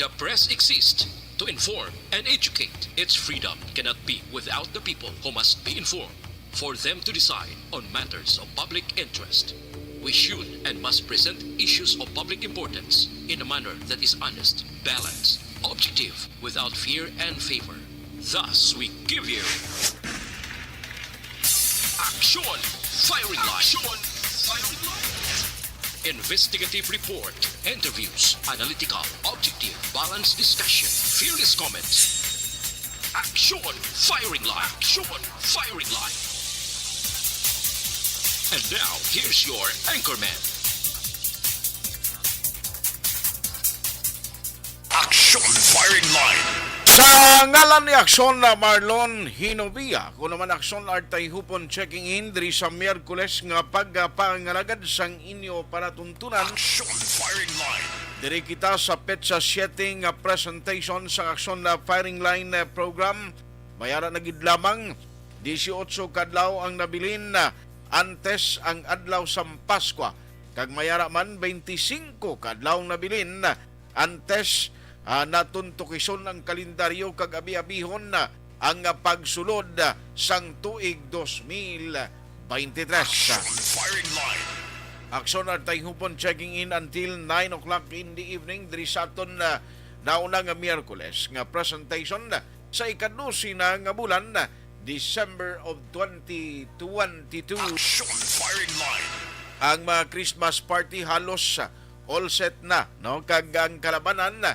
The press exists to inform and educate. Its freedom cannot be without the people who must be informed for them to decide on matters of public interest. We should and must present issues of public importance in a manner that is honest, balanced, objective, without fear and favor. Thus, we give you Action Firing Line. Investigative report, interviews, analytical, objective, balanced discussion, fearless comments. Action Firing Line. Action Firing Line. And now, here's your anchorman. Action Firing Line. Sa ngalan ni Aksyon na Marlon Hinovia, kung naman Aksyon artay hupon checking in diri sa Miyerkules nga pagpangalagad sang inyo para tuntunan. Action Firing Line. Diri kita sa petsa 7 nga presentation sa Aksyon na Firing Line program. Mayara na gid lamang 18 kadlaw ang nabilin na antes ang adlaw sa Paskwa. Kag mayara man 25 kadlaw nabilin na antes natuntukison ang kalendaryo kag abi-abihon na ang pagsulod sang tuig 2023. Firing Line. Aksyon artay hupon checking in until 9 o'clock in the evening diri sa aton nauna nga Miyerkules nga presentation sa ika-12 na nga bulan December of 2022. Action Firing Line. Ang mga Christmas party halos all set na, no? Kag ang kalabanan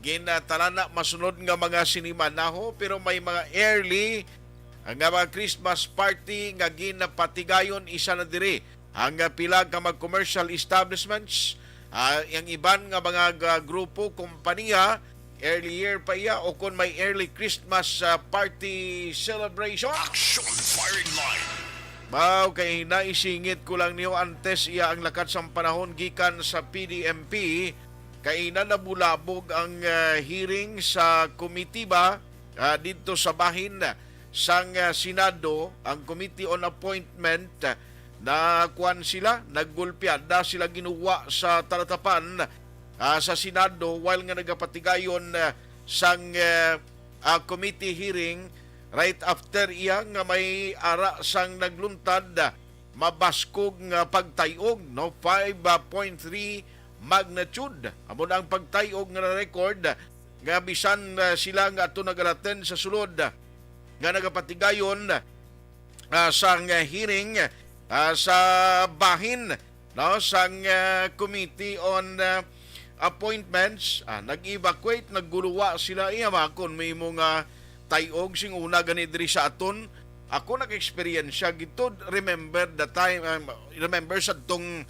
gintalana masunod nga mga sinimanaho pero may mga early nga mga Christmas party nga ginapatigayon isa na diri ang pila ka mag commercial establishments, ang iban nga mga grupo, kompanya early year pa iya o kung may early Christmas party celebration. Action Firing Line. Bao kay naisingit ko lang niyo antes iya ang lakat sa panahon gikan sa PDMP kay nabulabog ang hearing sa komitiba dito sa bahin sang Senado, ang Committee on Appointment na kuan sila, naggulpiada sila ginuwa sa talatapan sa Senado while nga nagapatigayon sang committee hearing right after iya nga may ara sang nagluntad mabaskog nga pagtayog, no, 5.3 magnitude. Amo ang pagtayog nga record nga bisan sila nga ato nagalaten sa sulod nga nagapatigayon sang hearing sa bahin, no, sang Committee on Appointments, nag-evacuate, nagguluwa sila iya makon may mga tayog sing una gani diri sa aton. Ako nag-experience gito, remember the time, remember sa tong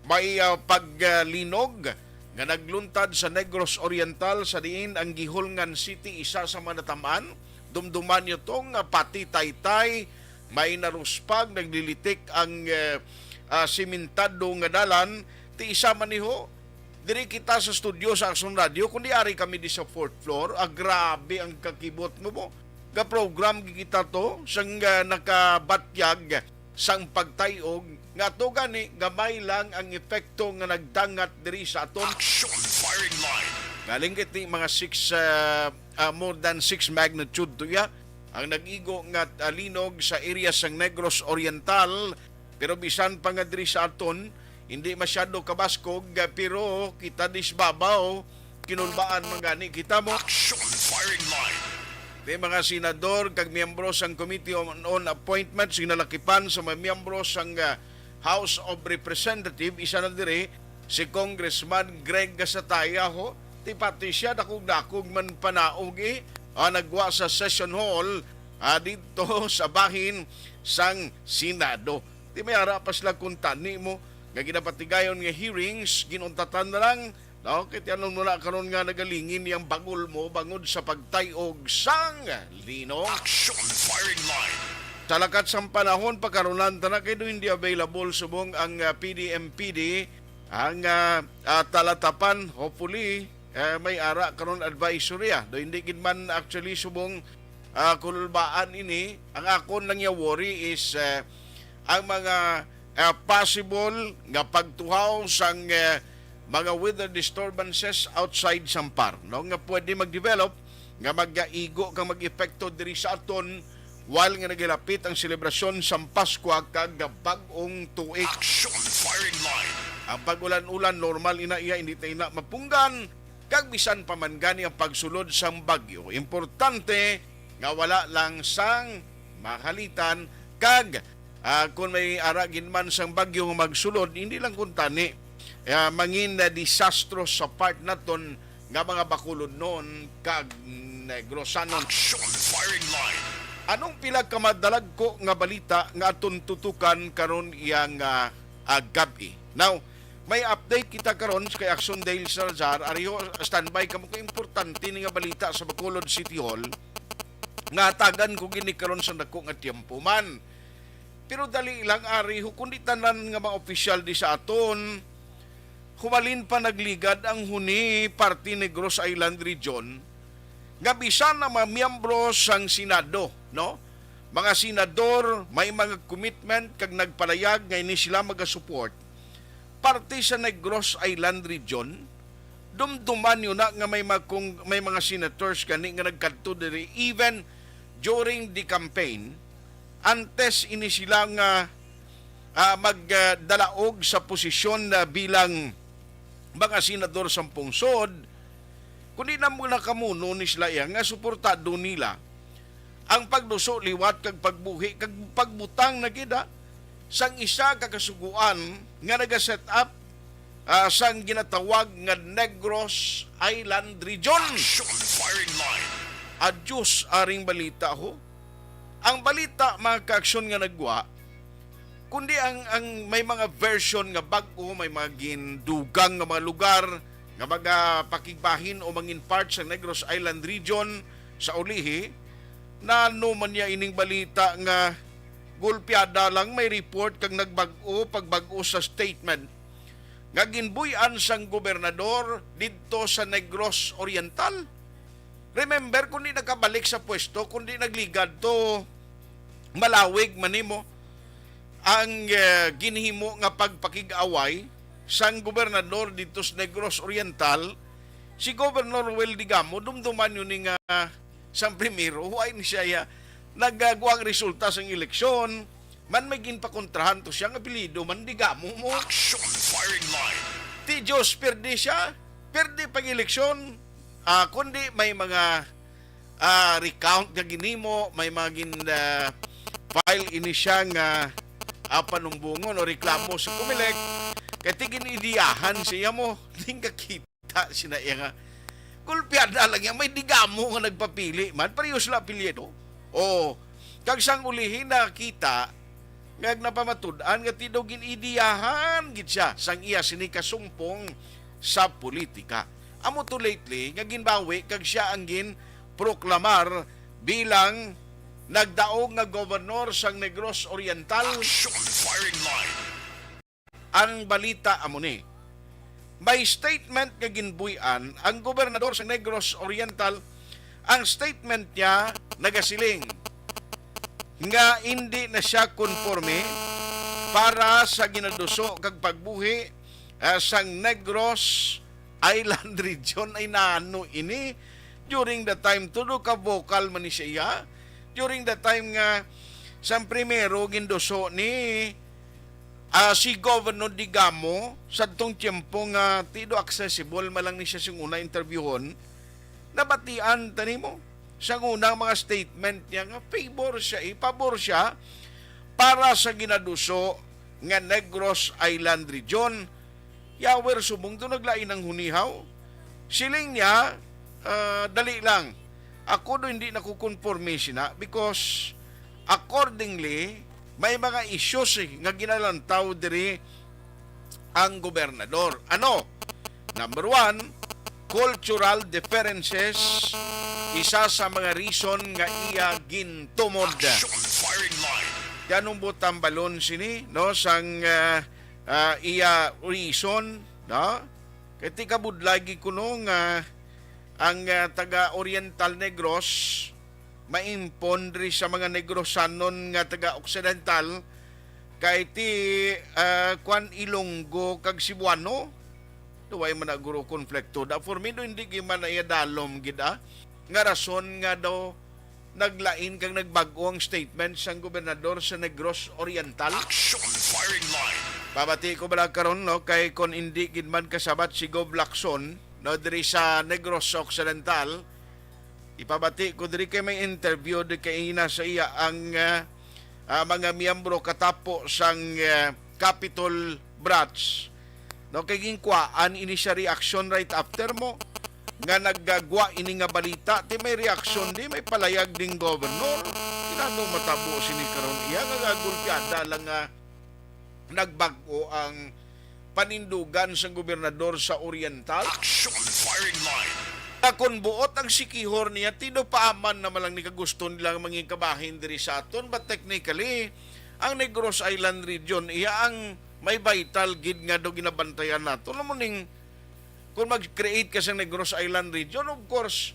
may paglinog nga nagluntad sa Negros Oriental sa diin ang Gihulngan City, isa sa manatamaan. Dumduman nyo tong pati taytay, may naruspag, naglilitik ang simentado nga dalan, ti isa maniho. Diri kita sa studio sa Action Radio, kundi ari kami di sa 4th floor, grabe ang kakibot mo mo. Ga program kita to, sang nakabatyag sang pagtayog, nga to gani gamay lang ang epekto nga nagdangat diri sa aton. Action Firing Line. Galing kiti mga 6 more than 6 magnitude to ya ang nag-igo nga linog sa area sang Negros Oriental, pero bisan pa nga diri sa aton hindi masyado kabaskog pero kita disbabaw kinulbaan mangani kita mo. Action Firing Line. May mga senador kag miyembro sang Committee on Appointments sinalakipan sa mga miyembro sang House of Representatives, isa na diri si Congressman Greg Gasataya ho, ti pati siya dakog man panaog nagwa sa session hall dito sa bahin sang Senado. Ti may ara pa sila kung tani mo nga ginapatigayon nga hearings, ginuntatan na lang, no, kaya anong mula karon nga nagalingin yung bagol mo bangod sa pagtayog sang lino. Action Firing Line. Talakat sa panahon pagkaroon na kayo hindi available subong ang PDMPD ang talatapan, hopefully may ara karon advisory do hindi gid man actually subong kulbaan ini. Ang akon lang ya worry is ang mga possible nga pagtuhaw sang mga weather disturbances outside Sampar, no, nga pwede mag-develop nga mag-igo kang mag-epekto diri sa aton while nga nagilapit ang selebrasyon sa Pasko kag bag-ong tuig. Action firing line. Ang pag-ulan-ulan normal ina iya hindi tayo na mapunggan kag bisan pa man gani ang pagsulod sang bagyo. Importante nga wala lang sang makalitan kag kung may aragin man sang bagyo nga magsulod, hindi lang kun tani mangin na disastro sa part naton nga mga bakulod noon kag Negrosanon. Action firing line. Anong pila ka madalag ko nga balita nga aton tutukan karon iyang gabi. Now, may update kita karon kay Action Dale Salazar. Ariyo, standby ka mo ko importante ni nga balita sa Bacolod City Hall. Nga tagan ko gini karon sa dako nga tiempo man. Pero dali lang ari kundi tanan nga mga opisyal di sa aton. Humalin pa nagligad ang huni Party Negros Island Region nga bisan na mga miyembro sang Senado, no? Mga senador may mga commitment kag nagpalayag nga ini sila magasupport parte sa Negros Island Region. Dumduman yun na nga may mga senators kani nga nagkadto diri even during the campaign antes ini sila nga magdalaog sa posisyon na bilang mga senador sa pungsod. Kundi na muna kamuno ni sila nga suportado nila ang pagduso liwat kag pagbuhi kag pagbutang na gida sang isa kakasuguan nga nagaset up sang ginatawag nga Negros Island Region. Action firing line. Adyos aring balita ho. Ang balita mga kaaksyon nga nagwa kundi ang may mga version nga bag-o, may mga gindugang nga mga lugar nga mga pakigbahin o mangin parts sa Negros Island Region sa ulihi na no man niya ining balita nga gulpiada lang may report kag nagbag-o pagbag-o sa statement nga ginbuy-an sang gobernador didto sa Negros Oriental. Remember kundi nakabalik sa pwesto kundi nagligad to malawig manimo ang ginhimo nga pagpakig-away sang gobernador dito sa Negros Oriental. Si Governor Will Digamo dumduman yun nga sang primero huwag ni siya nagagawa ang resulta sang eleksyon man may ginpakontrahan to siya nga apelyido man Digamo mo. Action firing line. Ti Diyos perde siya perde pag eleksyon kundi may mga recount nga ginimo may mga file ini siya nga panumbungon o reklamo sa Comelec kaya tiginidiyahan siya mo hindi kakita siya nga kulpiada lang yan may Digamo nga nagpapili man pareho sila apelyido o kag sang ulihin nakita nga napamatudan nga tidog ginidiyahan gid siya sang iya sini kasumpong sa politika. Amo to lately nga ginbawi kag siya ang gin proklamar bilang nagdaog nga gobernador sang Negros Oriental. Action firing line. Ang balita amo ni may statement nga ginbuy-an ang gobernador sang Negros Oriental. Ang statement niya nagasiling nga hindi na siya konforme para sa ginaduso kag pagbuhi sang Negros Island Region ay naano ini during the time tudo ka vocal man ni siya during the time nga sang primero ginduso ni si Governor Digamo sa tong tiyempo nga tido accessible malang ni siya sing una interviewon nabatian tanimo sa unang mga statement niya nga pabor siya para sa ginaduso nga Negros Island Region. Yawer subong to naglain ng hunihaw. Siling niya, dali lang. Ako do hindi nakukonforme siya because accordingly, may mga issues nga ginalantaw diri ang gobernador. Ano? Number one, cultural differences. Isa sa mga reason nga iya gintumod. Action firing line. Ganong butang balon sini, no? Sang iya reason, no? Kaya ti kabudlagi ko no nga ang taga-Oriental Negros maimpon ri sa mga Negrosanon nga taga-Occidental kay ti Kwan Ilonggo kag Cebuano Duway man na guro konflikto. Da for me, no, hindi man na dalom gida. Nga rason nga daw naglain kang nagbago ang statement sang gobernador sa Negros Oriental. Action firing line. Babati ko bala karon no kay kon hindi gid man kasabat si Gov Lacson no diri sa Negros Occidental. Ipabati ko diri kay may interview di kay ina sa iya ang mga miyembro katapo sang Capitol Branch. No kay ginkwaan ini siya reaction right after mo nga naggagwa ini nga balita ti may reaksyon di may palayag ding governor tinanong matabo sini karon iya nga gagulpiada lang nga nagbago ang panindugan sa gobernador sa Oriental. Action firing line. Kung buot ang sikihor niya tinupaaman na malang ni kagusto nilang manging kabahin diri sa aton, but technically ang Negros Island region iya ang may vital gid nga do ginabantayan nato. Alam mo ning kung mag-create ka sa Negros Island region, of course,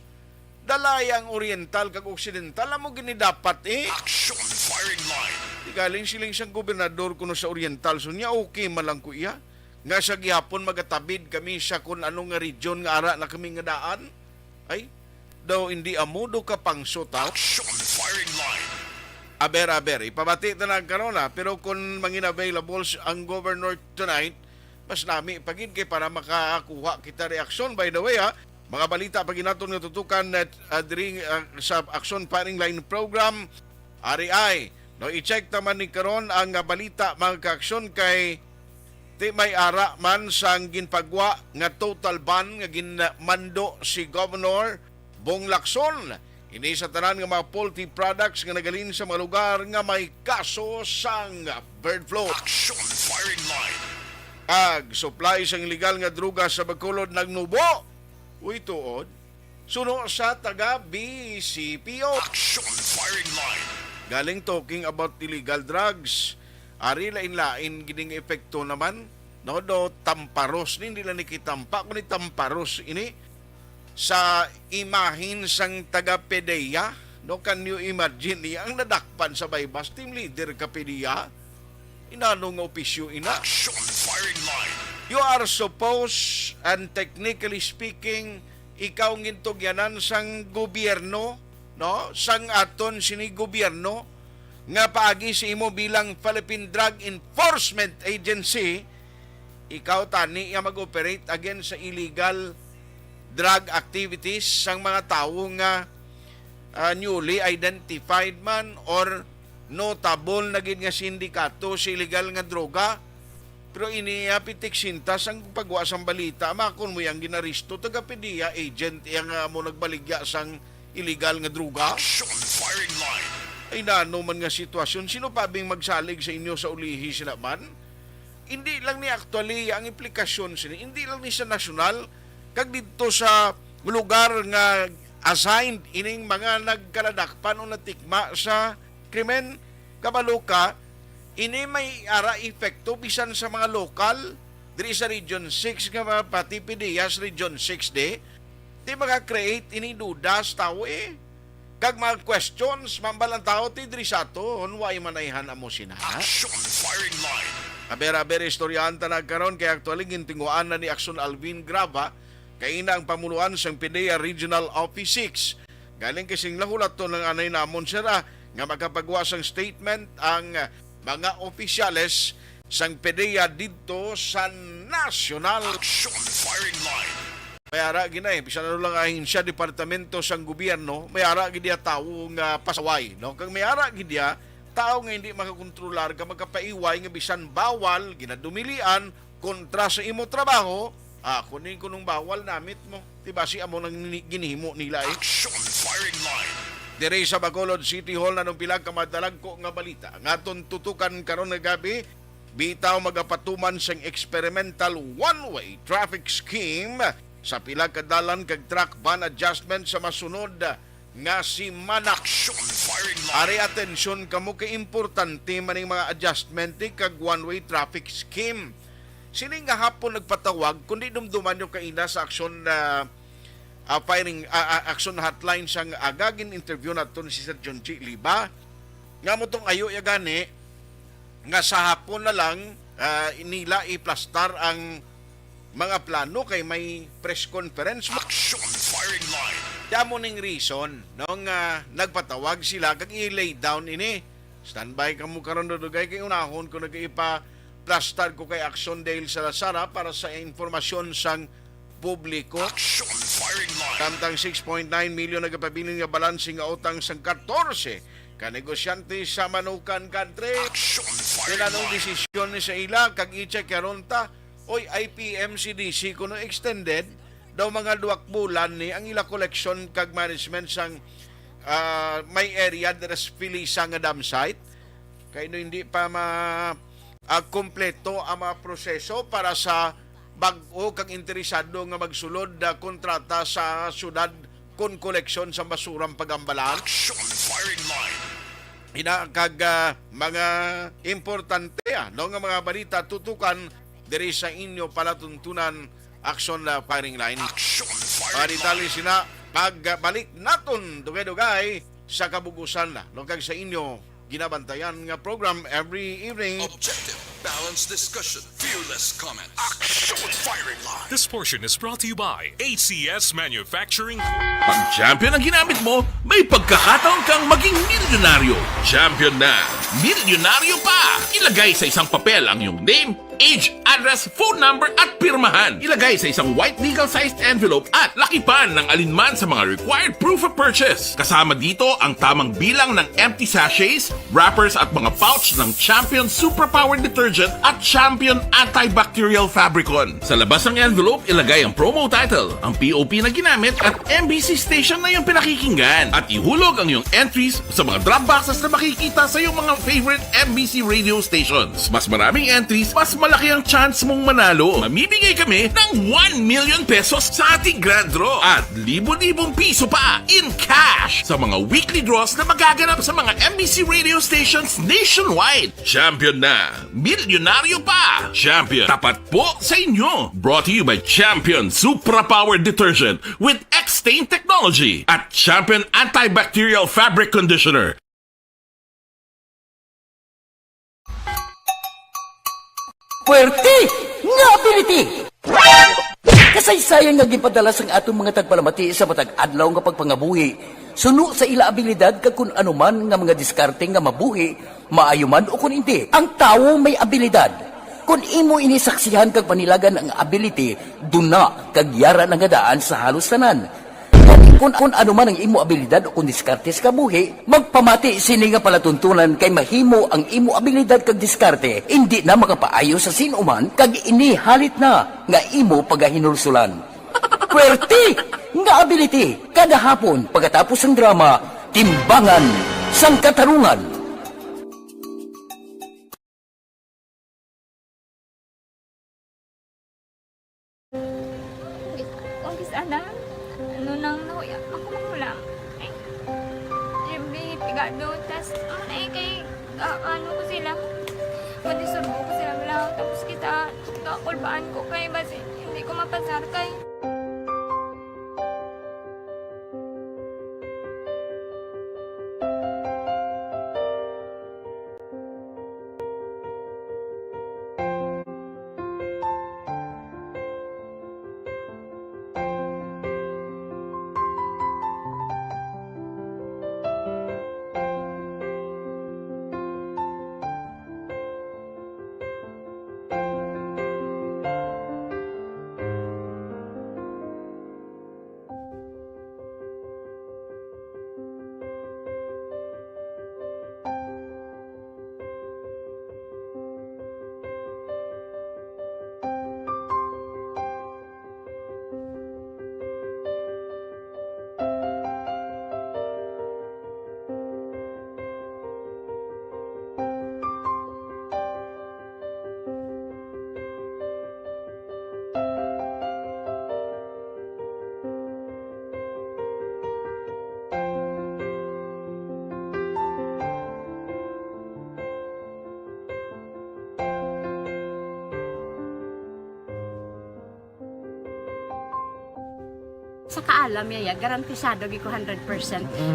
dalayang oriental kag occidental, amo gini dapat Action firing line. Di galing siling siyang gobernador kuno sa oriental, so niya okay malang ko iya. Nga sa gihapon magatabid kami sa kung anong nga region nga ara na kami nga daan. Ay, daw hindi amo do ka pang sutaw. Action firing line. Aber, ipabati na lang karon na, pero kung mangin available ang governor tonight, mas nami pagid kay para makakuha kita reaksyon. By the way mga balita pag naton nga tutukan diri sa Action Firing Line program RI. No i-check naman ni karon ang balita mga kaaksyon kay ti may ara man sang ginpagwa nga total ban nga ginmando si Governor Bong Lacson. Ini sa tanan nga mga poultry products nga nagalin sa mga lugar nga may kaso sang bird flu. Action firing line. Supply sang illegal nga druga sa Bacolod nagnubo. Uy tuod. Suno sa taga BCPO. Action firing line. Galing talking about illegal drugs. Ari lain-lain gining epekto naman. No do tamparos ni nila nikitampa kun ni tamparos ini sa imahin sang taga PDEA. No can you imagine niya ang nadakpan sa baybas team leader ka PDEA. Inano nga opisyo ina. Action firing line. You are supposed, and technically speaking, ikaw ngintugyanan sang gobyerno, no? Sang aton sini gobyerno, nga paagi sa imo bilang Philippine Drug Enforcement Agency, ikaw tani nga mag-operate against sa illegal drug activities sang mga tawo nga newly identified man or notable na gid nga sindikato sa illegal nga droga. Pero iniapitik sintas ang pagwa sang balita makon mo yang ginaristo taga PDEA agent yang mo nagbaligya sang illegal nga droga. Action firing line. Ay nano man nga sitwasyon, sino pa bing magsalig sa inyo sa ulihi sila man? Hindi lang ni actually ang implikasyon sini, hindi lang ni sa nasyonal kag dito sa lugar nga assigned ining mga nagkaladakpan o natikma sa krimen kabalo ka ini may ara epekto bisan sa mga lokal diri sa Region 6 nga pati PDEA sa Region 6 di maka-create ini dudas tao kag mga questions mambalang tao ti diri sa aton way manayhan amo sina. Action firing line. Aber istoryahan ta nagkaron kay actually gintinguan na ni Action Alvin Grava kay ina ang pamunuan sang PDEA Regional Office 6. Galing kasing lahulat to ng anay namon sira nga magkapagawa sang statement ang mga opisyales sang PDEA dito sa National. Action firing line. May ara ginay bisan ano lang ahinsya departamento sang gobyerno, may ara gid dia tawo nga pasaway, no? Kag may ara gid dia tao nga hindi makakontrolar ka magkapaiway nga bisan bawal ginadumilian kontra sa imo trabaho, kunin ko nung bawal namit mo. Diba si amo nang ginihimo nila Action firing line. Dire sa Bacolod City Hall na nung pilang kamadalag ko nga balita. Ngaton tutukan karon nga gabi, bitaw magapatuman sang experimental one-way traffic scheme sa pila kadalan kag truck ban adjustment sa masunod nga si Manak. Action firing line. Ari atensyon kamo kay importante maning mga adjustment kag one-way traffic scheme. Sini nga hapon nagpatawag kundi dumduman yung kaina sa aksyon na action hotline sang agagin interview naton si Sir John G. Liba nga mo tong ayo ya gani nga sa hapon na lang nila iplastar ang mga plano kay may press conference mo. Action on the firing line. Damo ning reason nung nagpatawag sila kag i-lay down ini. Standby ka mo karon dugay kay unahon ko nag-ipa plastar ko kay Action Dale Salazar para sa informasyon sang publiko. Action on the firing line. Samtang 6.9 milyon nagapabilin nga balanse nga utang sang 14 ka negosyante sa Manukan Country. Action on the firing Tinanong line. desisyon ni sa ila kag i-check karon ta oy IPMCDC kuno extended daw mga 2 bulan ni ang ila collection kag management sang may area deres Pilisa nga dam site kay no hindi pa kompleto ang mga proseso para sa bag-o kag interesado nga magsulod kontrata sa syudad kon koleksyon sa basurang pagambalaan. Action on the firing line. Kag mga importante no nga mga balita tutukan diri sa inyo palatuntunan Action na firing line. Action on the firing Detalye line. sina pagbalik naton dugay-dugay sa kabugusan na no kag sa inyo ginabantayan nga program every evening. Objective, balanced discussion, fearless comment. Action on the firing line. This portion is brought to you by ACS Manufacturing. Pag champion ang ginamit mo, may pagkakataon kang maging milyonaryo. Champion na, milyonaryo pa! Ilagay sa isang papel ang iyong name, age, address, phone number at pirmahan. Ilagay sa isang white legal-sized envelope at lakipan ng alinman sa mga required proof of purchase. Kasama dito ang tamang bilang ng empty sachets, wrappers at mga pouch ng Champion Superpower Detergent at Champion Antibacterial Fabricon. Sa labas ng envelope, ilagay ang promo title, ang POP na ginamit at MBC station na yung pinakikinggan. At ihulog ang iyong entries sa mga drop boxes na makikita sa iyong mga favorite MBC radio stations. Mas maraming entries, mas malaki ang chance mong manalo. Mamimigay kami ng 1 million pesos sa ating grand draw at libo-libong piso pa in cash sa mga weekly draws na magaganap sa mga MBC radio stations nationwide. Champion na, milyonaryo pa. Champion, tapat po sa inyo. Brought to you by Champion Superpower Detergent with X-Stain Technology at Champion Antibacterial Fabric Conditioner. Puwerte nga ability! Kasaysayan nga gipadala sang atong mga tagpalamati sa matag adlaw nga pagpangabuhi. Suno sa ila abilidad kag kun anuman nga mga diskarte nga mabuhi, maayo man o kun hindi. Ang tawo may abilidad. Kung imo inisaksihan kag panilagan ang ability, duna kag yara nga daan sa halos tanan. Kung ano man ang imo abilidad o kung diskarte sa kabuhi, magpamati sini nga palatuntunan kay mahimo ang imo abilidad kag diskarte, hindi na makapaayo sa sinuman kag inihalit na nga imo pagahinulsulan. Puwerte nga ability, kada hapon pagkatapos ng drama, Timbangan sang Katarungan. Umpis ana, ano nang nahuya ako mangulang. Ay, siyempre, pigado, tas, ay, kay, ano ko sila, madisurbo ko sila lang, tapos kita, kakulbaan ko kay, basi, hindi ko mapasar kay. Sa kaalam yaya, garantisado gi ko 100%.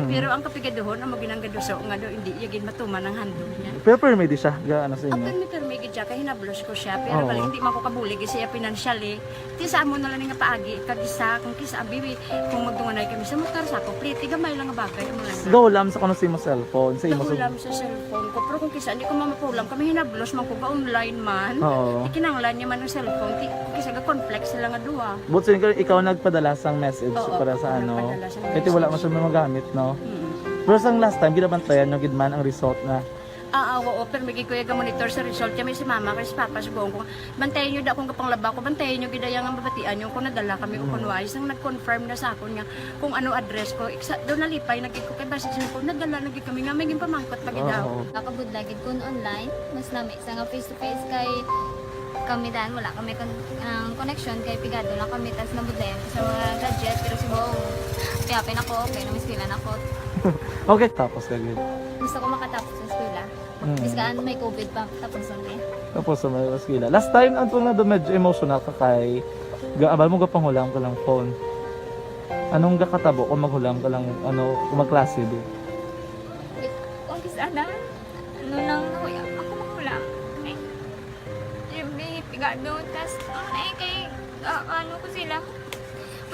Pero ang kapigaduhon, ang maginanggaduso, nga do, hindi yagin matuman ang handog niya. Pero permit siya, gaano sa Ang inyo? permi siya, kaya hinablos ko siya. Pero Oo. bali, hindi man ko kabulig siya financially. Ti sa amo na lang nga paagi, kagisa, kung kisa abibi, kung magdunganay kami sa motor sa ako, pliti, gamay lang nga bagay. Amo lang na. Gawlam sa kuno sa imo cellphone, sa imo Nahulam sa cellphone ko. Pero kung kisa, hindi ko mamapulam. Kami hinablos man ko ba online man. Oo. Ikinanglan niya man ng cellphone. Kisa ga complex sila nga duwa. But sin ikaw nagpadala sang message Oo, para sa ano. nagpadala sang Ito wala mo message. siya magamit, no? Pero sang last time ginabantayan yung gidman ang result na. Oo, pero may kuya ga monitor sa result kami si mama kay si papa sa buong ko. Bantayan niyo da kung kapanglaba ko, bantayan niyo gidaya nga mabatian yung kung nadala kami o kunwais nang nag-confirm na sa akon nga kung ano address ko. Doon nalipay nagig ko kay basi ko nadala nagig kami nga may pamangkot pagidaw. Oo. Nakabudlagid ko online, mas nami isa nga face to face kay kami dahil wala kami connection kay pigado lang kami tas nabudlayan sa mga gadget pero si buong piyapin ako okay na miskilan ako. Okay, tapos kagid. Gusto ko makatapos sa eskwela. Bis kaan may COVID pa tapos ang Tapos sa mga skila. Last time ang na do medyo emotional ka kay gaabal mo gapanghulam ka lang phone. Anong gakatabo kung maghulam ka lang ano kung magklase di? kung kisana ano nang nahuya ako makulang eh may pigado tas kay ano ko sila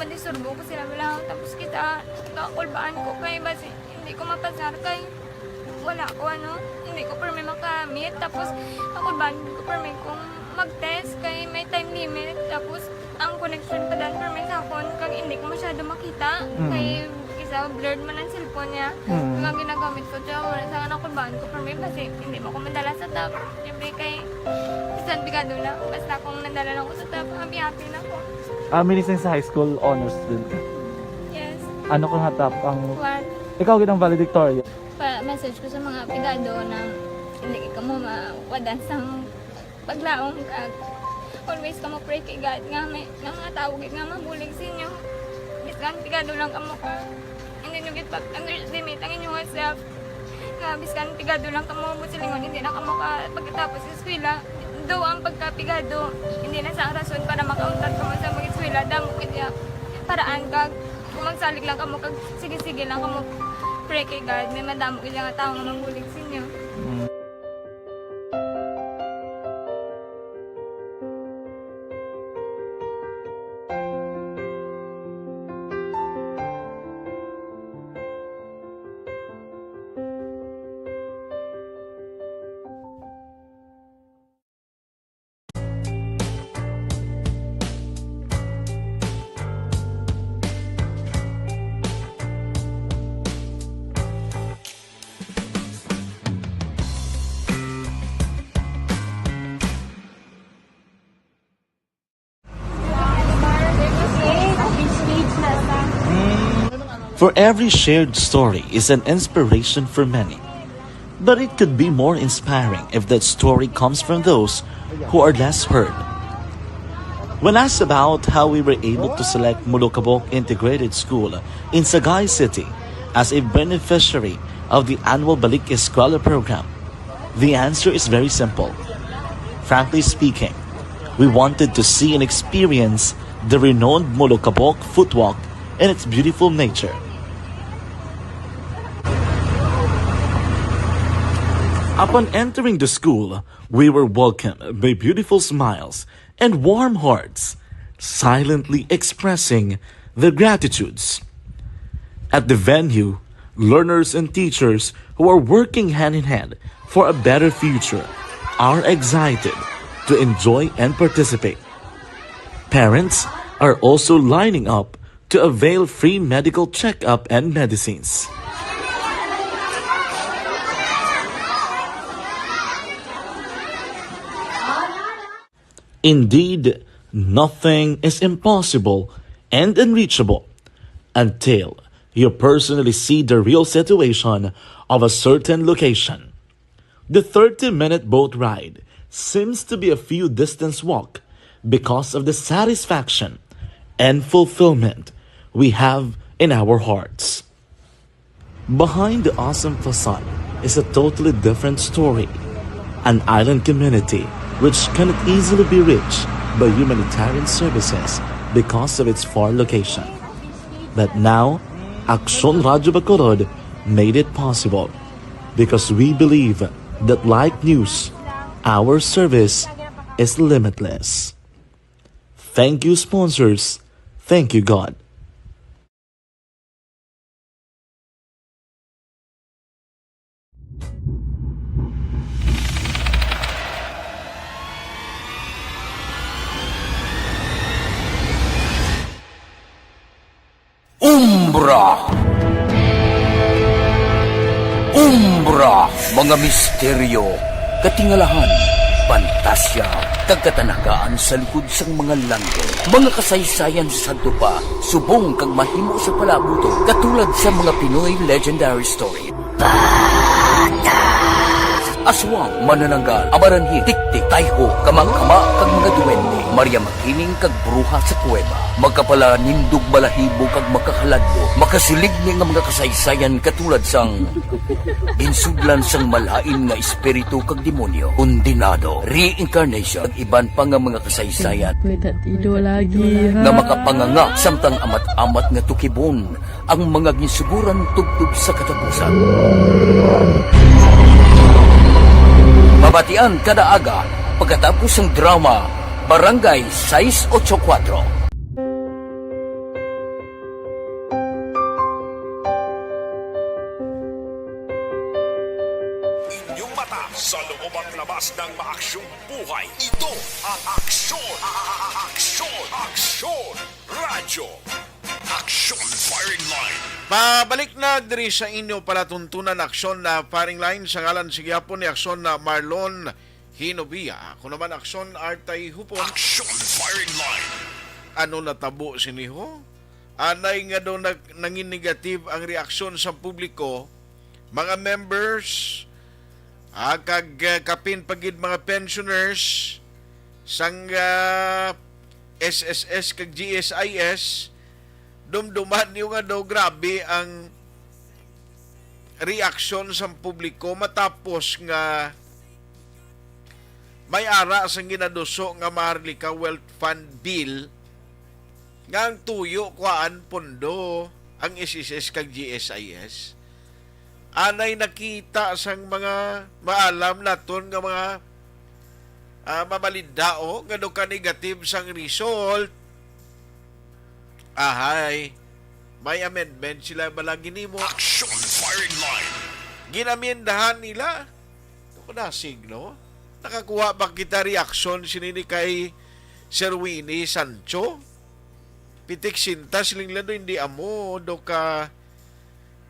madisurbo ko sila bilang tapos kita kakulbaan ko kay basi hindi ko mapasar kay wala ko hindi ko permi makamit tapos kakulbaan ko permi kung mag-test kay may time limit tapos ang connection pa dan permi sa phone kag hindi ko masyado makita kay isa blurred man ang cellphone niya kung ginagamit ko siya wala sa kakulbaan ko permi kasi hindi mo ko madala sa tab siyempre kay isang bigado na basta kung nadala lang ko sa tab happy na ko. Minising sa high school honors student ka. Yes. Ano kang hatap ang What? ikaw gid ang valedictorian. Message ko sa mga pigado na hindi ka mo mawadan sa paglaong kag always ka mo pray kay God nga may nga tawag nga mabulig sa inyo biskan pigado lang ka mo ka hindi nyo git underestimate ang inyong self nga biskan pigado lang ka mo silingon hindi na ka mo ka pagkatapos sa eskwela do ang pagkapigado hindi na sa rason para makauntat ka mo sa mga eskwela damo kaya paraan kag kung magsalig lang ka mo kag sige lang ka mo pray kay God, may madamo ilang tao nga manggulig sa inyo. For every shared story is an inspiration for many. But it could be more inspiring if that story comes from those who are less heard. When asked about how we were able to select Mulukabok Integrated School in Sagay City as a beneficiary of the annual Balik Eskwela program, the answer is very simple. Frankly speaking, we wanted to see and experience the renowned Mulukabok footwalk in its beautiful nature. Upon entering the school, we were welcomed by beautiful smiles and warm hearts, silently expressing their gratitudes. At the venue, learners and teachers who are working hand in hand for a better future are excited to enjoy and participate. Parents are also lining up to avail free medical checkup and medicines. Indeed, nothing is impossible and unreachable until you personally see the real situation of a certain location. The 30-minute boat ride seems to be a few distance walk because of the satisfaction and fulfillment we have in our hearts. Behind the awesome facade is a totally different story. An island community which cannot easily be reached by humanitarian services because of its far location. But now, Aksyon Radyo Bacolod made it possible because we believe that like news, our service is limitless. Thank you, sponsors. Thank you, God. Umbra! Umbra! Mga misteryo, katingalahan, pantasya, kagkatanagaan sa likod sang mga langit. Mga kasaysayan sa dupa, subong kag mahimo sa palabuto, katulad sa mga Pinoy legendary story. Aswang, manananggal, amaranhit, tiktik, tayho, kamang-kama, kag mga duwende, Maria Makining kag bruha sa kuweba, magkapala nindog balahibo kag makahaladlo, makasilig ni nga mga kasaysayan katulad sang ginsudlan sang malain nga espiritu kag demonyo, undinado, reincarnation, kag iban pa nga mga kasaysayan nga makapanganga samtang amat-amat nga tukibon ang mga ginsuguran tugtog sa katapusan. Mabatian kada aga pagkatapos ng drama Barangay 684. Inyong mata sa loob at labas ng maaksyong buhay. Ito ang Aksyon! Aksyon! Radyo! Aksyon Firing Line! Pabalik na diri sa inyo palatuntunan aksyon na firing line sa ngalan si Gyapon ni aksyon na Marlon Hinobia. Ako naman aksyon Artay Hupon. Aksyon Firing Line! Ano natabo siniho? Anay nga daw nangin negative ang reaksyon sa publiko, mga members, kag kapin pagid mga pensioners sang SSS kag GSIS, dumduman yung nga daw grabe ang reaksyon sa publiko matapos nga may ara sang ginaduso nga Maharlika Wealth Fund Bill nga ang tuyo kuan pondo ang SSS kag GSIS. Anay nakita sang mga maalam naton nga mga mamalindao nga do ka negative sang result. Ahay, may amendment sila balagi nimo. Aksyon Firing Line! Ginamiendahan nila. Ako na signo. Nakakuha ba kita reaksyon sinini kay Sir Winnie Sancho? Pitik sinta siling lado hindi amo do ka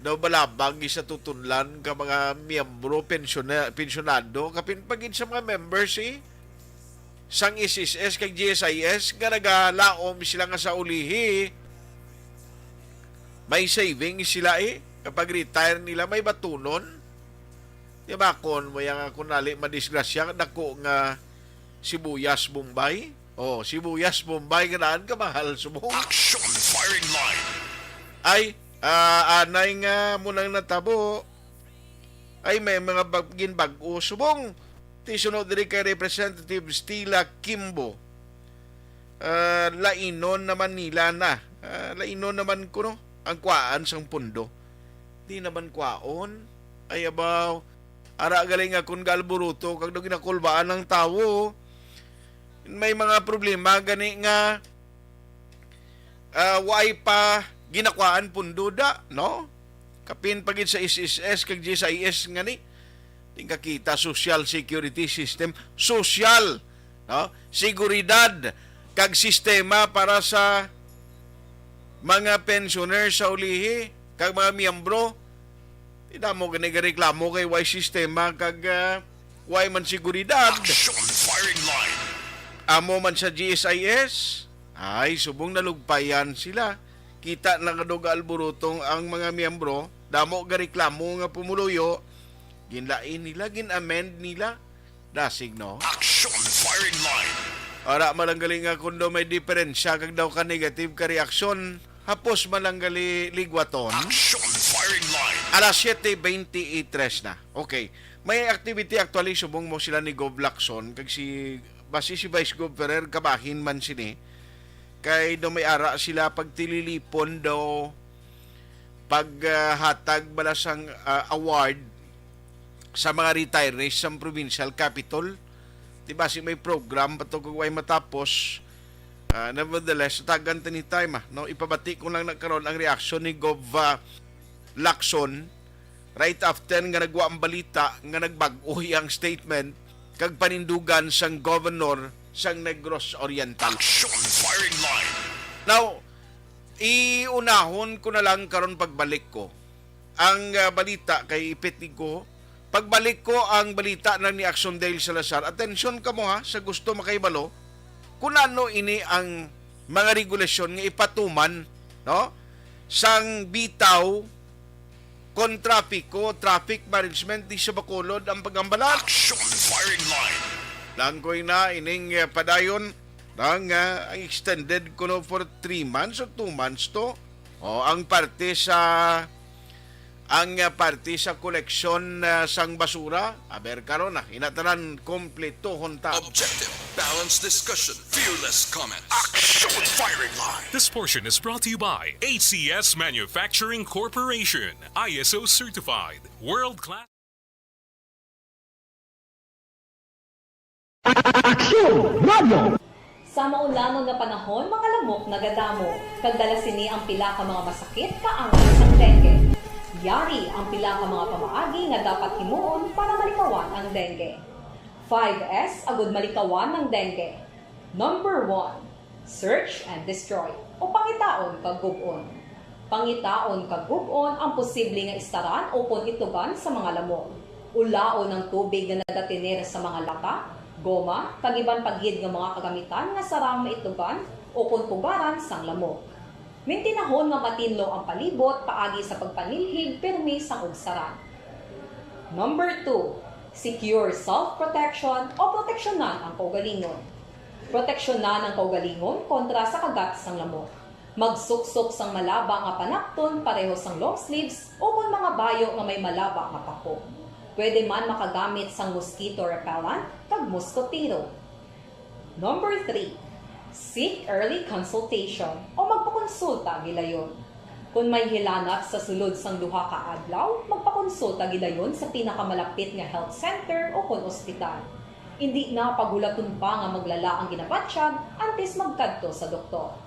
daw balabag sa tutunlan ka mga miyembro pensionado kapin pagin sa mga members sang SSS kag GSIS nga nagalaom sila nga sa ulihi. May savings sila kapag retire nila may batunon. Di ba kon mo yang kunali madisgrasya dako nga sibuyas Bombay? Oh, sibuyas Bombay ganaan ka mahal subong. Aksyon Firing Line! Ay anay nga munang natabo ay may mga bag-o subong tisunod diri kay Representative Stila Kimbo. Lainon naman nila na. Lainon naman ko no ang kuaan sang pundo. Di naman kuaon. Ay abaw ara galing nga kun galburuto kag do ginakulbaan ng tawo. May mga problema gani nga way pa ginakuan pundo da, no? Kapin pagid sa SSS kag GSIS nga ni tingka kita social security system, social, no? Seguridad kag sistema para sa mga pensioner sa ulihi kag mga miyembro. Tidak mo gani-reklamo kay way sistema kag way man seguridad. Aksyon Firing Line! Amo man sa GSIS, ay subong nalugpayan sila. Kita na kaduga alburutong ang mga miyembro, damo ga reklamo nga pumuluyo, ginlain nila, gin-amend nila. Dasig no? Aksyon Firing Line! Ara malanggali nga kundo may diferensya kag daw ka negative ka reaksyon, hapos malanggali ligwaton. Aksyon Firing Line! Alas 7:23 na. Okay. May activity actually subong mo sila ni Gov Lacson kag si basi si Vice Gov Ferrer kabahin man sini. Kay do may ara sila pagtililipon daw paghatag bala sang award sa mga retirees sa provincial capital. Diba si may program pato kung ay matapos. Nevertheless, tagan ni time no, ipabati ko lang nagkaroon ang reaksyon ni Gov Lacson right after nga nagwa ang balita nga nagbag-o ang statement kag panindugan sang governor sang Negros Oriental. Action firing line. Now, iunahon ko na lang karon pagbalik ko ang balita kay ipitig ko. Pagbalik ko ang balita na ni Action Dale Salazar, atensyon ka mo ha sa gusto makaibalo kung ano ini ang mga regulasyon nga ipatuman no sang bitaw kon trapiko, traffic management di sa Bacolod ang pagambalan. Action firing line. Langkoy na ining padayon ang extended kuno for 3 months o 2 months to. O ang parte sa koleksyon sang basura, aber karon na inatanan kompleto honta. Objective, balanced discussion, fearless comment. Action firing line. This portion is brought to you by ACS Manufacturing Corporation, ISO certified, world class. Sa maulamang nga panahon, mga lamok nagadamo. Kagdala sini ang pila ka mga masakit kaangay sang dengue. Yari ang pila ka mga pamaagi nga dapat himuon para malikawan ang dengue. 5S agud malikawan ng dengue. Number 1, search and destroy o pangitaon kag gub-on. Pangitaon kag gub-on ang posible nga istaran o pon itugan sa mga lamok. Ulaon ng tubig nga nagatinir sa mga lata, goma, kagiban paghid nga mga kagamitan nga sarang maitugan o kung tugaran sang lamok. Mintinahon nga matinlo ang palibot paagi sa pagpanilhig permi sang ugsaran. Number 2, secure self-protection o proteksyonan ang kaugalingon. Proteksyonan ang kaugalingon kontra sa kagat sang lamok. Magsuksok sang malaba nga panakton pareho sang long sleeves o kung mga bayo nga may malaba nga pako. Pwede man makagamit sang mosquito repellent kag mosquitero. Number 3, seek early consultation o magpakonsulta gilayon. Kung may hilanat sa sulod sang duha ka adlaw, magpakonsulta gilayon sa pinakamalapit nga health center o kun ospital. Hindi na pagulaton pa nga maglala ang ginabatsyag antes magkadto sa doktor.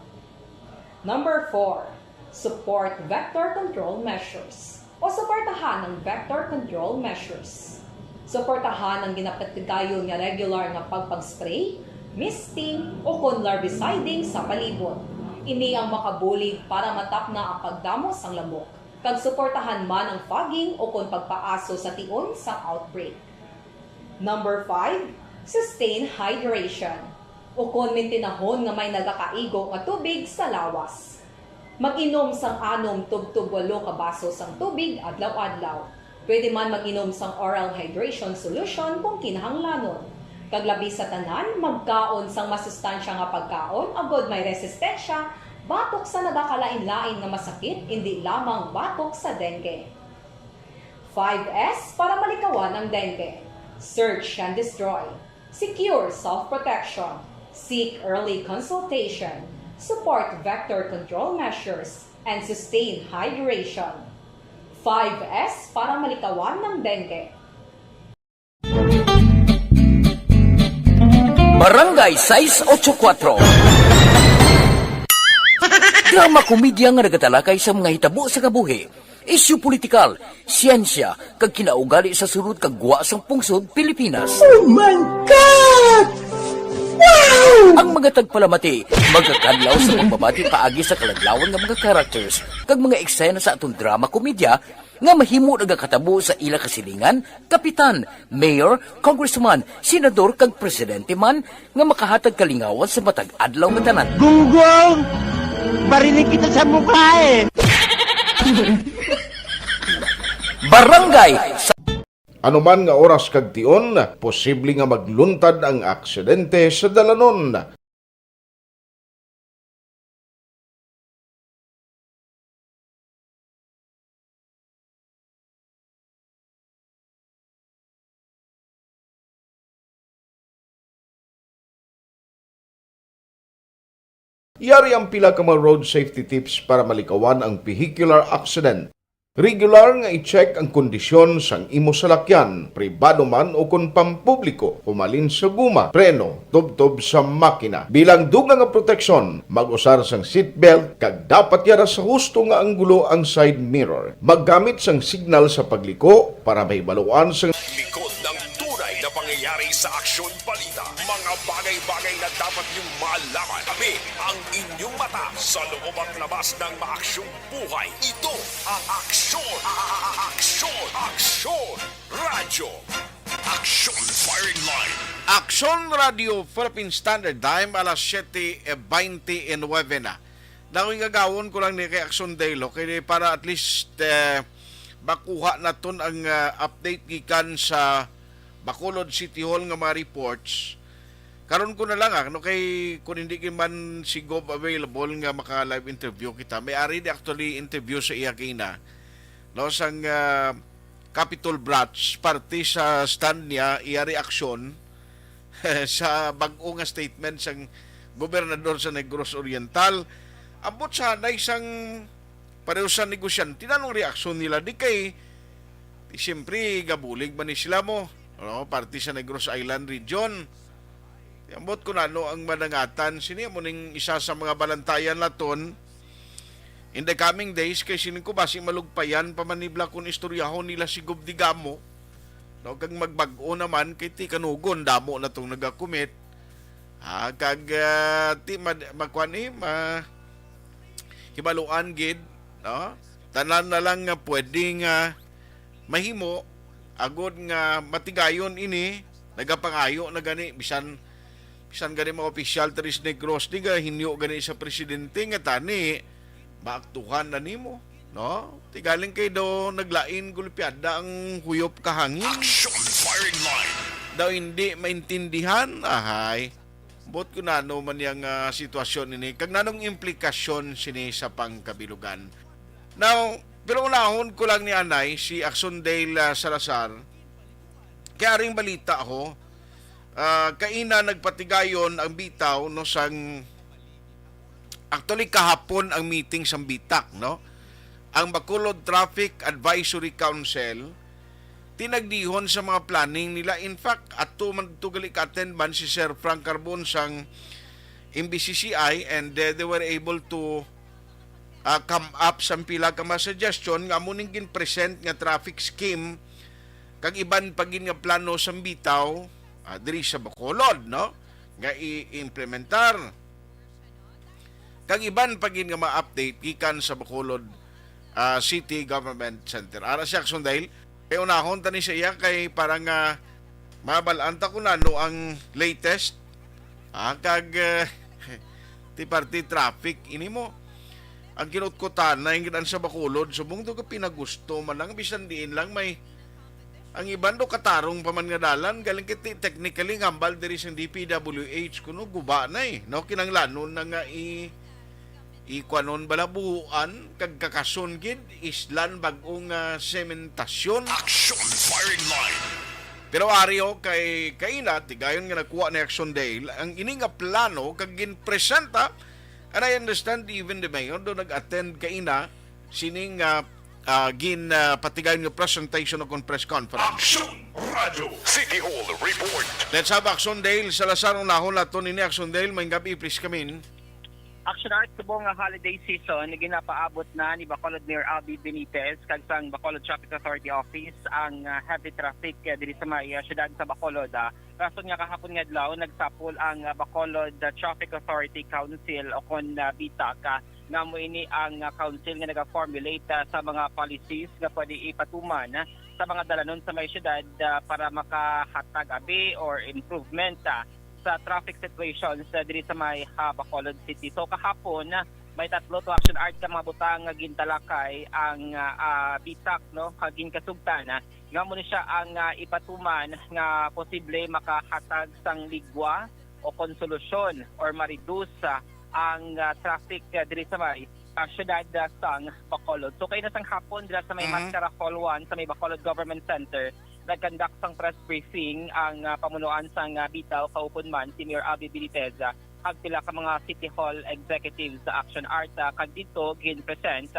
Number 4, support vector control measures o suportahan ng vector control measures. Suportahan ang ginapatigayon nga regular nga pagpag-spray, misting o kon larviciding sa palibot. Ini ang makabulig para matapna ang pagdamo sang lamok. Kag suportahan man ang fogging o kon pagpaaso sa tion sa outbreak. Number 5, sustain hydration o kon mintinahon nga may nagakaigo nga tubig sa lawas. Mag-inom sang 6 tub-tub 8 ka baso sang tubig adlaw-adlaw. Pwede man mag-inom sang oral hydration solution kung kinahanglanon. Kaglabi sa tanan, magkaon sang masustansya nga pagkaon, agod may resistensya, batok sa nagakalain-lain nga masakit, hindi lamang batok sa dengue. 5S para malikawan ang dengue. Search and destroy. Secure self-protection. Seek early consultation. Support vector control measures. And sustain hydration. 5S para malikawan ng dengue. Barangay 684. Drama komedya nga nagatalakay sa mga hitabo sa kabuhi, isyu politikal, siyensya, kag kinaugali sa surut kag guwa sang pungsod Pilipinas. Oh my God! Wow! Ang mga tagpalamati, magkakadlaw sa pagbabati paagi sa kaladlawan ng mga characters kag mga eksena sa atong drama komedya nga mahimo nagakatabo sa ila kasilingan, kapitan, mayor, congressman, senador kag presidente man nga makahatag kalingawan sa matag adlaw nga tanan. Gunggong! Barinig kita sa mukha eh! Barangay sa Anuman nga oras kag tion, posible nga magluntad ang aksidente sa dalanon. Yari ang pila ka mga road safety tips para malikawan ang vehicular accident. Regular nga i-check ang kondisyon sang imo salakyan, pribado man o kung pampubliko, pumalin sa guma, preno, tubtob sa makina. Bilang dugang nga proteksyon, mag-usar sang seatbelt, kag dapat yara sa husto nga anggulo ang side mirror. Maggamit sang signal sa pagliko para mahibaluan sang Likod ng tunay na pangyayari sa aksyon balita. Mga bagay-bagay na dapat niyong malaman. Kami ang inyong mata sa loob at labas ng maaksyong buhay. Ito ang Aksyon! Aksyon! Aksyon! Radyo! Aksyon Firing Line! Aksyon Radio Philippine Standard Time alas 7:29 na. Nawing gagawon ko lang ni kay Aksyon Daylo kaya para at least makuha naton ang update gikan sa Bacolod City Hall nga mga reports. Karon ko na lang kay kung hindi man si Gov available nga maka live interview kita. May ari di actually interview sa iya kina. No sang Capitol Branch parte sa stand niya iya reaksyon sa bag-o nga statement sang gobernador sa Negros Oriental. Ambot sa isang pareho sa negosyante tinanong reaksyon nila di kay siyempre gabulig man ni sila mo no parte sa Negros Island region. Ambot ko ang manangatan sini mo ning isa sa mga balantayan naton in the coming days kay sinin ko basi malugpayan pamanibla kun istoryahon nila si Gubdigamo no kag magbag-o naman kay ti kanugon damo na tong nagakumit kag ti magkwani hibaluan gid no tanan na lang nga pwedeng mahimo agod nga matigayon ini nagapangayo na gani bisan gani mga opisyal teris Negros di ga hinyo gani sa presidente nga tani maaktuhan na nimo no tigaling kay do naglain gulpiada ang huyop kahangin Action Firing Line daw hindi maintindihan ahay bot ko man yang sitwasyon ini kag nanong implikasyon sini sa pangkabilugan. Now pero unahon ko lang ni anay si Aksondale Salazar kaya ring balita ako kaina nagpatigayon ang bitaw no sang actually kahapon ang meeting sa Bitak no ang Bacolod Traffic Advisory Council tinagdihon sa mga planning nila. In fact ato man tugali ka-attend man si Sir Frank Carbon sang MBCCI and they were able to come up sa pila ka mga suggestion nga muning gin-present nga traffic scheme kag iban pagin nga plano sa bitaw diri sa Bacolod no nga i-implementar kag iban pagin nga ma-update gikan sa Bacolod City Government Center. Ara si Aksyon dahil kay unahon tani sa iya kay parang mabalanta ko na ang latest kag ti party traffic ini mo ang kinutkutan na ingin sa Bacolod subong to ka pinagusto man lang bisan diin lang may ang iban do katarong pa man nga dalan galing kiti technically ngambal diri sa DPWH kuno guba na no kinanglanon na nga ikwanon balabuan kag kakason gid islan bag-ong sementasyon. Action Firing Line Pero ariyo kay kaina tigayon nga nakuha ni Aksondale ang ini nga plano kag ginpresenta and I understand even the mayor do nag-attend kaina sining patigayon nga presentation o press conference. Action Radio City Hall Report. Let's have Aksondale Salazar unahon nato ni Aksondale may gabi please come in. Action Art subong nga holiday season ginapaabot na ni Bacolod Mayor Albi Benitez kag sang Bacolod Traffic Authority Office ang heavy traffic diri sa may syudad sa Bacolod. Rason nga kahapon nga adlaw nagsapol ang Bacolod Traffic Authority Council o kon BITAC nga mo ini ang council nga naga-formulate sa mga policies nga pwede ipatuman sa mga dalanon sa may syudad para makahatag abi or improvement sa traffic situations diri sa may Bacolod City. So kahapon may tatlo to Action Art ka mga butang nga gintalakay ang BITAC no kagin kasugtan nga mo ni siya ang ipatuman nga posible makahatag sang ligwa o konsolusyon or ma-reduce ang traffic diri sa may syudad sang Bacolod. So kay nasang hapon dira sa may Mascara Hall 1 sa may Bacolod Government Center nag-conduct sang press briefing ang pamunuan sang bitaw kaupon man si Mayor Albi Benitez kag pila ka mga City Hall executives sa Action Art kag dito gin-present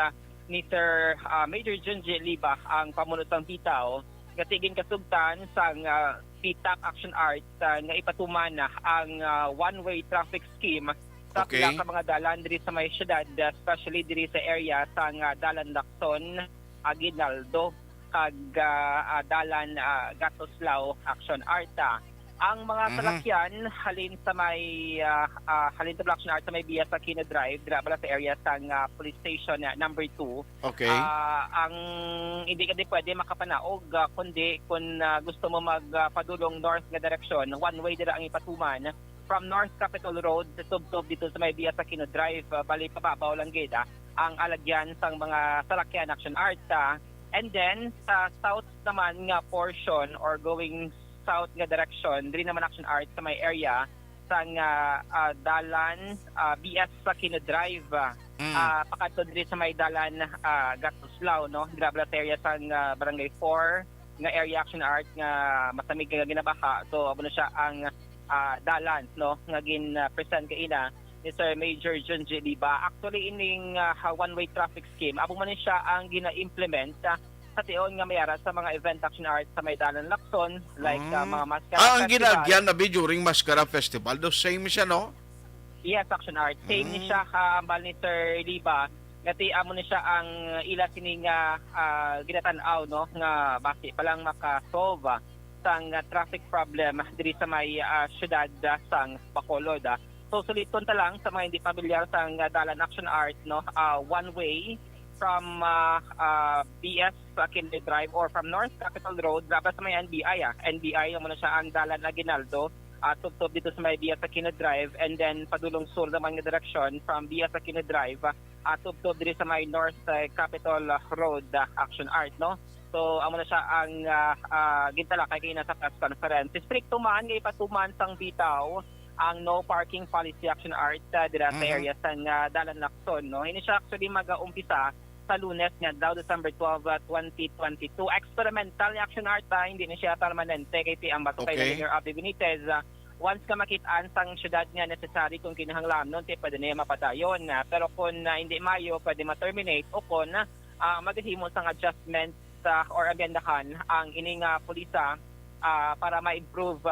ni Sir Major Junji Liba ang pamunutang bitaw gatigin kasugtan sang PTAC Action Art nga ipatuman ang one-way traffic scheme sa Okay. pila ka mga dalan diri sa may syudad, especially diri sa area sang Dalan Lacson, Aguinaldo kag dalan Gatoslao Action Art. Ang mga salakyan halin sa may halin sa Action Art sa may biya sa Kino Drive dira bala sa area sang police station number 2. Okay. Ang hindi ka di pwede makapanaog kundi kung gusto mo magpadulong north nga direksyon, one way dira ang ipatuman from North Capitol Road tubtob dito sa may biya sa Kino Drive, bali pababaw lang gid ang alagyan sang mga salakyan Action Art. And then sa south naman nga portion or going south nga direction, diri naman Action Art sa may area sang dalan BS sa Kino Drive. Pakadto diri sa may dalan Gatoslao, no? Grabla sa area sang Barangay 4 nga area Action Art nga masamig nga ginabaha. So amo na siya ang dalan, no, nga gin-present kaina ni Sir Major Junji Liba. Actually ining one-way traffic scheme amo man siya ang gina-implement sa tiyon nga mayara sa mga event Action Art sa may Dalan Lacson, like mga Mascara Ang ginagyan na during Mascara Festival, the same siya, no? Yes, Action Art. Same ni siya kaambal ni Sir Liba. Ngati amo ni siya ang ila sining ginatan-aw, no, nga basi pa lang maka-solve sang traffic problem diri sa may syudad sang Bacolod. So suliton ta lang sa mga hindi pamilyar sang Dalan Action Art, no, one way from BS Kinde Drive or from North Capitol Road dapat sa may NBI. NBI mo na siya ang Dalan Aguinaldo, tubtob dito sa may BS Kinde Drive, and then padulong sur naman nga direction from BS Kinde Drive tubtob dito sa may North Capitol Road Action Art, no. So amo na siya ang gintala kay kina sa press conference. Stricto man nga ipatuman sang bitaw ang no parking policy Action Art dira sa area sang Dalan Lacson, no. Ini siya actually mag-umpisa sa Lunes nga daw December 12, 2022. Experimental Action Art hindi na siya permanente kay ang bato kay Mayor Abby Benitez. Once ka makitaan sang syudad nga necessary kung kinahanglan nun, pwede na mapadayon. Pero kung hindi mayo, pwede ma-terminate o kung maghihimo sang adjustment or amyendahan ang ining pulisa para ma-improve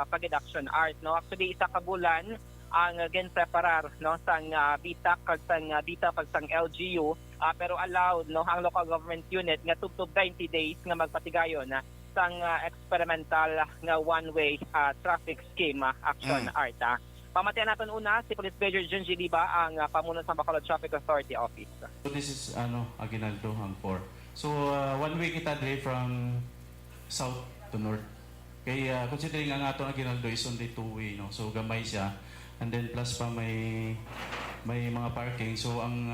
pagid Action Art, no. Actually isa ka bulan ang gin-separar, no, sang BTAC kag sang dita pag sang LGU, pero allowed, no, ang local government unit nga tubtob 90 days nga magpatigayon sang experimental nga one-way traffic scheme Action Art. Pamatian natin una si Police Major Junji Liba ang pamuno sa Bacolod Traffic Authority Office. So this is Aguinaldo ang 4. So one way kita dire from south to north. Kay considering ang ato Aguinaldo is only two-way, no. So gamay siya. And then plus pa may mga parking. So ang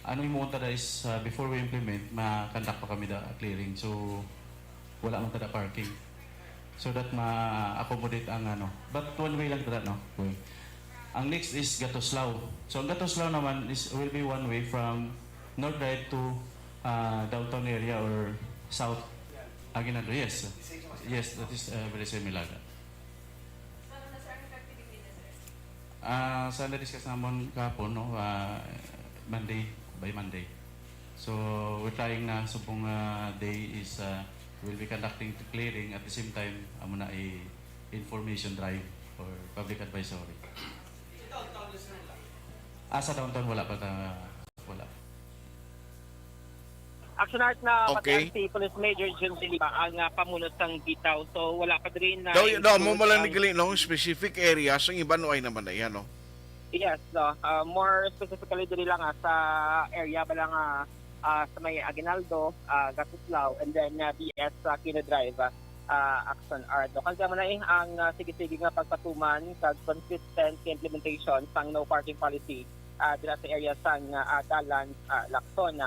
ano yung mga is before we implement, ma-conduct pa kami the clearing. So wala man tada parking. So that ma-accommodate ang ano. But one way lang tada, no. Okay. Ang next is Gatoslao. So ang Gatoslao naman will be one way from north right to downtown area or south Aguinaldo. Yes. Yes, that is very similar. Sa na-discuss naman kahapon, no, Monday, by Monday. So, we're trying na subong day is we'll be conducting the clearing at the same time amo na information drive or public advisory. Sa downtown wala pa wala. Action Art na pati si Police Major Junji Liba ang pamuno sang bitaw. So wala pa rin na mo lang nigali no specific areas ang iba no ay naman na yan, no. Yes, no. More specifically diri lang sa area ba lang sa may Aguinaldo, Gatoslao, and then BS Kino Drive Action Art. Kasi man na ang sige-sige nga pagpatuman sa consistent implementation sang no parking policy dira sa area sang Dalan Lacson.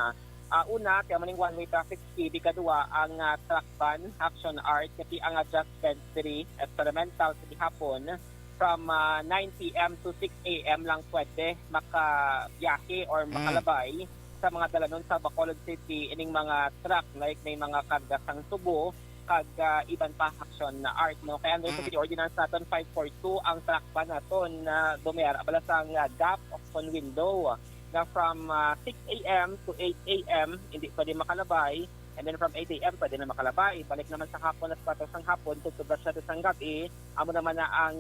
Una, kaya maning one-way traffic scheme, ikaduwa ang truck ban Action Art, kasi ang adjustment diri experimental sa hapon from 9 p.m. to 6 a.m. lang pwede makabiyahe or makalabay sa mga dalanon sa Bacolod City ining mga truck like may mga karga sang tubo kag iban pa aksyon na art, no? Kaya under sa City Ordinance naton 542 ang track ban naton na dumer abalasang gap of on window na from 6 a.m. to 8 a.m. hindi pwede makalabay, and then from 8 a.m. pwede na makalabay. Balik naman sa hapon at 4 ng hapon tutubras sa isang gabi, amo naman na ang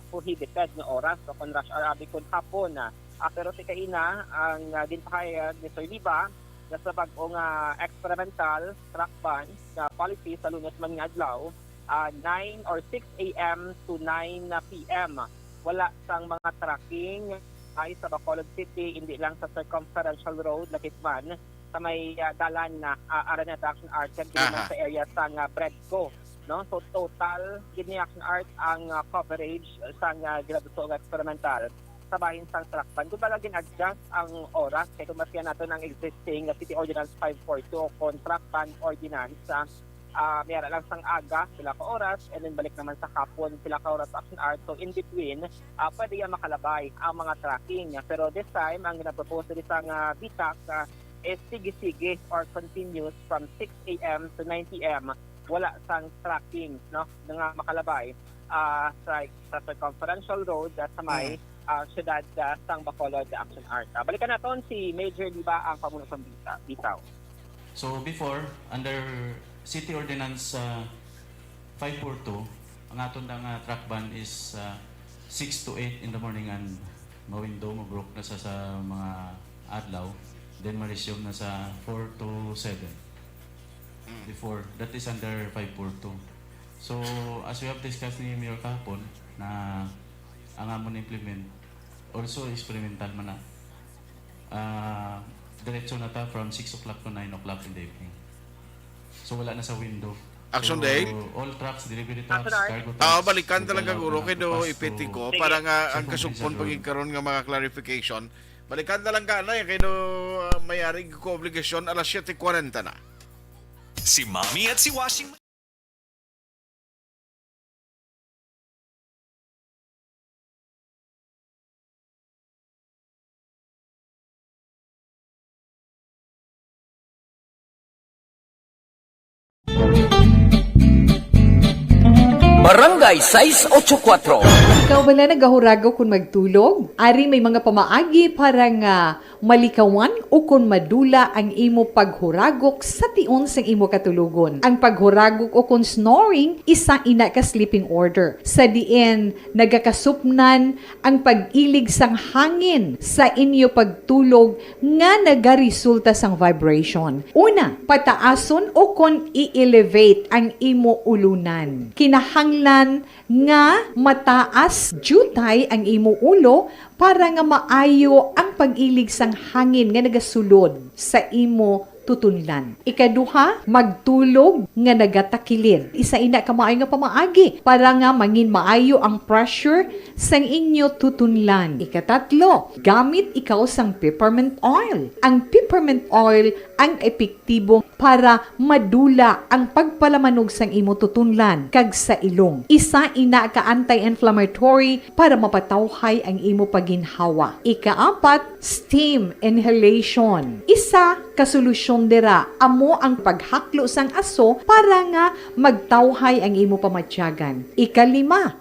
prohibited na oras so kung rush hour abi kun hapon na. Pero si kaina ang ginpahayag ni Sir Liba na sa bagong experimental track ban na policy sa Lunes man nga adlaw 9 or 6 a.m. to 9 p.m. Wala sang mga tracking ay sa Bacolod City, hindi lang sa Circumferential Road, Lakitman, sa may dalan na Araneta Action Art, kaya sa area sa Bredco. No? So total, Kidney Action Art ang coverage sa ginabuto experimental sa bahin sang trackban. Kung baga gin-adjust ang oras, kaya kumasiyan natin ang existing City Ordinance 542 o trackban ordinance, mayroon lang sang aga, sila ka oras, and then balik naman sa hapon, sila ka oras action art. So in between, pwede yan makalabay ang mga tracking. Pero this time, ang ginapropose din sa BITAC is sige-sige or continuous from 6 a.m. to 9 p.m. Wala sang tracking, no? Nga makalabay sa Circumferential Road sa may syudad sang Bacolod Action Art. Balikan natin si Major Liba ang pamuno ng BITAW. So before, under City Ordinance 542, ang aton nga track ban is 6 to 8 in the morning and ma-window, ma-broke na sa mga adlaw. Then ma-resume na sa 4 to 7. Before, that is under 542. So, as we have discussed ni Mayor kahapon, na ang amon implement, also experimental man na. Diretso na ta from 6 o'clock to 9 o'clock in the evening. So wala na sa window. Action so, day? All trucks, delivery trucks, cargo trucks. Balikan talaga guro kay do ipiti ko para nga ang kasupon pagikaroon nga mga clarification. Balikan na lang ka na kay do mayari ko obligasyon alas 7:40 na. Si Mami at si Washing Barangay 684. Ikaw bala nagahurago kung magtulog? Ari may mga pamaagi para nga malikawan o kung madula ang imo paghuragok sa tion sang imo katulugon. Ang paghuragok o kung snoring, isa ina ka sleeping order. Sa diin, nagakasupnan ang pag-ilig sang hangin sa inyo pagtulog nga nagaresulta sang vibration. Una, pataason o kung i-elevate ang imo ulunan. Kinahanglan nga mataas jutay ang imo ulo para nga maayo ang pag-ilig sang hangin nga nagasulod sa imo tutunlan. Ikaduha, magtulog nga nagatakilid. Isa ina ka maayo nga pamaagi para nga mangin maayo ang pressure sang inyo tutunlan. Ikatatlo, gamit ikaw sang peppermint oil. Ang peppermint oil ang epektibo para madula ang pagpalamanog sang imo tutunlan kag sa ilong. Isa ina ka anti-inflammatory para mapatawhay ang imo paginhawa. Ikaapat, steam inhalation. Isa ka solusyon dira amo ang paghaklo sang aso para nga magtawhay ang imo pamatyagan. Ikalima,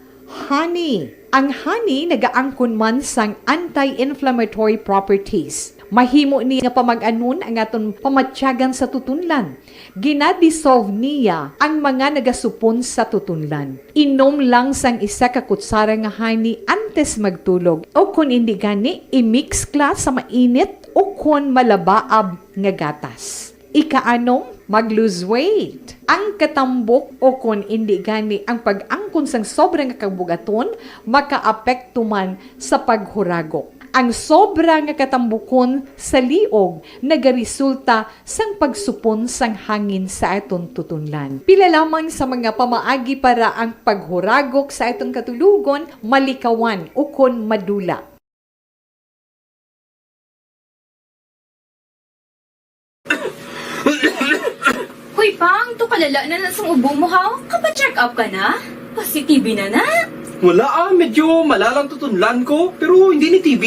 honey. Ang honey nagaangkon man sang anti-inflammatory properties. Mahimo ni nga pamag-anon ang aton pamatyagan sa tutunlan. Ginadissolve niya ang mga nagasupon sa tutunlan. Inom lang sang isa ka kutsara nga honey antes magtulog. O kung hindi gani, i-mix kla sa mainit o kung malabaab nga gatas. Ikaanom, mag-lose weight. Ang katambok o kung hindi gani ang pag-angkon sang sobrang kabugaton, makaapekto man sa paghuragok. Ang sobra nga katambukon sa liog nagaresulta sang pagsupon sang hangin sa aton tutunlan. Pila lamang sa mga pamaagi para ang paghuragok sa aton katulugon malikawan o kon madula. Hoy pang, to kalala na sang ubo mo ha? Kapa-check up ka na? Positive na na? Wala medyo malalang tutunlan ko, pero hindi ni TB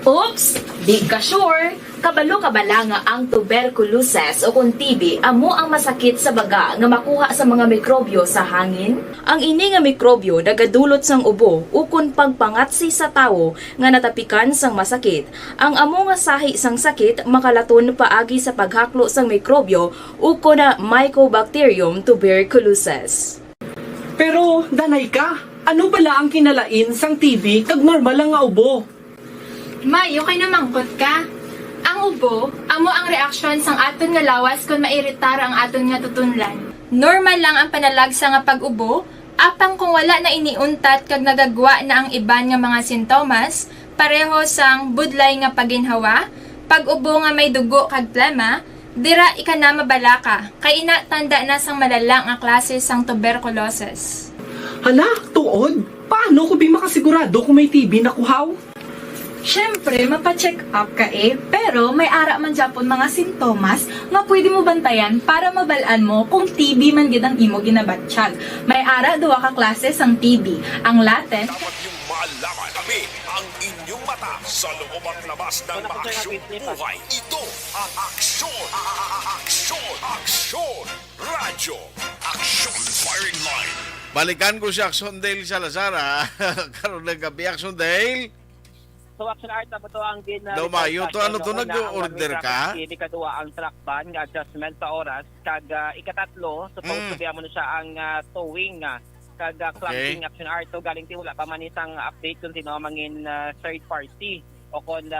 Oops! Di ka sure! Kabalo-kabala nga ang tuberculosis o kung TB amo ang masakit sa baga nga makuha sa mga mikrobyo sa hangin. Ang ini nga mikrobyo nagadulot sang ubo ukon pagpangatsi sa tawo nga natapikan sang masakit. Ang amo nga sahi sang sakit makalaton paagi sa paghaklo sang mikrobyo ukon na Mycobacterium tuberculosis. Pero, danay ka, ano bala ang kinalain sang TB kag normal lang nga ubo? Mayo kay namangkot ka. Ang ubo, amo ang reaksyon sang aton nga lawas kung mairitar ang aton nga tutunlan. Normal lang ang panalagsa nga pag-ubo, apang kung wala na iniuntat kag nagagwa na ang iban nga mga sintomas, pareho sang budlay nga paginhawa, pag-ubo nga may dugo kag plema, dira ika na mabalaka, kay ina tanda na sang malalang nga klase sang tuberculosis. Hala, tuod? Paano ko makasigurado kung may TB na kuhaw? Siyempre, mapacheck up ka pero may ara man Japon mga sintomas nga pwede mo bantayan para mabalaan mo kung TB man gid ang imo ginabatsyag. May ara duwa ka klase sang TB. Ang laten, Dapat yung malaman kami ang inyong mata sa loob at labas ng maaksyong buhay. Ito ang aksyon! Aksyon! Radyo! Aksyon Firing Line! Balikan ko si Axondale Salazar, ha? Karoon ng gabi, Axondale. So Action Art na ba ito ang Mayo to, ano to, nag-order ka? Ikaduwa ang track ban, nga adjustment sa oras, kag ikatatlo, supposed to be mo na siya ang towing, kag clamping Action Art. So galing ti wala pa man isang update kung sino mangin third party o kung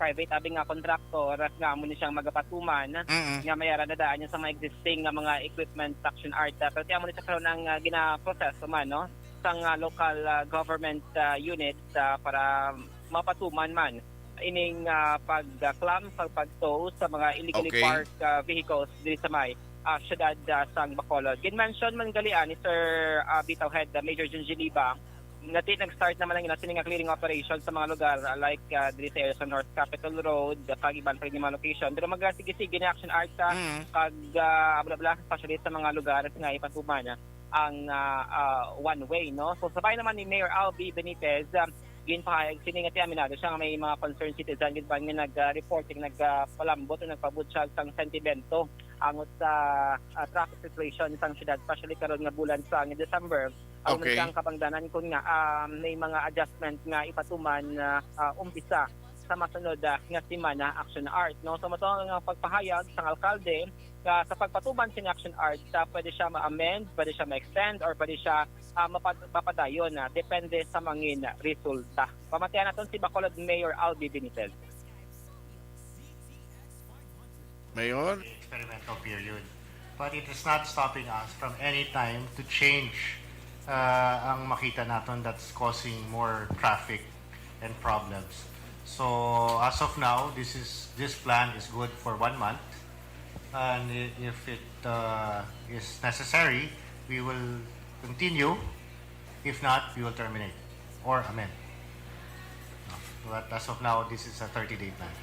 private abing nga contractor nga mo na siyang magapatuman nga mayara na daan niya sa mga existing mga equipment Action Art. Pero tiyan mo na siya karoon ng gina-process man, no? Sang local government units para mapatuman man ining pag-clamp, pag-tow sa mga illegally parked vehicles dito sa may syudad sang Bacolod. Gin-mention man galian ni Sir Bitaw Head Major Junjiliba nag-start naman ang sining clearing operation sa mga lugar like dito sa North Capitol Road, kag-iban pa rin mga location. Pero mag-sige-sige ni Action Art kag bla-bla, especially sa mga lugar nga ipatuman ang one way, no? So sabay naman ni Mayor Albi Benitez ginpahayag siningat aminado siya nga may mga concerned citizen gid ba nga nag-reporting nagpalambot o nagpabutyag sang sentimento angot sa traffic situation sang syudad, especially karon nga bulan sa December. Ang siyang kabangdanan kun nga may mga adjustment nga ipatuman umpisa sa masunod nga semana Action Art, no? So mato nga pagpahayag sang alkalde sa pagpatuban sa Action Art, pwede siya ma-amend, pwede siya ma-extend, or pwede siya mapadayon. Depende sa mangin resulta. Pamatayan natin si Bacolod Mayor Albi Benitez. Mayor? Experimental period. But it is not stopping us from any time to change ang makita natin that's causing more traffic and problems. So as of now, this plan is good for 1 month. And if it is necessary, we will continue. If not, we will terminate or amend. But as of now, this is a 30-day plan.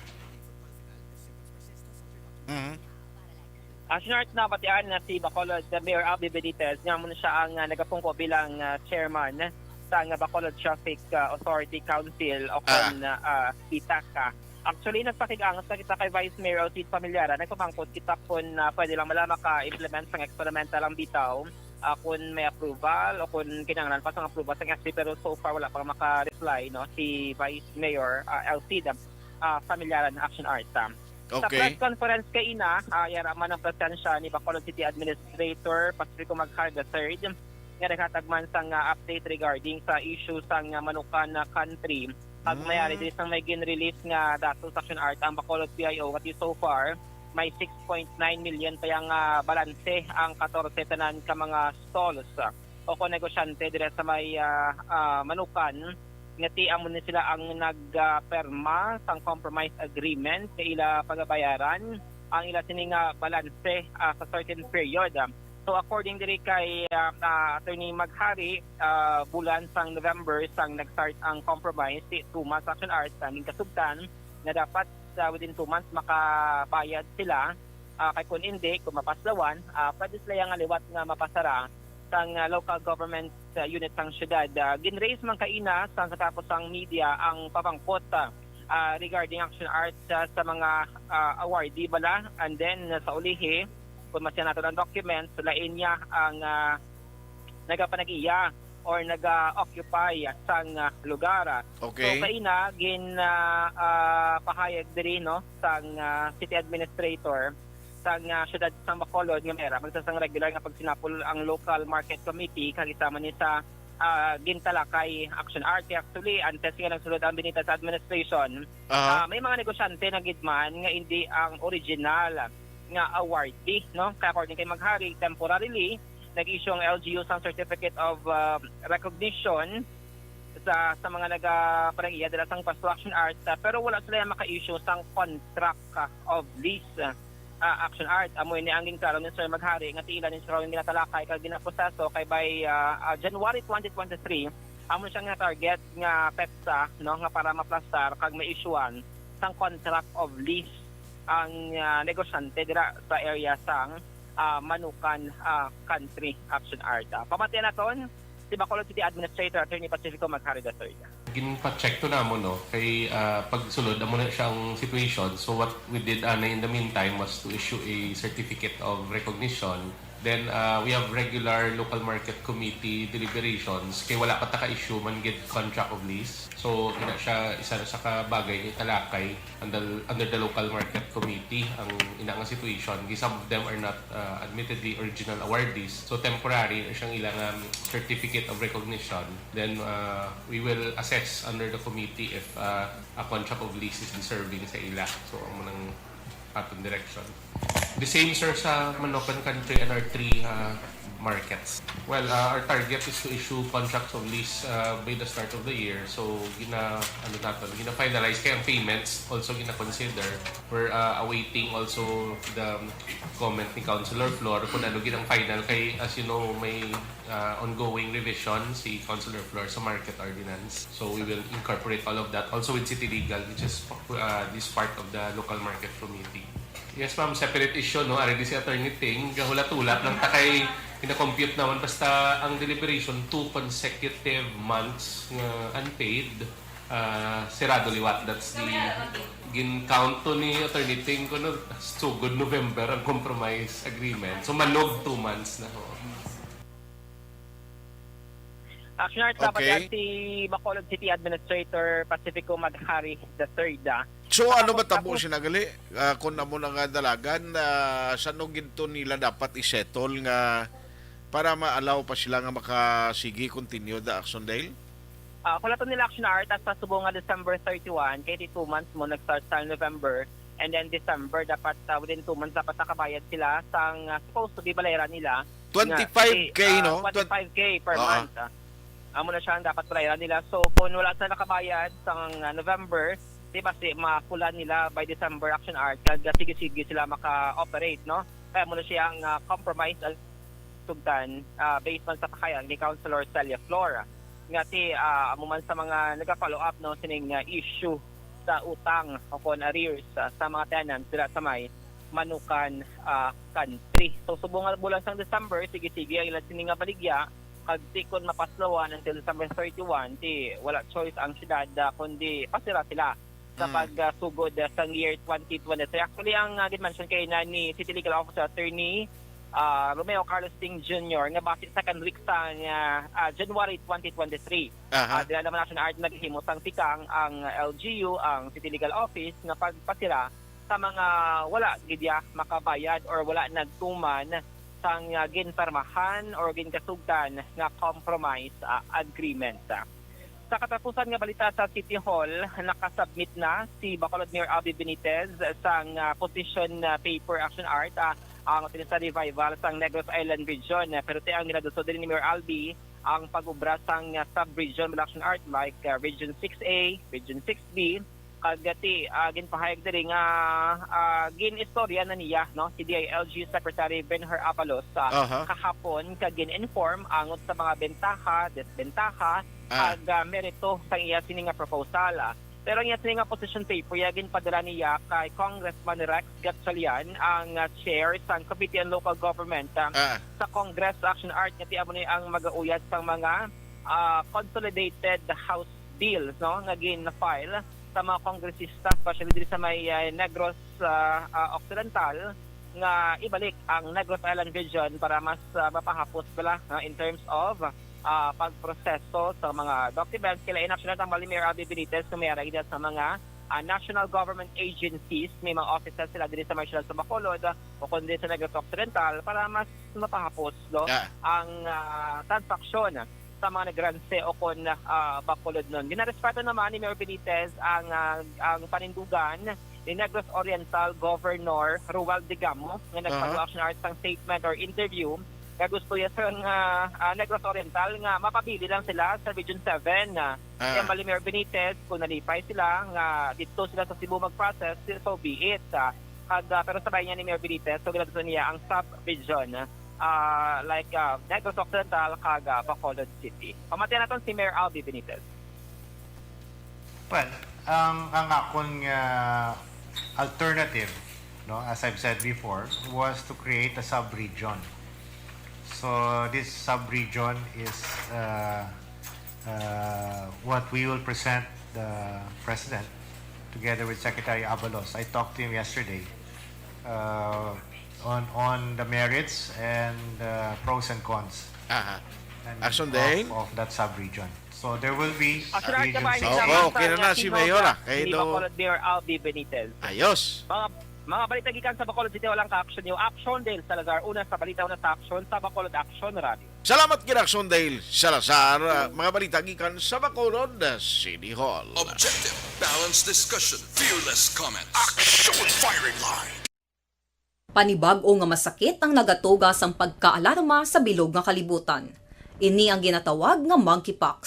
Action na batian na si Bacolod Mayor Albi Benitez nga muna siya ang nagapungko bilang chairman sa Bacolod Traffic Authority Council o kung ITACA. Actually, nagpakigangas na kita kay Vice Mayor Alcid Familiara. Nagpapangkot kita kung pwede lang malama ka-implement ng experimental ang bitaw kung may approval o kung kinanglan pa sa approval sa SC, pero so far wala pang maka-reply, no, si Vice Mayor Alcid Familiara ng Action Art. Sa press conference kay ina, yaraman ang presensya ni Bacolod City Administrator Patrico Magcar III nga naghatagman sang update regarding sa issue sang Manukan country. Pag mayari din sang may gin-release nga datos Action Art ang Bacolod PIO, what is so far may 6.9 million pa yung balanse ang 14 tanan ka mga stalls o kung negosyante dire sa may Manukan nga tiamon ni sila ang nagperma sang compromise agreement sa ila pagabayaran ang ila sining balanse sa certain period. So according diri kay Attorney Maghari, bulan sang November sang nag-start ang compromise 2 months Action Art ning kasugtan na dapat within 2 months makabayad sila. Kay kung hindi, kung mapaslawan, pwede sila yung aliwat nga mapasara sang local government unit sang syudad. Ginraise man kaina sang katapos ang media ang papangkot regarding action art sa mga awardee bala, and then sa ulihi kung masya nato ang documents, lain niya ang nagapanag-iya or nag-occupy sang lugar. Okay. So kaina pahayag diri no sang city administrator sang syudad sang Bacolod nga mera magsasang regular nga pagsinapol ang local market committee kag isama ni sa gintala kay action art. Actually antes nga nagsulod ang binita sa administration, may mga negosyante na gidman nga hindi ang original nga awardee no. Kaya according kay Maghari, temporarily nag-issue ang LGU sang certificate of recognition sa mga nagapanag-iya dala sang construction art, pero wala sila maka-issue sang contract of lease action art. Amoy ni angin karon ni Sir Maghari nga tiila ni Sir ginatalakay kag ginaproseso kay by January 2023 amo siya nga target nga petsa no nga para maplastar kag ma-issuean sang contract of lease ang negosyante dira sa area sang Manukan Country Action Art. Pamatian naton si Bacolod City Administrator Attorney Pacifico Maghari III. Ginpa-check to na mo no kay pagsulod amo na siyang situation. So what we did in the meantime was to issue a certificate of recognition. Then we have regular local market committee deliberations kay wala pa ta ka-issue man gid contract of lease. So ina siya isa sa kabagay ni talakay under the local market committee ang ina nga situation. Some of them are not admittedly original awardees. So temporary siyang ilang certificate of recognition. Then we will assess under the committee if a contract of lease is deserving sa ila. So amo nang atong direction. The same sir sa Manukan Country and our three markets. Well, our target is to issue contracts of lease by the start of the year. So gina-finalize kaya ang payments also gina-consider. We're awaiting also the comment ni Councilor Flor kung ano ginang final kay as you know may ongoing revision si Councilor Flor sa market ordinance. So we will incorporate all of that also with City Legal, which is this part of the local market committee. Yes ma'am, separate issue no. Already si Attorney Ting gahulat-ulat lang takay ina-compute naman basta ang deliberation 2 consecutive months unpaid sirado liwat. That's the gin-count to ni Attorney Ting kuno so good November ang compromise agreement. So manog 2 months na ho. Action Art dapat si Bacolod City Administrator Pacifico Maghari III. So ano ba tabo sinagali kung amo nga dalagan sa no ginto nila dapat i-settle nga para ma-allow pa sila nga makasigi continue the action dale? Kulaton nila Action Art at sa subo nga December 31 kay 2 months mo nag-start sa November, and then December dapat within 2 months dapat nakabayad sila sang supposed to be bayaran nila 25k no? 25k per month. Amo na siya ang dapat bayaran nila. So kung wala sila nakabayad sang November, di ba makulan nila by December Action Art kag sige-sige sila maka-operate no. Kaya mo na siya ang compromise sugdan based on sa pakayag ni Councilor Celia Flora. Ngati amo man sa mga nagka-follow up no sining issue sa utang o kon arrears sa mga tenants sila sa may Manukan Country. So subong nga bulan sang December, sige-sige ang ilan sining nga baligya kag kon mapaslawan until December 31 wala choice ang syudad kundi pasira sila sa pagsugod sa year 2023. Actually ang mention kay na ni City Legal Officer Attorney Romeo Carlos Ting Jr. nga base second week sa January 2023. Dila naman Action Art naghimo sang tikang ang LGU ang City Legal Office nga pagpasira sa mga wala gidya makabayad or wala nagtuman sang ginpermahan or ginkasugdan nga compromise agreement. Sa katapusan nga balita sa City Hall, nakasubmit na si Bacolod Mayor Albi Benitez sang position paper Action Art ang sa revival sang Negros Island Region. Pero ang ginadusod din ni Mayor Albi ang pag-ubra sang sub-region Action Art like Region 6A, Region 6B, kagati ginpahayag diri nga gin-istorya na niya no si DILG Secretary Benher Abalos kahapon kag gin-inform angot sa mga bentaha, desbentaha kag merito sa iya sining nga proposal. Pero ang iya sining nga position paper yagin padala niya kay Congressman Rex Gatchalian ang chair sa Committee on Local Government sa Congress Action Art ngati amo ni ang magauyad sa mga consolidated House bills no nga gin-file sa mga kongresista, especially dito sa may Negros Occidental, nga ibalik ang Negros Island Vision para mas mapahapos pala in terms of pagproseso sa mga documents. Kila inaksyonan ang Mayor Albi Benitez kumayara sa mga national government agencies, may mga offices sila dito sa Marshall sa Bacolod o kundi sa Negros Occidental para mas mapahapos ang transaksyon sa mga nagranse o kon Bacolod nun. Ginarespeto naman ni Mayor Benitez ang panindugan ni Negros Oriental Governor Ruel Digamo nga nagpag-action arts ng statement or interview. Kaya gusto niya sa Negros Oriental nga mapabili lang sila sa Region 7. Kaya mali Mayor Benitez, kung nalipay sila, nga dito sila sa Cebu mag-process, so be it. Pero sabay niya ni Mayor Benitez, so ginagawa niya ang sub-region. Negros Occidental, kaga Bacolod City. Pamatiyan natin si Mayor Albi Benitez. Well, ang akong alternative, no, as I've said before, was to create a sub-region. So this sub-region is what we will present the President together with Secretary Abalos. I talked to him yesterday on the merits and pros and cons of that sub-region. So there will be regions. Okay na si Mayor Ni Bacolod Mayor Albi Benitez. Ayos. Mga balita gikan sa Bacolod City, walang ka-action yung Action Dale Salazar. Una sa balita, una sa action sa Bacolod Action Radio. Salamat kina Action Dale Salazar. Mga balita gikan sa Bacolod City Hall. Objective, balanced discussion, fearless comments. Action firing line. Panibag-o nga masakit ang nagatuga sang pagkaalarma sa bilog nga kalibutan. Ini ang ginatawag nga monkeypox.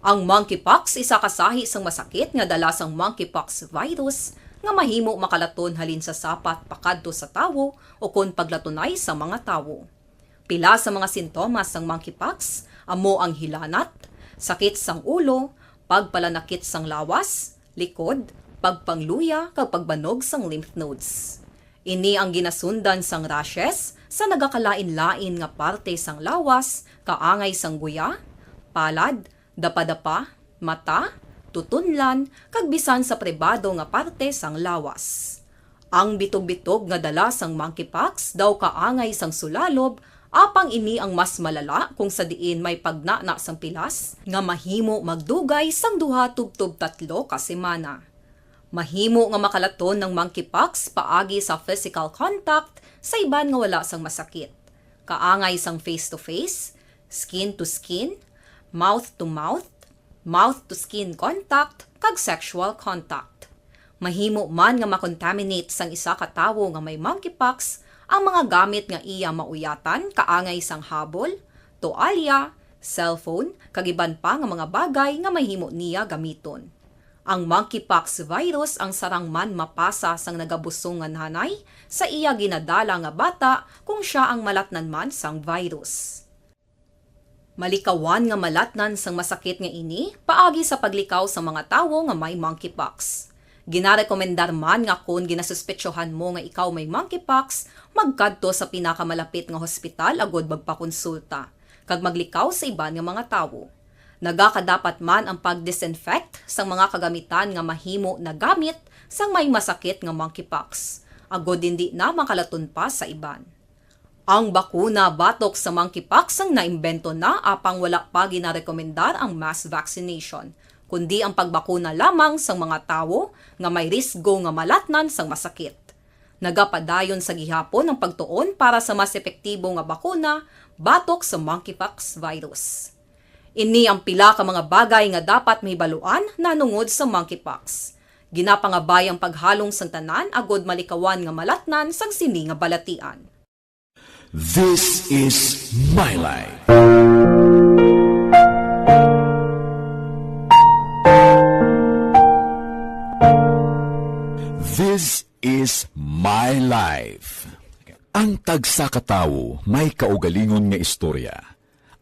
Ang monkeypox isa kasahi sang masakit nga dala sang monkeypox virus nga mahimo makalaton halin sa sapat pakadto sa tawo o kon paglatunay sa mga tawo. Pila sa mga sintomas sang monkeypox amo ang hilanat, sakit sang ulo, pagpalanakit sang lawas, likod, pagpangluya kag pagbanog sang lymph nodes. Ini ang ginasundan sang rashes sa nagakalain-lain nga parte sang lawas, kaangay sang guya, palad, dapadapa, mata, tutunlan, kag bisan sa pribado nga parte sang lawas. Ang bitog-bitog nga dala sang monkeypox daw kaangay sang sulalob, apang ini ang mas malala kung sa diin may pagnana sang pilas nga mahimo magdugay sang 2 tubtob 3 ka semana. Mahimo nga makalaton ng monkeypox paagi sa physical contact sa iban nga wala sang masakit. Kaangay sang face-to-face, skin-to-skin, mouth-to-mouth, mouth-to-skin contact, kag sexual contact. Mahimo man nga makontaminate sang isa ka tawo nga may monkeypox ang mga gamit nga iya mauyatan kaangay sang habol, toalya, cellphone, kag iban pa nga mga bagay nga mahimo niya gamiton. Ang monkeypox virus ang sarang man mapasa sang nagabusong nga nanay sa iya ginadala nga bata kung siya ang malatnan man sang virus. Malikawan nga malatnan sang masakit nga ini paagi sa paglikaw sa mga tawo nga may monkeypox. Ginarekomendar man nga kung ginasuspetsyohan mo nga ikaw may monkeypox, magkadto sa pinakamalapit nga hospital agod magpakonsulta, kag maglikaw sa iban nga mga tawo. Nagakadapat man ang pag-disinfect sa mga kagamitan nga mahimo na gamit sang may masakit nga monkeypox, agod hindi na makalaton pa sa iban. Ang bakuna batok sa monkeypox ang naimbento na apang wala pa ginarekomendar ang mass vaccination, kundi ang pagbakuna lamang sa mga tawo nga may risgo nga malatnan sang masakit. Nagapadayon sa gihapon ang pagtuon para sa mas epektibo nga bakuna batok sa monkeypox virus. Ini ang pila ka mga bagay nga dapat mahibaluan nanungod sa monkeypox. Ginapangabay ang paghalong sang tanan agod malikawan nga malatnan sang sini nga balatian. This is my life. This is my life. Ang tagsa ka tawo may kaugalingon nga istorya.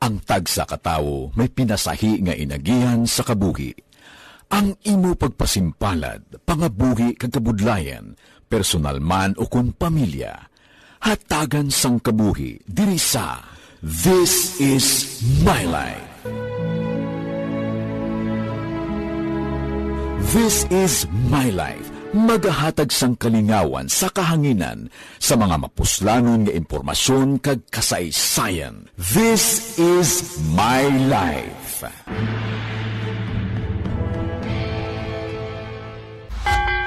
Ang tagsa ka tawo may pinasahi nga inagihan sa kabuhi. Ang imo pagpasimpalad, pangabuhi kag kabudlayan, personal man o kun pamilya, hatagan sang kabuhi diri sa This is My Life. This is My Life. Magahatag sang kalingawan sa kahanginan sa mga mapuslanon nga impormasyon kag kasaysayan. This is My Life.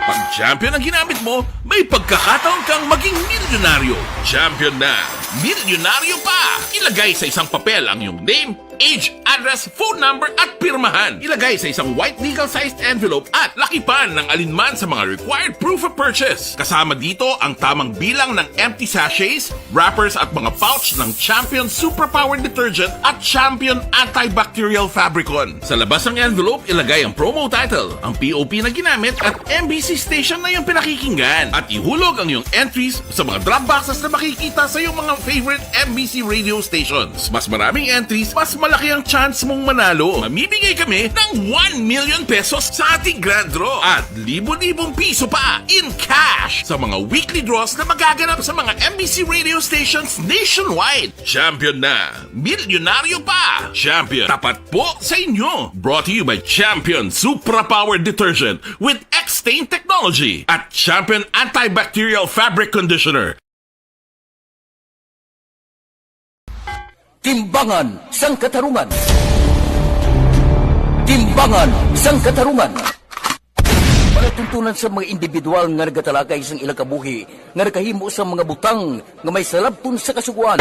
Pag champion ang ginamit mo, may pagkakataon kang maging milyonaryo. Champion na, milyonaryo pa! Ilagay sa isang papel ang iyong name, age, address, phone number at pirmahan. Ilagay sa isang white legal-sized envelope at lakipan ng alinman sa mga required proof of purchase. Kasama dito ang tamang bilang ng empty sachets, wrappers at mga pouch ng Champion Superpower Detergent at Champion Antibacterial Fabricon. Sa labas ng envelope, ilagay ang promo title, ang POP na ginamit at MBC station na yung pinakikinggan. At ihulog ang iyong entries sa mga drop boxes na makikita sa iyong mga favorite MBC radio stations. Mas maraming entries, mas malaki ang chance mong manalo. Mamimigay kami ng 1 million pesos sa ating grand draw at libo-libong piso pa in cash sa mga weekly draws na magaganap sa mga MBC radio stations nationwide. Champion na, milyonaryo pa. Champion, tapat po sa inyo. Brought to you by Champion Superpower Detergent with X-Stain Technology at Champion Antibacterial Fabric Conditioner. Timbangan sang katarungan. Timbangan sang katarungan. Palatuntunan sa mga individual nga nagatalagay sang ilang kabuhi nga nakahimo sa mga butang nga may salabton sa kasuguan.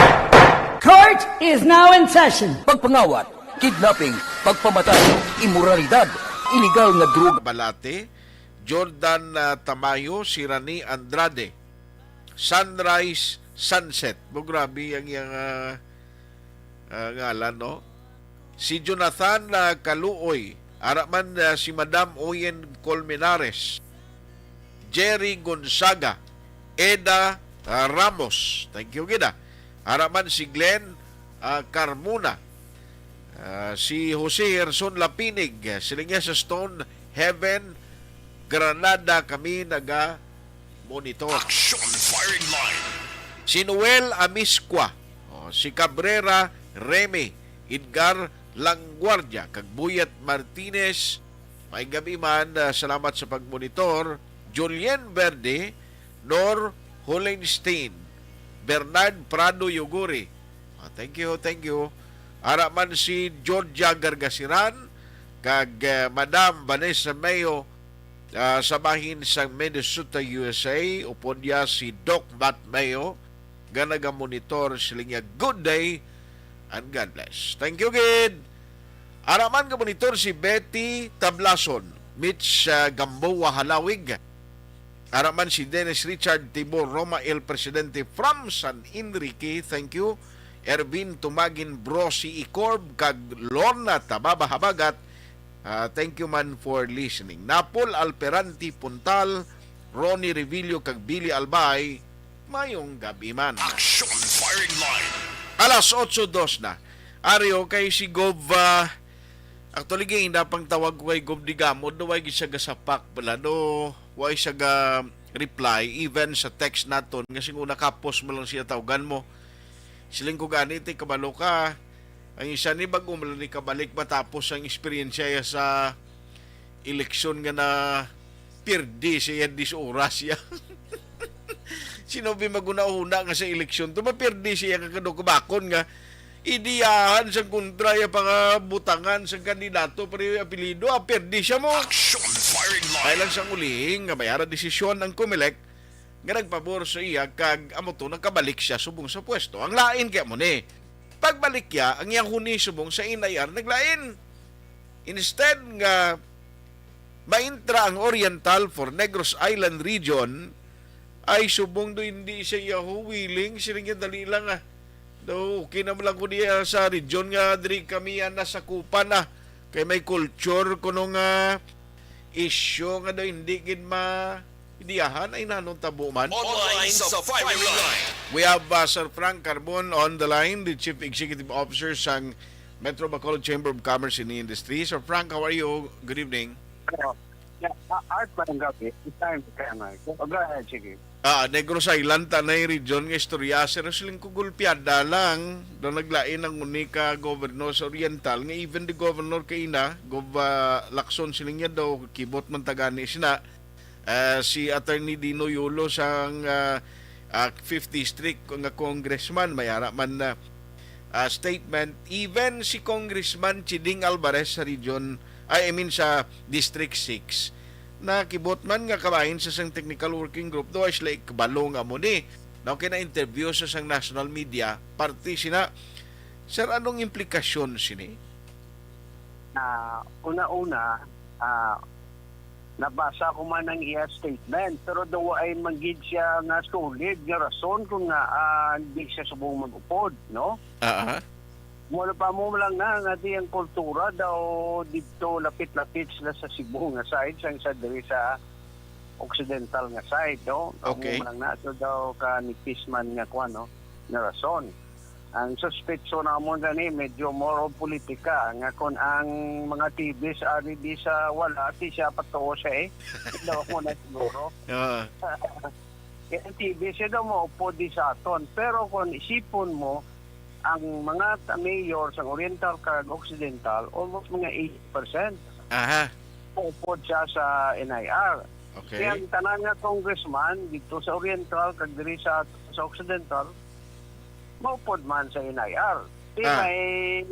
Court is now in session. Pagpangawat, kidnapping, pagpamatay, immoralidad, illegal nga droga. Balate, Jordan Tamayo, si Rani Andrade. Sunrise Sunset. Grabe ang iyang ngalan, no? Si Jonathan Kaluoy, araman si Madam Oyen Colmenares, Jerry Gonzaga, Eda Ramos, thank you gida. Araman si Glenn Carmona, si Jose Gerson Lapinig, silinga sa Stone Heaven, Granada, kami naga-monitor. Action firing line. Si Noel Amisqua, si Cabrera Remy, Edgar Langguardia, Kagbuyat Martinez, may gabi man, salamat sa pagmonitor. Julien Verde, Nor Holenstein, Bernard Prado Yuguri, thank you. Araman si Georgia Gargasiran, kag Madam Vanessa Mayo, sa bahin sa Minnesota, USA, upon niya si Doc Matt Mayo, ganaga monitor siling good day and God bless. Thank you, kid. Araman ka monitor si Betty Tablason, Mitch Gamboa Halawig. Araman si Dennis Richard Tibor Roma El Presidente from San Enrique. Thank you. Ervin Tumagin Brosi Icorb kag Lorna Tababa Habagat. Thank you man for listening. Napol Alperanti Puntal, Ronnie Revillo kag Billy Albay. Mayong gabi man. Action firing line. Alas 8:02 na. Aryo kay si Gov actually hindi pang tawag ko kay Gov Digamod no way siya gasapak pala no way siya ga reply even sa text naton kasi kung nakapos mo lang siya tawagan mo. Siling ko ganit kabalo ka. Ang isa ni bago mo ni kabalik matapos ang experience siya sa eleksyon nga na pirdi siya 10 oras siya. Sinobi maguna-una nga sa eleksyon to mapirdi siya kakadokabakon nga idiyahan sa kontra ya pang butangan sa kandidato pero apelido pirdi siya mo. Action firing line. Kailan siyang ulihing nga mayara desisyon ng COMELEC nga nagpabor sa iya kag amo to nagkabalik siya subong sa pwesto. Ang lain kaya mo ni pagbalik ya ang iyang huni subong sa inayar naglain. Instead nga maintra ang Oriental for Negros Island region ay subong do hindi siya willing siya nga dali lang do okay naman lang ko niya sa region nga diri kami nasa kupan na kay may culture kuno nga issue nga do hindi gid idiyahan ay nanong tabo man. Online sa firing line. We have Sir Frank Carbon on the line, the Chief Executive Officer sang Metro Bacolod Chamber of Commerce and Industry. Sir Frank, how are you? Good evening. Yeah, Art Barangay, it's time to come. Go ahead, Chiki. Negros Island, tanay region nga istorya, pero silang kugulpiada lang, doon naglain ang unika governor sa Oriental, nga even the governor kaina, Lacson siling niya daw, kibot man tagani sina, si Attorney Dino Yulo sang 5th District nga congressman, mayara man na statement, even si Congressman Chiding Alvarez sa region, sa District 6, na kibot man nga kabahin sa sang technical working group do is like kabalo nga mo ni na interview sa sang national media party sina sir anong implikasyon sini una-una nabasa ko man ang iya statement pero daw ay manggid siya nga solid nga rason kung nga hindi siya subong mag-upod no Mula pa mo lang na nga di ang kultura daw dito lapit-lapit sila sa Cebu nga side sang sa diri sa occidental nga side no. Okay. Mo lang na so daw ka nipis man nga kuan no na rason. Ang suspetso na mo gani medyo more of politika nga kon ang mga TVs ari di sa wala ti siya patuo siya daw mo na siguro. Kaya TV siya daw mo upo di sa aton pero kung isipon mo ang mga mayor sa Oriental kag Occidental, almost mga 80%. Upod siya sa NIR. Okay. Kaya ang tanan nga congressman dito sa Oriental kag diri sa Occidental, maupod man sa NIR. May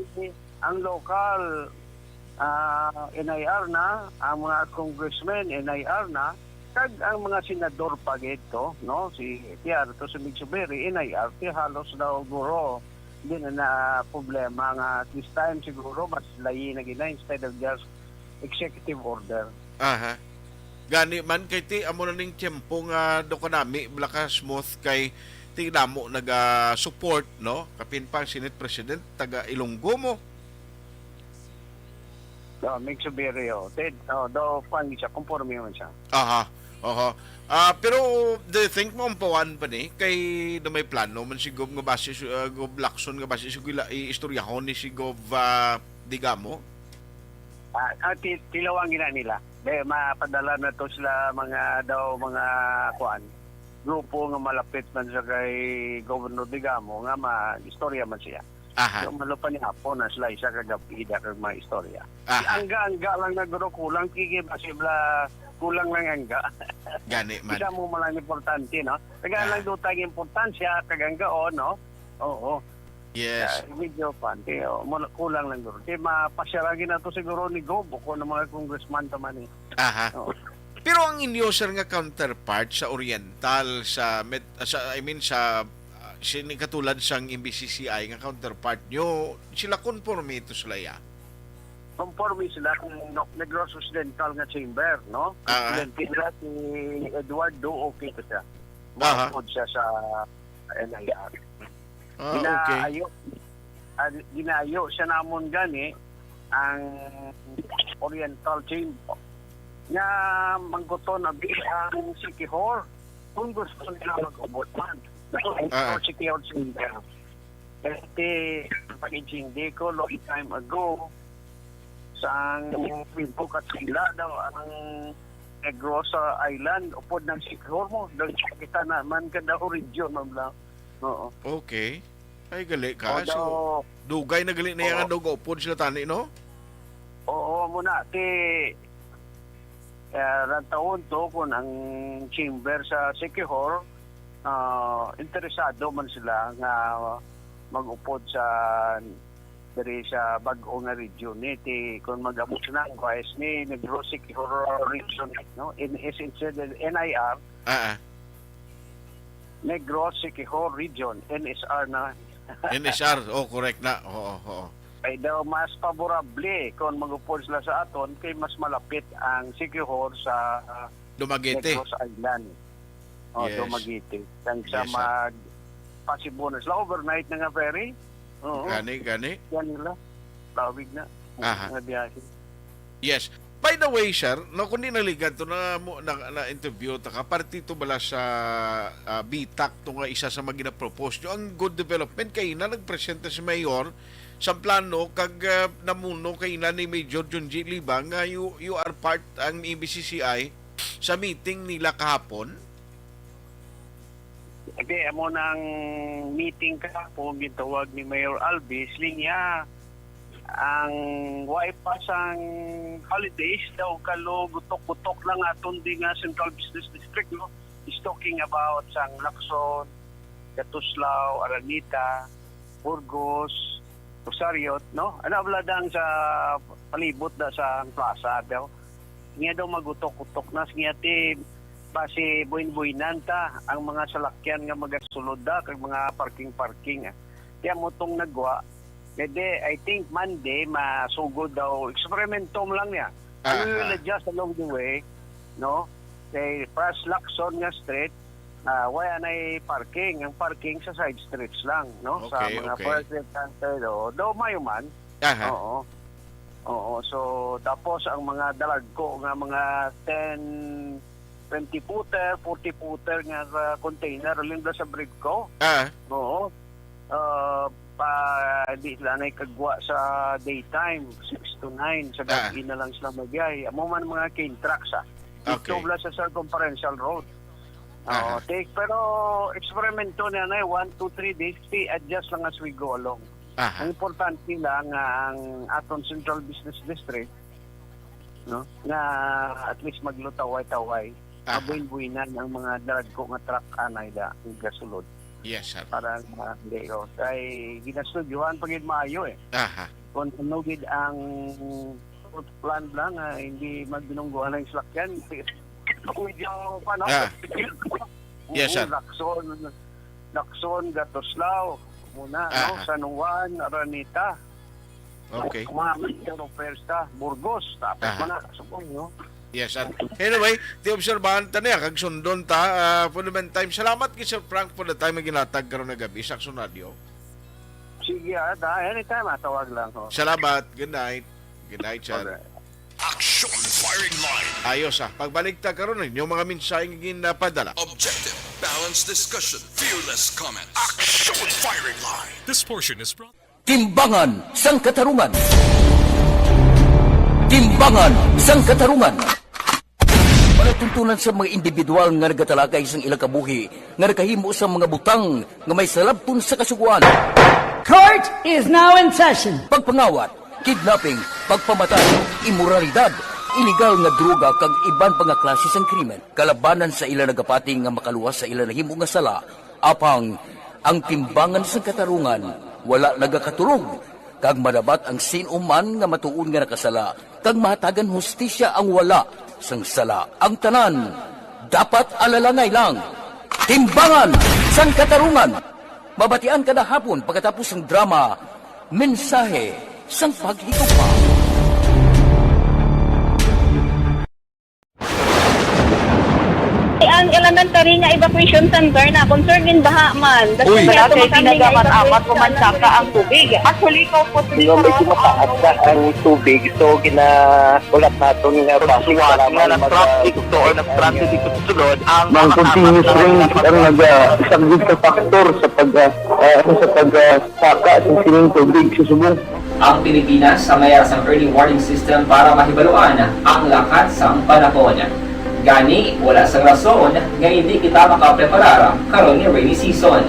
ang local NIR na, ang mga congressmen NIR na, kag ang mga senador pa gito, no? Si Tiar to sa Migsuberi, NIR, ti halos daw guro hindi na problema nga this time siguro mas layi na gina instead of just executive order. Gani man kay ti amo na ning tiyempo nga do kanami blaka smooth kay ti damo naga support no kapin pang Senate President taga Ilonggo mo. Migsubiri do pan siya conforme man siya. Pero do you think mo pawan pa ni kay do may plano man si Gov nga base Gov Lacson nga base sigula istoryahon ni si Gov Digamo? Tilawang gina nila. Mapadala na to sila mga kuan grupo nga malapit man sa kay Governor Digamo nga istorya man siya. So malupan ni hapon na sila isa kagapida kag mga istorya. Angga lang na guro kulang kiki basibla kulang lang angga. Gani man. Isa mo malang importante no. Kaya lang do tayong importansya kagangga no. Oo. Yes. Medyo panti kulang lang guro. Di mapasyaragin na to siguro ni Gob ko ng mga congressman taman ni. Pero ang inyo sir nga counterpart sa Oriental sa katulad sang MBCCI nga counterpart nyo, sila conforme ito sila ya? Conforme sila kung Negros Occidental nga chamber, no? Nila si Eduardo okay to siya. Makapod siya sa NIR. Ginayo siya namon gani ang Oriental Chamber nga mangguton ang City Hall kung gusto nila mag-ubot man. City Hall Chamber. Kasi pag-intindi ko long time ago sa Pimpo Katsila daw ang Negros Island upod ng City Hall mo. Doon kita naman ka daw region man lang. Oo. Okay. Ay gali ka. So, dugay na gali na yan daw upod sila tani, no? Oo, muna. Rantaon to kung ang chamber sa Sikihor interesado man sila nga mag-upod sa dari sa bag-o nga region ti kung mag-abot na ang vice ni Negros Sikihor region no in essence NIR Negros Sikihor region NSR na NSR correct na oo ay daw mas favorable kung mag-upod sila sa aton kay mas malapit ang Sikihor sa Dumaguete Negros Island. Yes. Dumaguete. Kang sa mag-pasibo na sila overnight na nga ferry. Gani. Yan nila. Tawig na. Nga biyahe. Yes. By the way, sir, no, kundi naligan to na interview ta ka partito bala sa BTAC to nga isa sa mga gina-propose nyo ang good development kay na nagpresenta si Mayor sa plano kag namuno kay na ni Major John G. Libang nga you are part ang MBCCI sa meeting nila kahapon. Okay, amo nang meeting kahapon gitawag ni Mayor Alvis linya ang wifi sang holidays daw kalo gutok-gutok lang aton di nga Central Business District no. Is talking about sang Lacson, Gatuslao, Aranita, Burgos, Rosario, no? Ano abladang sa palibot da sa plaza daw. Nga daw magutok-utok na nga ti base buin-buinan ta ang mga salakyan nga magasulod da kag mga parking. Kaya mo tong nagwa, kaya I think Monday masugod daw eksperimentum lang niya. We will adjust along the way, no? Kay pas Lacson nga street, wala na parking. Ang parking sa side streets lang, no? Sa mga first center do mayuman. Oo. So tapos ang mga dalagko nga mga 10, 20 footer, 40 footer nga container linda sa Brigco. Oo. Pa di sila na ikagwa sa daytime 6 to 9 sa gabi na lang sila magyay. Amo man mga cane trucks Ito sa circumferential road. Pero eksperimento na 1 to 3 days, adjust lang as we go along. Ang importante lang ang aton Central Business District, no, na at least maglutaway-taway, mabuin-buinan ang mga dragko nga truck anay da ng gasulod. Yes, sir. Para hindi ko. Kay ginastudyuhan pagid maayo Kung tunugid ang plan lang, hindi magbinungguhan ng slakyan. Kung yung yes, sir. Lacson, Gatuslao, muna, no? San Juan, Aranita. Okay. Mga Persta, Burgos, tapos mga supong, no? Yes, sir. Anyway, ti obserbahan ta niya, kag sundon ta, for the meantime, salamat kay Sir Frank for the time na ginatag karon na gabi sa Action Radio. Sige, anytime, tawag lang. Salamat. Good night. Good night, sir. Action Firing Line. Ayos pagbalik ta karon yung mga mensaheng ginapadala. Objective, balanced discussion, fearless comment. Action Firing Line. This portion is brought... Timbangan sang katarungan. Timbangan sang katarungan. Palatuntunan sa mga individual nga nagatalakay sang ilang kabuhi nga nakahimo sa mga butang nga may salabton sa kasuguan. Court is now in session. Pagpangawat, kidnapping, pagpamatay, imoralidad, illegal nga droga kag iban pa nga klase sang krimen, kalabanan sa ilang nagapating nga makaluwas sa ilang nahimo nga sala, apang ang timbangan sang katarungan wala nagakatulog, kag madabat ang sinuman nga matuon nga nakasala, kag mahatagan hustisya ang wala sang sala. Ang tanan dapat alalangay lang. Timbangan sang katarungan. Babatian kada hapon pagkatapos ng drama, mensahe sang paghigugma. Ang elementary nga evacuation center na concern din baha man. Uy, kasi tinagaman amat kumansaka ang tubig. Actually, ko po medyo mataas na ang tubig. So, ginaulat natin nga pasiwala nga nag-traffic to or nag-traffic dito sulod. Ang continuous rain ang nag-isagid sa faktor sa pagsaka sa sining tubig sa subong. Ang Pilipinas sa mayroon sa early warning system para mahibaluan ang lakat sa panahon. Gani, wala sa rason nga hindi kita makapreparar karon ni rainy season.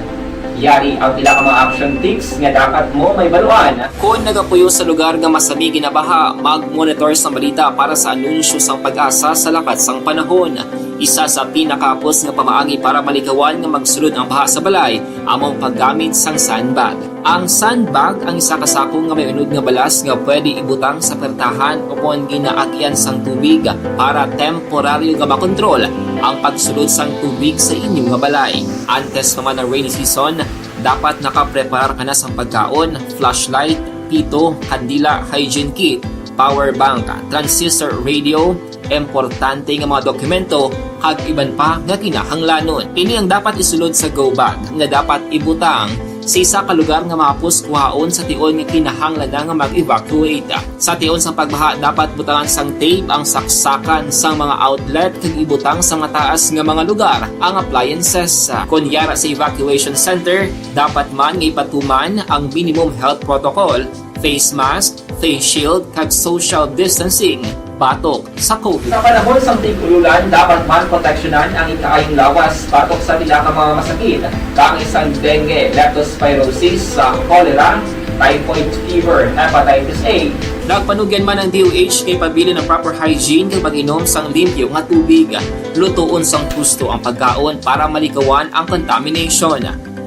Yari ang pila ka mga action tips nga dapat mo may baluan. Kung nagapuyo sa lugar nga masabi ginabaha, mag-monitor sa balita para sa anunsyo sang pag-asa sa lakat sang panahon. Isa sa pinakapos nga pamaagi para malikawan nga magsulod ang baha sa balay, among paggamit sang sandbag. Ang sandbag ang isa kasakong nga may unod nga balas nga pwede ibutang sa pertahan o kung ginaagyan sang tubig para temporaryo nga makontrol ang pagsulod sang tubig sa inyong nga balay. Antes naman ng rainy season, dapat nakaprepare ka na sa pagkaon, flashlight, pito, kandila, hygiene kit, power bank, transistor radio, importante nga mga dokumento, kag iban pa nga kinahanglanon. Ini ang dapat isulod sa go bag nga dapat ibutang sa isa ka lugar nga mapus kuhaon sa tion nga kinahanglan nga mag-evacuate. Sa tion sang pagbaha dapat butangan sang tape ang saksakan sang mga outlet kag ibutang sa mataas nga mga lugar ang appliances. Kunyara sa evacuation center, dapat man nga ipatuman ang minimum health protocol, face mask, face shield kag social distancing. batok sa COVID. Sa panahon sa tigululan, dapat man proteksyonan ang ikaayong lawas batok sa pila ka mga masakit, kang isang dengue, leptospirosis, cholera, typhoid fever, hepatitis A. Nagpanugyan man ang DOH kay pabili ng proper hygiene kay pag-inom sang limpyo nga tubig. Lutuon sang husto ang pagkaon para malikawan ang contamination.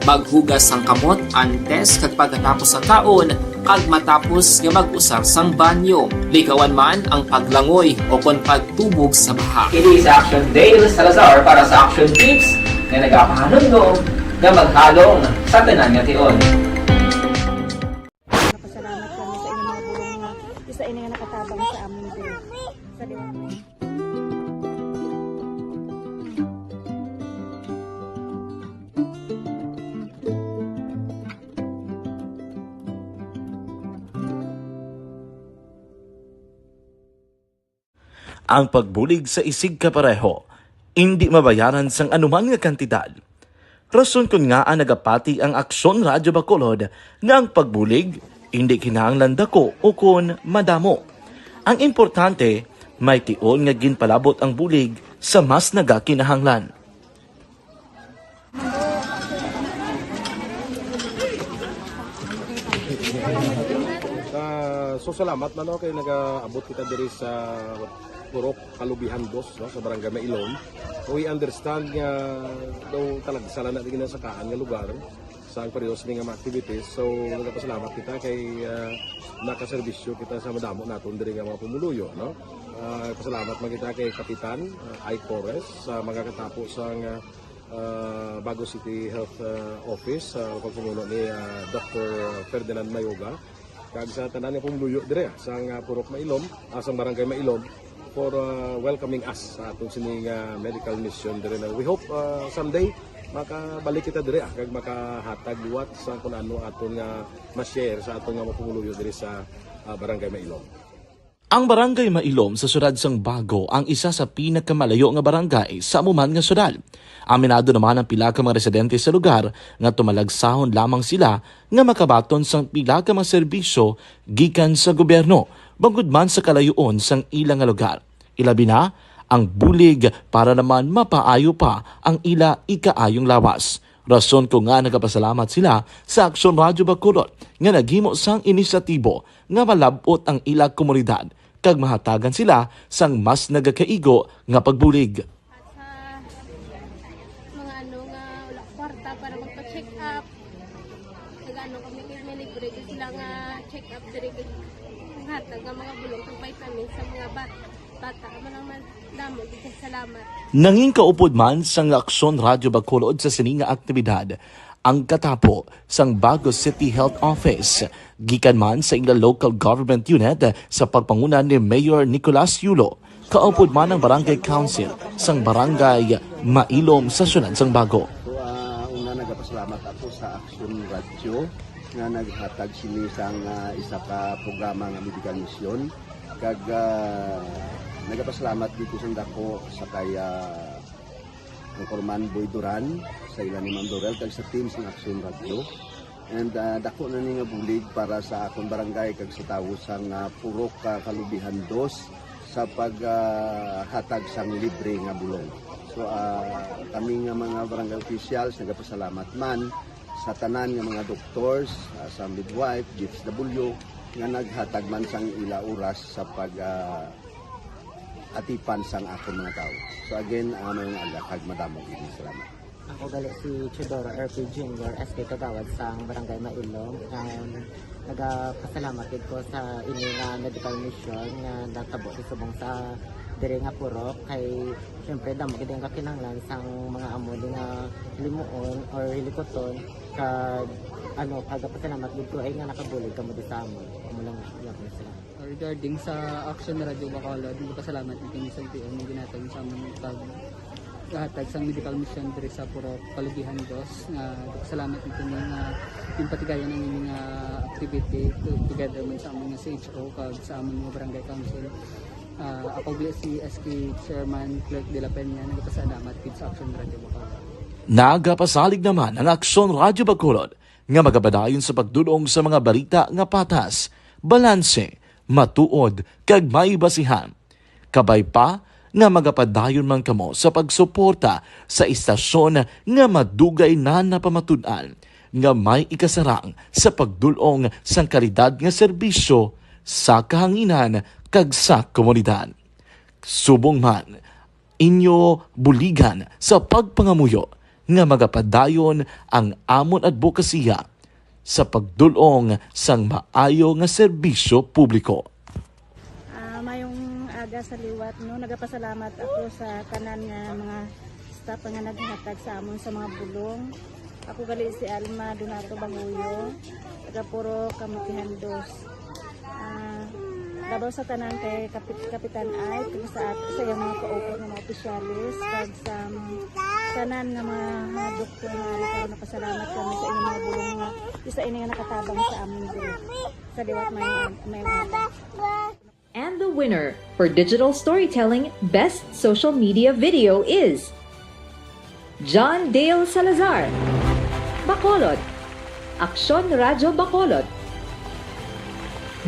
Maghugas sang kamot antes kag pagkatapos ang kaon kag matapos nga mag-usar sang banyo. Likawan man ang paglangoy o kon pagtubog sa baha. Kini sa Action Dale Salazar para sa Action Tips nga nagapahanundong nga maghalong sa tanan nga tion. Isa ini nga nakatabang sa amin din. Sa ang pagbulig sa isig kapareho, hindi mabayaran sang anuman nga kantidad. Rason kun nga ang nagapati ang Aksyon Radyo Bacolod nga ang pagbulig, hindi kinahanglan dako o kun madamo. Ang importante, may tion nga ginpalabot ang bulig sa mas nagakinahanglan. So salamat man kay nagaabot kita diri sa Purok Kalubihan 2 no, sa Barangay Mailom. We understand nga daw talagsala na din sa kaan nga lugar sa parehas ni nga mga activities. So nagapasalamat kita kay nakaserbisyo kita sa madamo naton diri nga mga pumuluyo no. Pasalamat man kita kay Kapitan Ike Torres sa magkakatapos sang Bago City Health Office sa pagpumuno ni Dr. Ferdinand Mayoga kag sa tanan nga pumuluyo dire sa Purok Mailom, sa Barangay Mailom for welcoming us sa atong sining medical mission dire. We hope someday makabalik kita dire kag makahatag liwat sa kun ano aton nga ma-share sa atong nga mapumuluyo dire sa Barangay Mailom. Ang Barangay Mailom sa syudad sang Bago ang isa sa pinakamalayo nga barangay sa amuman nga syudad. Aminado naman ang pila ka mga residente sa lugar nga tumalagsahon lamang sila nga makabaton sang pila ka mga serbisyo gikan sa gobyerno bangod man sa kalayuon sang ilang nga lugar. Ilabi na ang bulig para naman mapaayo pa ang ila ikaayong lawas. Rason ko nga nagapasalamat sila sa Aksyon Radyo Bacolod nga naghimo sang inisyatibo nga malabot ang ila komunidad kag mahatagan sila sang mas nagakaigo nga pagbulig. Mga ano nga wala kwarta para magpa-check up. Nagano kami libre sila nga check up diri kay hatag nga mga bulong kag vitamins sa mga bata man damo dito salamat. Nanging kaupod man sang Aksyon Radyo Bacolod sa sininga aktibidad ang katapo sang Bago City Health Office gikan man sa ila local government unit sa pagpanguna ni Mayor Nicolas Yulo. Kaupod man ang Barangay Council sang Barangay Mailom sa syudad sang Bago. So una nagapasalamat ako sa Aksyon Radyo nga naghatag sini sang isa ka programa nga medical mission kag nagapasalamat dito sa dako sa kaya ang Corman Boy Duran sa ilan ni Ma'am Dorel kag sa team sa Aksyon Radyo. And dako na ni nga bulig para sa akong barangay kag sa tawo sang Purok Kalubihan 2 sa paghatag sang libre nga bulong. So kami nga mga barangay officials nagapasalamat man sa tanan nga mga doctors, sa midwife, DFW nga naghatag man sang ila oras sa atipan sang akong mga tao. So again, may aga kag madamo gid salamat. Ako gali si Chidoro RP Jr. SK Kagawad sa Barangay Mailom. Nagapasalamat gid ko sa ini nga medical mission nga natabo sa subong sa diri nga Purok kay syempre damo gid ang kakinahanglan sang mga amo nga limuon or hilikoton kag pagapasalamat gid ko ay nga nakabulig kamo di sa amon. Amo lang gyapon sila. Regarding sa Aksyon Radyo Bacolod, nagpasalamat din sa LTO ng ginatag sa among paghatag sa medical mission diri sa Purok Kalubihan 2. Nagpasalamat dito nga yung patigayan ng inyong activity together man sa among CHO kag sa among mga barangay council. Ako si SK Chairman Clerk de la Peña, nagpasalamat din sa Aksyon Radyo Bacolod. Nagapasalig naman ang Aksyon Radyo Bacolod nga magabadayon sa pagdulong sa mga balita nga patas, balanse, matuod, kag may basihan. Kabay pa nga magapadayon man kamo sa pagsuporta sa istasyon nga madugay na napamatud-an nga may ikasarang sa pagdulong sang kalidad nga serbisyo sa kahanginan kag sa komunidad. Subong man, inyo buligan sa pagpangamuyo nga magapadayon ang amon advokasya sa pagdulong sang maayo nga serbisyo publiko. Mayong aga sa liwat, no, nagapasalamat ako sa tanan nga mga staff nga naghatag sa amon sa mga bulong. Ako gali si Alma Donato Banguyo, taga Puro Kamutihan 2. Labaw sa tanan kay Kapitan Ay, sa iyang mga kaupo ng mga opisyalis, kag sa tanan ng mga doktor nga rin, napasalamat kami sa inyong mga bulong nga isa ini nga nakatabang sa amin dito. Sa liwat may aga. And the winner for Digital Storytelling Best Social Media Video is John Dale Salazar, Bacolod, Aksyon Radyo Bacolod,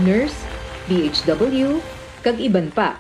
Nurse BHW, kag iban pa.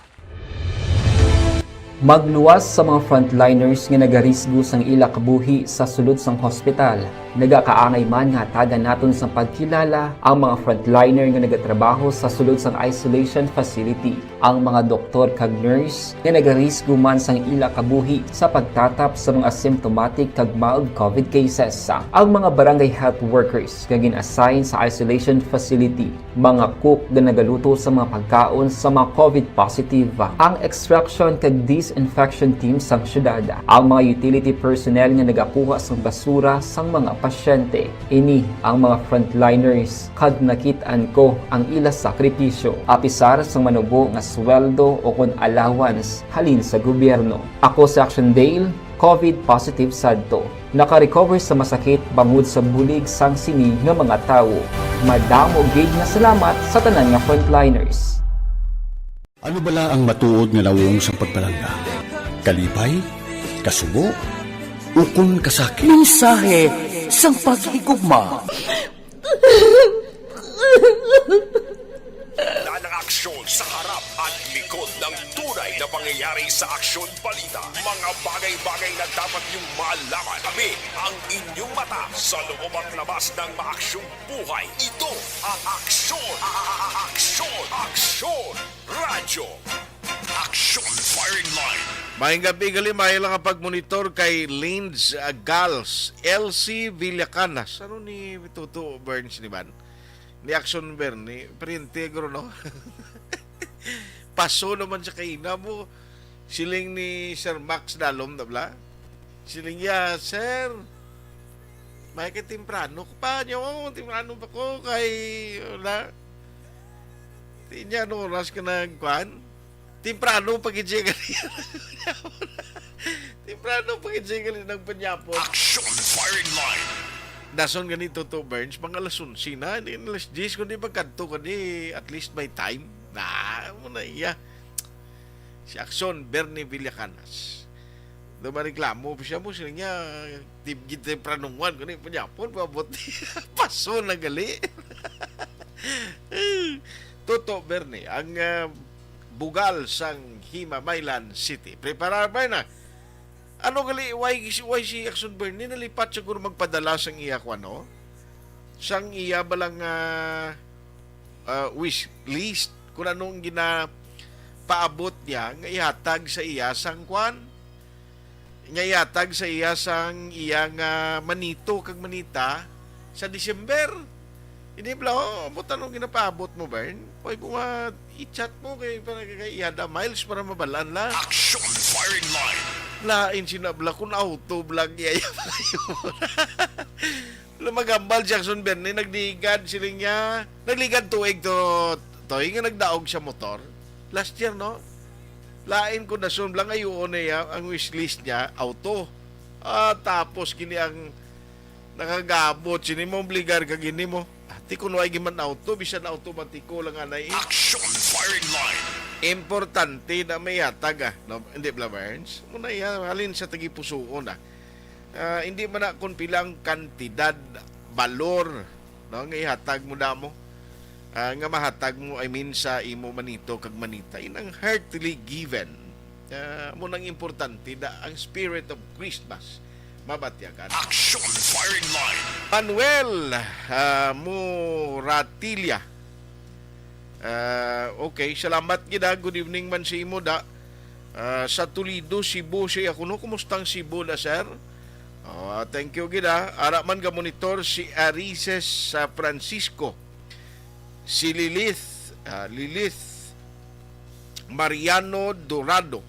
Magluwas sa mga frontliners nga nagarisgo sang ila kabuhi sa sulod sang hospital. Nagakaangay man nga tagan naton sa pagkilala ang mga frontliner nga nagatrabaho sa sulod sang isolation facility. Ang mga doktor kag nurse nga nagarisgo man sang ila kabuhi sa pagtatap sa mga symptomatic kag mild COVID cases. Ang mga barangay health workers nga gin-assign sa isolation facility, mga cook nga nagaluto sa mga pagkaon sa mga COVID positive. Ang extraction kag disinfection team sang syudad, ang mga utility personnel nga nagakuha sang basura sang mga pasyente. Ini ang mga frontliners kad nakitaan ko ang ila sakripisyo apisar sang manubo nga sweldo o kun allowance halin sa gobyerno. Ako si Action Dale, COVID positive sadto. Naka-recover sa masakit bangod sa bulig sang sini nga mga tawo. Madamo gid na salamat sa tanan nga frontliners. Ano bala ang matuod nga lawong sa pagpalangga? Kalipay? Kasubo? Ukon kasakit? Mensahe sang paghigugma. Ng aksyon sa harap at likod ng tunay na pangyayari sa Aksyon Balita. Mga bagay-bagay na dapat niyong malaman. Kami ang inyong mata sa loob at labas ng maaksyong buhay. Ito ang Aksyon! Aksyon! Aksyon! Radyo! Aksyon Firing Line! Maayong gabi gali, may lang ang pagmonitor kay Linz Gals, LC Villacanas. Ano ni Tuto Burns ni Ban? Ni Action Bern, ni Perintegro, no? Paso naman sa kaina mo. Siling ni Sir Max Dalom, dabla? Siling ya, Sir, may ka timprano ko pa niyo, timprano pa ko kay, wala. Di niya, no, oras ka nagkuhan? Timprano pag-i-check Timprano pag-i-check ng panyapon. Action Firing Line! Dason ganito to Burns, mga lasun sina, hindi na alas 10, kundi pagkanto ka di, at least by time. Muna iya. Si Action Bernie Villacanas. Dumareklamo pa siya mo, sila niya, tempranungan, kundi panyapon, pabot paso na gali. Toto Bernie, ang bugal sang Himamaylan City. Preparar ba na? Ano gali, why si Action Bernie nalipat siguro magpadala sang iya ko ano? Sang iya balang wish list kung anong paabot niya nga ihatag sa iya sang kwan. Nga ihatag sa iya sang iyang manito kag manita sa December. Hindi pala, abot anong ginapaabot mo, Bern? Pwede kung i-chat mo kay Iada Miles para mabalaan lang. Action Firing Line! Lain sinabla kung auto vlog yaya pala yun. Lumagambal Jackson Bernie, nagligad siling niya. Nagligad tuig to nga nagdaog siya motor. Last year, no? Lain ko na sun lang ayun niya, ang wishlist niya, auto. Tapos kini ang nakagabot, sini mo obligar kagini mo. Di ko nuay giman auto, bisan automatiko lang anay. Action Firing Line! Importante na may yatag no? Hindi ba, Burns? Muna yan, halin sa tagipusoon hindi man na kung pilang kantidad, balor, no? Nga ihatag mo na mo. nga mahatag mo, sa imo manito kag manita, inang heartily given. Mo nang importante da ang spirit of Christmas mabatyagan. Action Firing Line. Manuel Muratilia. Okay, salamat gida. Good evening man si imo da. Sa Toledo, Cebu siya kuno. Kumustang Cebu na, sir? Thank you gida. Ara man ga monitor si Arises sa Francisco. Si Lilith Mariano Dorado.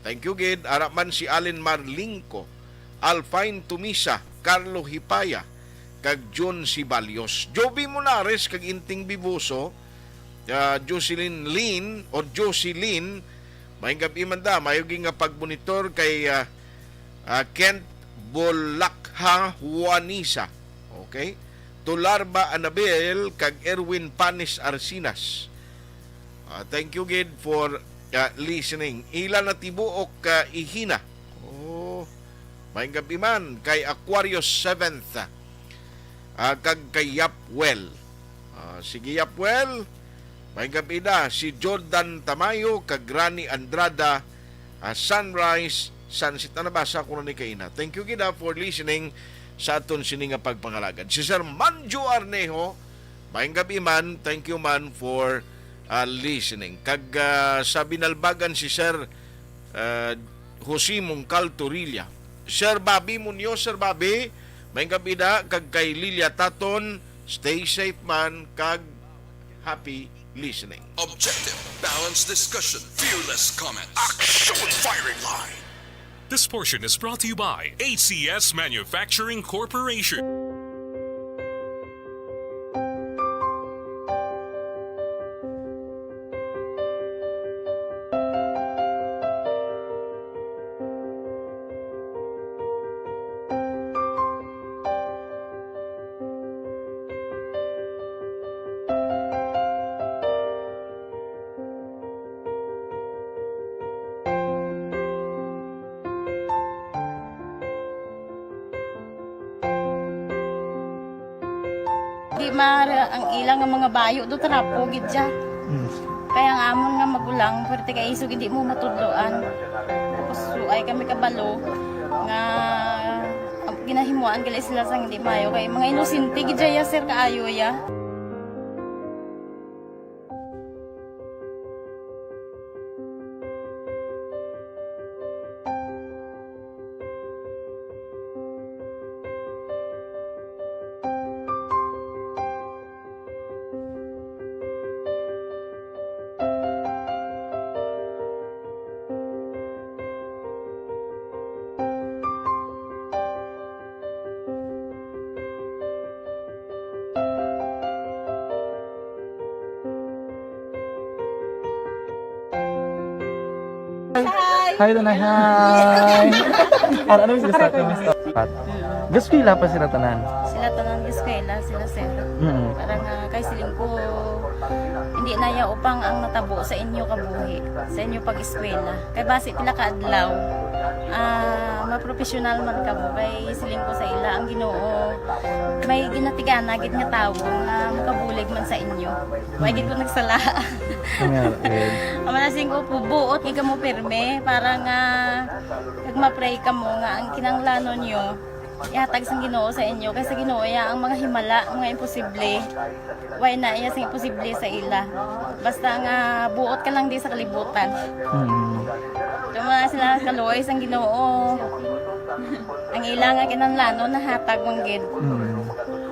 Thank you gid. Ara man si Allen Marlinco, Alfine Tumisa, Carlo Hipaya, kag John Sibalios. Joby Monares kag Inting Biboso, Jocelyn Lin o Jocelyn, may gabi man da, mayuging nga pagmonitor kay Kent Bolakha Juanisa. Okay? Tularba Anabel kag Erwin Panis Arsinas. Thank you gid for listening. Ila na tibuok ihina. May gabi man kay Aquarius 7th. Kag kay Yapwell. Sige Yapwell. May gabi na si Jordan Tamayo kag Rani Andrada, Sunrise Sunset. Na nabasa ko na ni kaina. Thank you gida for listening sa aton sini nga pagpangalagan. Si Sir Manjo Arneho, may gabi man, thank you man for listening. Kag sa binalbagan si Sir Jose Mongcal Torilla. Sir Bobby Munoz, Sir Bobby, may gabi na kag kay Lilia Taton, stay safe man kag happy listening. Objective, balanced discussion, fearless comment. Action Firing Line. This portion is brought to you by ACS Manufacturing Corporation. Di mara ang ilang nga mga bayo do tarapo gid siya. Kaya ang amon nga magulang pwerte kay iso hindi mo matudloan. Tapos ay kami kabalo nga ginahimuan gali sila sang hindi mayo kay mga inosente gid ya sir kaayo ya. Hi, Tanay. Hi. Ano yung sila sa Gaskwila pa sila tanan. Sila tanan eskwela sila sir. Parang kay siling ko hindi na ya upang ang natabo sa inyo kabuhi, sa inyo pag-eskwela. Kay base pila ka adlaw. Maprofessional man ka mo kay siling ko sa ila ang Ginoo. May ginatigan gid nga tawo nga makabulig man sa inyo. Way gid ko nagsala. Amanasing ko pubuot kay mo pirme para nga kag ma-pray ka mo nga ang kinanglanon nyo ihatag sang Ginoo sa inyo kay sa Ginoo ya ang mga himala, mga imposible. Way na iya sing imposible sa ila. Basta nga buot ka lang di sa kalibutan. Tuma sila kaluoy sang Ginoo. Ang ila nga kinanglanon nahatag mong gid.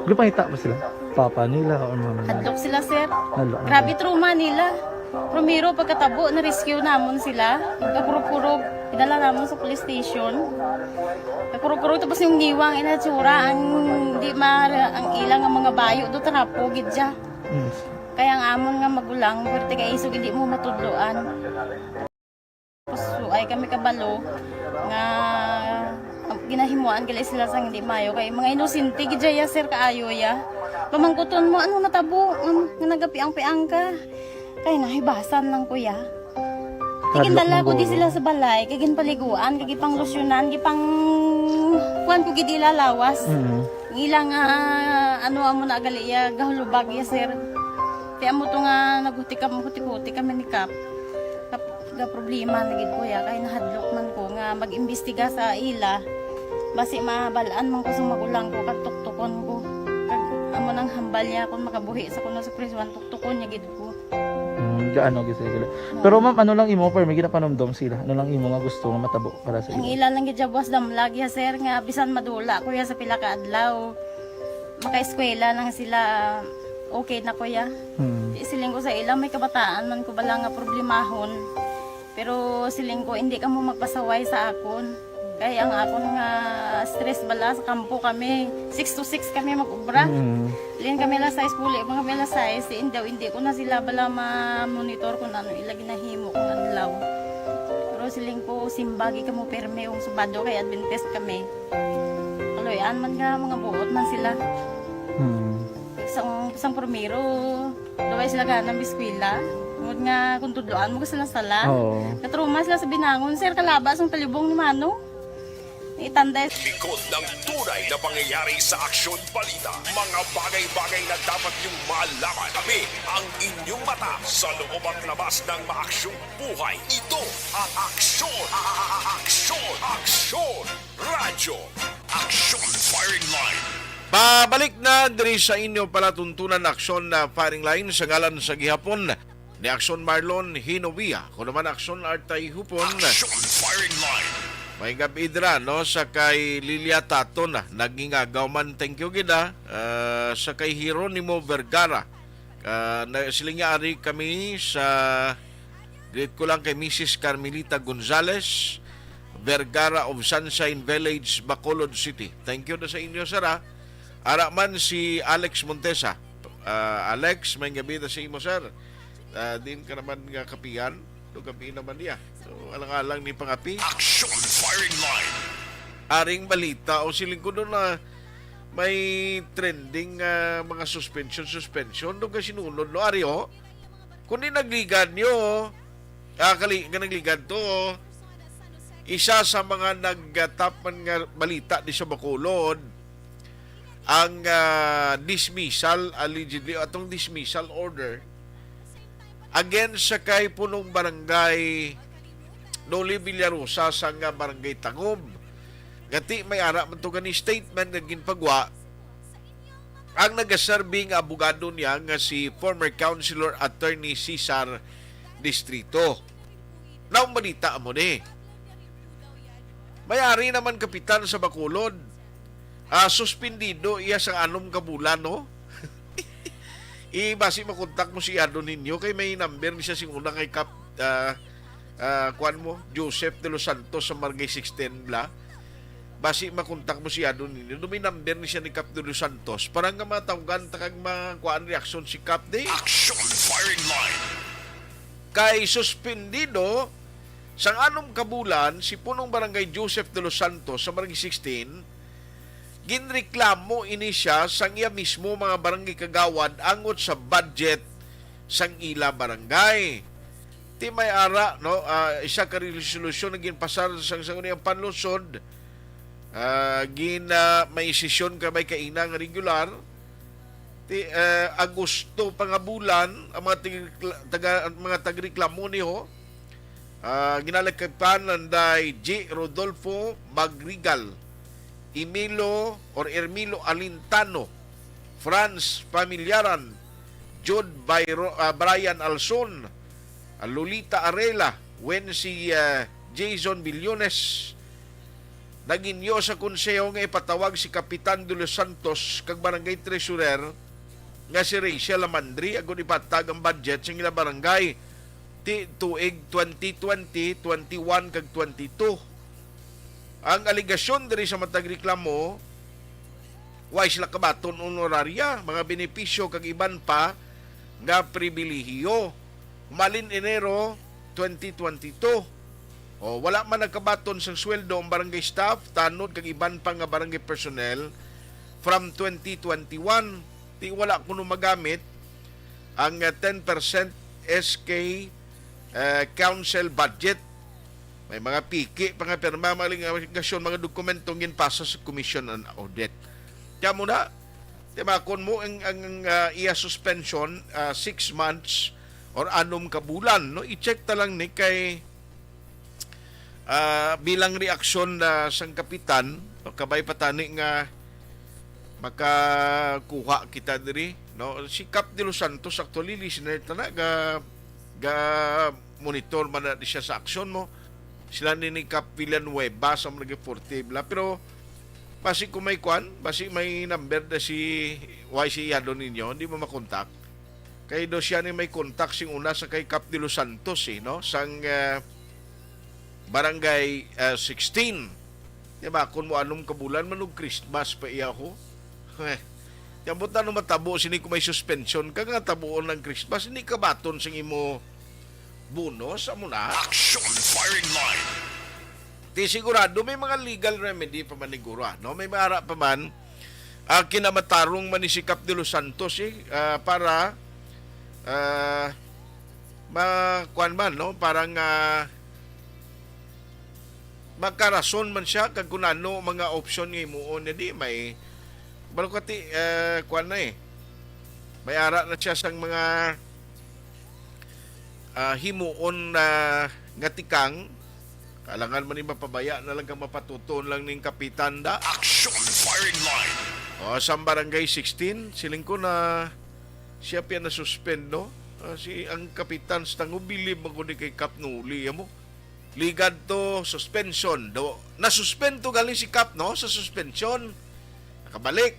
Gupangita ba sila? Papa nila o mama nila? Hadlok sila sir. Hadlok. Grabe trauma nila. Primero pagkatabo na rescue namon sila. Kakurog-kurog idala namon sa police station. Kakurog-kurog tapos yung giwang inatsura ang di ang ilang nga mga bayo do tarapo gid siya. Kaya ang amon nga magulang pwerte kay isog hindi mo matudloan. Tapos ay kami kabalo nga ginahimuan gali sila sang hindi mayo kay mga inosente gid ya sir kaayo ya. Pamangkuton mo ano natabo nga nagapiang-piang ka. Kay nahibasan lang kuya. Kagindala ko di sila sa balay, kagin paliguan, kagi pang losyonan, kagi pang kuan ko gid lalawas. Ilang ano amo na gali ya gahulubag ya sir. Ti amo to nga naghuti kami ni Kap. Ga problema na gid ko ya kay nahadlok man ko nga mag-imbestiga sa ila. Basi mabalaan man ko sa magulang ko kag tuktukon ko. Kag amo nang hambal niya kung makabuhi sa kuno sa prison tuktukon niya gid ko. Gaano gid sila. Pero ma'am, ano lang imo per may ginapanomdom sila? Ano lang imo nga gusto nga matabo para sa Ang ila? ila lang gid jabwas damlag ya sir nga bisan madula ko ya sa pila ka adlaw. Maka-eskwela lang sila okay na ko ya. Siling ko sa ila may kabataan man ko bala nga problemahon. Pero siling ko hindi ka mo magpasaway sa akon. Kaya ang akon nga stress bala sa kampo kami. 6 to 6 kami mag-ubra. Lin kami la size puli, mga kami la size. Hindi ko na sila bala ma-monitor kung ano ila ginahimo kung adlaw. Pero siling ko simbagi ka mo perme yung subado kay Adventist kami. Kaloyan man nga mga buot man sila. Isang primero, daway sila ka ng biskwila. Tungod nga kung tudloan mo ka sila sala. Katruma sila sa binangon, sir, kalabas ang talibong ni Mano. Itanday. Likod ng tunay na pangyayari sa Aksyon Balita. Mga bagay-bagay na dapat niyong malaman. Kami ang inyong mata sa loob at labas ng maaksyong buhay. Ito ang Aksyon! Aksyon! Aksyon! Radyo! Aksyon Firing Line! Babalik na diri sa inyo palatuntunan aksyon na firing line sa ngalan sa gihapon ni Aksyon Marlon Hinovia. Kung naman Aksyon Artay Hupon. Aksyon Firing Line! May gabi dira no sa kay Lilia Tato na naging agaw thank you gida sa kay Hieronimo Vergara. Silingyari kami sa greet ko lang kay Mrs. Carmelita Gonzales Vergara of Sunshine Village, Bacolod City. Thank you na sa inyo, sir. Ara man si Alex Montesa. Alex, may gabi na sa imo, sir. Din ka naman nga kapiyan. Kapiyan naman niya. So, alang-alang ni pangapi. Action Firing Line! Aring balita o siling ko doon na may trending mga suspension. Doon ka sinunod, no? Aryo, kung di nagligan nyo, nagligan to, isa sa mga nag-top man nga balita di sa Bacolod, ang dismissal, allegedly, atong dismissal order against sa kay punong barangay Noli Villarosa sa nga barangay Tangob. Gati may ara man to gani statement nga ginpagwa ang nagaserbing abogado niya nga si former Councilor Attorney Cesar Distrito. Naong balita mo ni. May-ari naman kapitan sa Bacolod. Suspendido iya sa 6 ka bulan, no? Basi makontak mo si Ado ninyo kay may number ni siya sing una kay Kap kuan mo Joseph de los Santos sa Margay 16 bla. Basi makontak mo si Ado ninyo. May number ni siya ni Kap de los Santos para nga matawgan ta kag makuan reaksyon si Kap day. Action Firing Line. Kay suspendido sang 6 ka bulan si punong barangay Joseph de los Santos sa Margay 16. Ginreklamo ini siya sang iya mismo mga barangay kagawad angot sa budget sang ila barangay. Ti may ara no isa ka resolusyon na ginpasar sang unang panlusod. May sesyon ka may kaina nga regular. Ti Agosto pa nga bulan ang mga tagreklamo niyo. Ginalagkapan nanday J. Rodolfo Magrigal, Emilio Alintano, Franz Familiaran, Jude Brian Alson, Lolita Arela, si Jason Billones. Naginyo sa konseho nga ipatawag si Kapitan de los Santos kag barangay treasurer nga si Rachel Lamandri agon ipatag ang budget sa ila barangay ti tuig 2020, 21 kag 22. Ang aligasyon diri sa matag reklamo, way sila kabaton honoraria, mga benepisyo kag iban pa nga pribilehiyo. Malin Enero 2022. Wala man nagkabaton sa sweldo ang barangay staff, tanod kag iban pa nga barangay personnel from 2021. Di wala kuno magamit ang 10% SK council budget. May mga piki, mga permamalingasyon, mga dokumentong ginpasa sa Commission on Audit. Kaya muna, Diba, kung mo ang iya suspension 6 months or 6 ka bulan, no, i-check ta lang ni kay bilang reaksyon na sang kapitan, no, kabay patani nga makakuha kita diri, no. Si Cap de los Santos actually listener ta na ga monitor man na siya sa aksyon mo. Sila ni Cap Villanueva sa mga portable, pero basi kung may basi may number na si YC Yado ninyo, hindi mo makontak. Kaya do siya ni may kontak sing una sa kay Cap de los Santos, no? Sang barangay 16. Diba? Kung mo anong kabulan, manong Christmas pa iya ko. Yambot na nung matabo, sini kung may suspension, kag nga tabuon ng Christmas, hindi ka baton sing imo bonus, amo na. Action firing line. Di sigurado may mga legal remedy pa man siguro, no? May maara pa man kinamatarong man ni si Cap de los Santos para makuan man, no? Parang magkarason man siya kag kung ano mga option nga imuon di may balukati kuan na may ara na siya sang mga himuon nga tikang. Kalangan man ni mapabaya na lang kang mapatuton lang ning kapitan da. Action firing line. Sa barangay 16, siling ko na siya piya na suspend, no? Si ang kapitan sa tangubilib maguni kay Cap Nuli mo. Ligad to suspension do. Na-suspend to galing si Cap, no? Sa suspension. Nakabalik.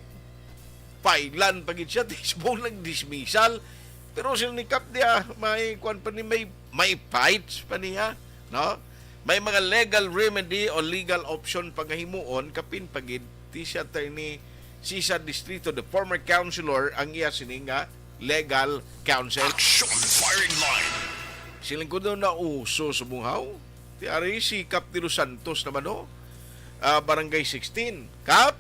Pailan pagid siya, tisbong lang dismissal. Pero sila ni Cap dia may kuan pa ni may fights pa niya, no? May mga legal remedy o legal option paghimuon kapin pagid ti siya ni Sisa Distrito, the former councilor ang iya sininga legal counsel. Action firing line. Siling ko daw na uso sa bungaw. Ti ari si Cap de los Santos naman, no? Barangay 16. Cap,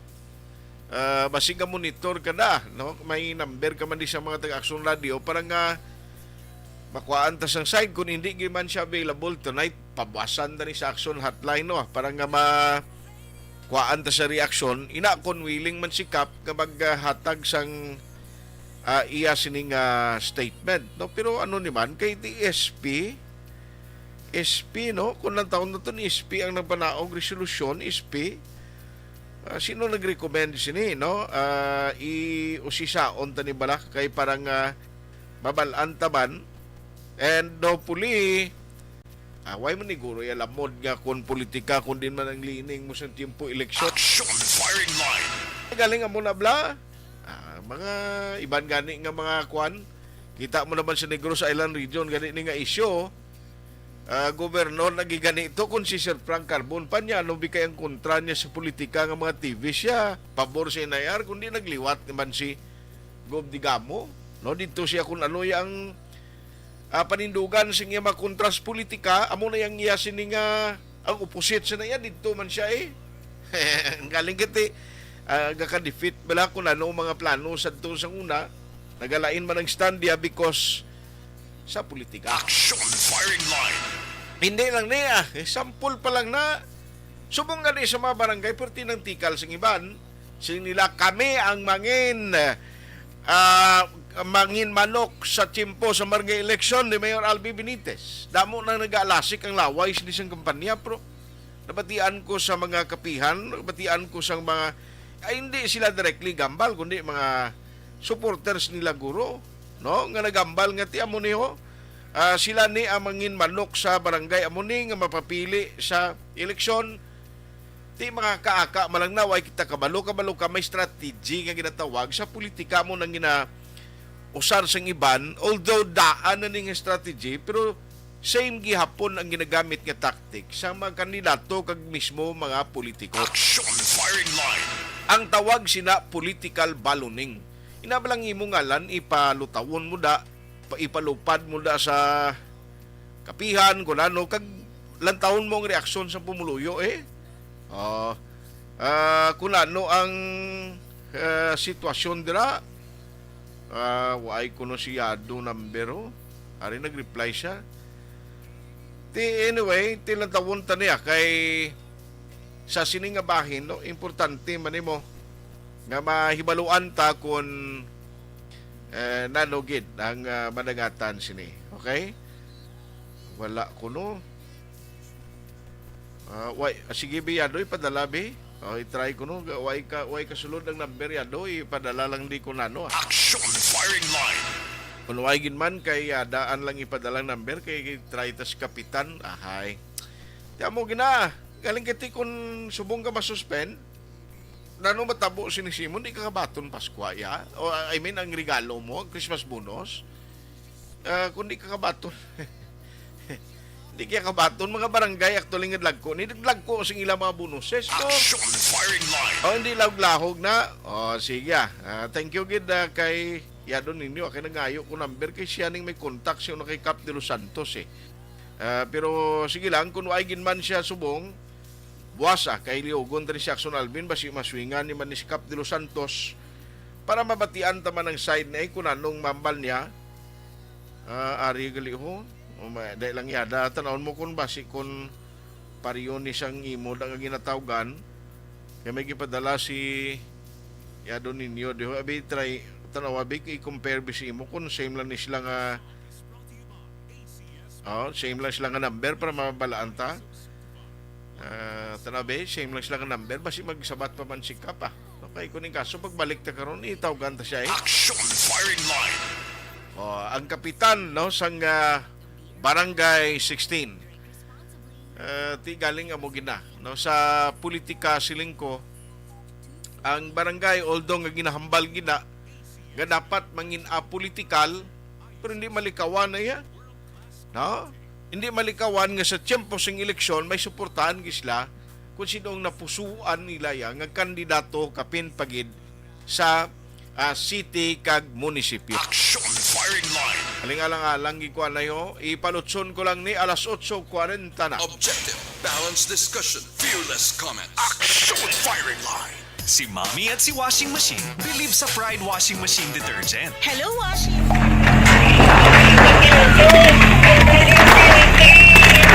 basig ka monitor ka na, no? May number ka man di sa mga taga-action radio para nga makuhaan ta sang side. Kung hindi man siya available tonight, pabasan ta ni sa action hotline, no? Para nga makuhaan ta sa reaction. Ina kung willing man si Cap kapag hatag sang iya sining statement, no? Pero ano naman kay SP, no? Kung lang taon na to ni SP ang nagpanaog resolusyon, SP, sino nag-recommend sini, no? Usisaon ta ni balak kay parang babalaan taban. And hopefully, why man ni guro lamod nga kung politika kung din man ang lining mo sa tiempo eleksyon. Action firing line. Galing nga muna bla. Mga iban gani nga mga kwan. Kita mo naman sa Negros Island Region gani ni nga isyo. Gobernador nagigani ito kung si Sir Frank Carbon pa niya ano bikay ang kontra niya sa politika nga mga TV siya. Pabor si Nayar kundi nagliwat naman si Gob Digamo. No, dito siya kung ano yang panindugan sing iya makontras politika, amo na yang iya sining ang opposite sa naya dito man siya galing kiti gaka-defeat bala kung ano mga plano sa dito sa una nagalain man ang stand dia because sa politika. Action firing line. Hindi lang niya sample pa lang na subong nga sa mga barangay perti ng tikal sing iban sing nila kami ang mangin manok sa tiyempo sa barangay election ni Mayor Albi Benitez. Damo na nag-aalasik ang laway sa isang kampanya, pero nabatian ko sa mga kapihan, nabatian ko sa mga hindi sila directly gambal kundi mga supporters nila guro, no? Nga nagambal nga ti amo niyo sila ni amangin manok sa barangay amo ni nga mapapili sa eleksyon. Ti mga kaaka malang naway kita kabalo ka may strategy nga ginatawag sa politika mo nang usar sang iban, although daan na ning strategy, pero same gihapon ang ginagamit nga tactic sa mga kandidato kag mismo mga politiko. Action firing line. Ang tawag sina political balloning. Inabalang imo ngalan ipalutawon mo da, ipalupad mo da sa kapihan kung ano kag lantawon mo ang reaksyon sa pumuluyo kung ano ang sitwasyon dira. Why ko no siyado numbero. Ari nag-reply siya. Anyway, tilantawon ta niya kay sa siningabahin, no? Importante man mo nga mahibaluan ta kung nanugid ang managatan sini. Okay? Wala ko no. Sige biyadoy padala bi. I-try ko no. Way kasulod ang number yadoy ipadala lang di ko nano. Action firing line. Kung way man kay daan lang ipadala ang number kay try tas kapitan. Ahay. Tiyan mo gina. Galing kiti kung subong ka masuspend. Nano matabo si Simon, di ka kabaton Paskwa, ya? O, I mean, ang regalo mo, Christmas bonus. Kung di ka kabaton, di ka kabaton, mga barangay, actually nga lagko. Nidaglag ko sing ilang mga bonuses. Action firing line. Hindi lahog na. Sige. Thank you, Gid, kay Yadon ninyo. Kaya nangayo ko number kay siya ning may contact siya na kay Cap de los Santos, eh. Pero, sige lang, kung waigin man siya subong, buwasa kay liugon rin si Action Alvin basi maswingan ni Manis Cap de los Santos para mabatian taman ng side na kung anong mambal niya ari gali ho dahil lang yada tanawon mo kung basi kung pariyon ni siyang imo ang ginatawgan kaya may gipadala si yado ninyo diho abi try tanaw abi i-compare bisi mo kung same lang ni sila nga same lang sila nga number para mabalaan ta. Tanabe, same lang sila ng number basi magsabat pa man si Kapa. Okay, kuning kaso pagbalik ta karon itawgan ta siya Action firing line. Ang kapitan no sang Barangay 16. Ti galing amo gina no sa politika silingko. Ang barangay although nga ginahambal gina nga dapat mangin apolitikal pero hindi malikawan na ya. No? Hindi malikawan nga sa tiyempo sing eleksyon may suportahan gisla kung sinong napusuan nila ya nga kandidato kapin pagid sa city kag munisipyo. Action firing line. Aling-alang gikuan na yo, ipalutson ko lang ni alas 8:40 na. Objective, balanced discussion, fearless comment. Action firing line. Si Mommy at si Washing Machine believe sa Pride Washing Machine Detergent. Hello, Washing!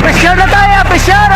Pressure na tayo! Pressure!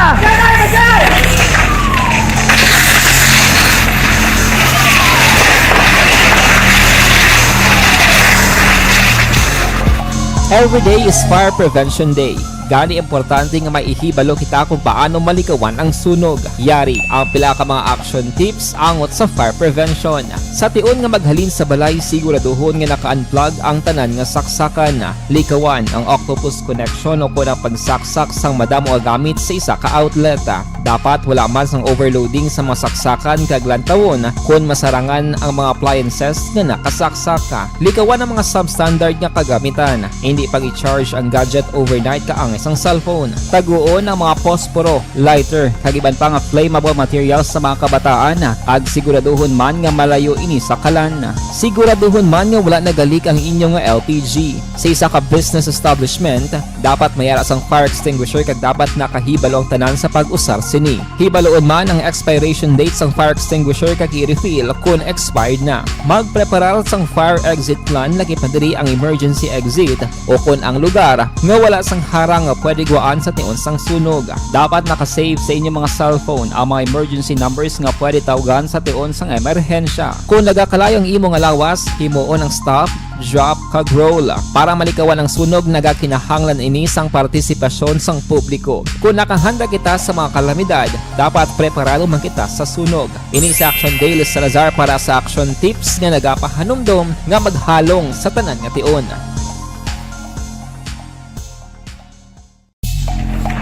Every day is Fire Prevention Day. Gani importante nga maihibalo kita kung paano malikawan ang sunog. Yari ang pila ka mga action tips angot sa fire prevention. Sa tion nga maghalin sa balay, siguraduhon nga naka-unplug ang tanan nga saksakan. Likawan ang octopus connection o kung ang pagsaksak sang madamo nga gamit sa isa ka outlet. Dapat wala man sang overloading sa mga saksakan kag lantawon kung masarangan ang mga appliances nga nakasaksaka. Likawan ang mga substandard nga kagamitan. Hindi pag i-charge ang gadget overnight kaang isang cellphone. Taguon ang mga posporo, lighter, kag iban pa nga flammable materials sa mga kabataan. Ag siguraduhon man nga malayo ini sa kalan. Siguraduhon man nga wala nagalik ang inyong LPG. Sa isa ka business establishment, dapat mayara sang fire extinguisher kag dapat nakahibalo ang tanan sa pag-usar sini. Hibaloon man ang expiration date sang fire extinguisher kag i-refill kung expired na. Magpreparar sang fire exit plan lagi pa diri ang emergency exit o kung ang lugar nga wala sang harang nga pwede guaan sa tion sang sunog. Dapat nakasave sa inyong mga cellphone ang mga emergency numbers nga pwede tawagan sa tion sang emerhensya. Kung nagakalayong imong alawas, himuon ang stop, drop, kag roll. Para malikawan ang sunog, nagakinahanglan ini sang partisipasyon sang publiko. Kung nakahanda kita sa mga kalamidad, dapat preparado man kita sa sunog. Ini sa Action Daily Salazar para sa action tips nga nagapahanumdom nga maghalong sa tanan nga tion.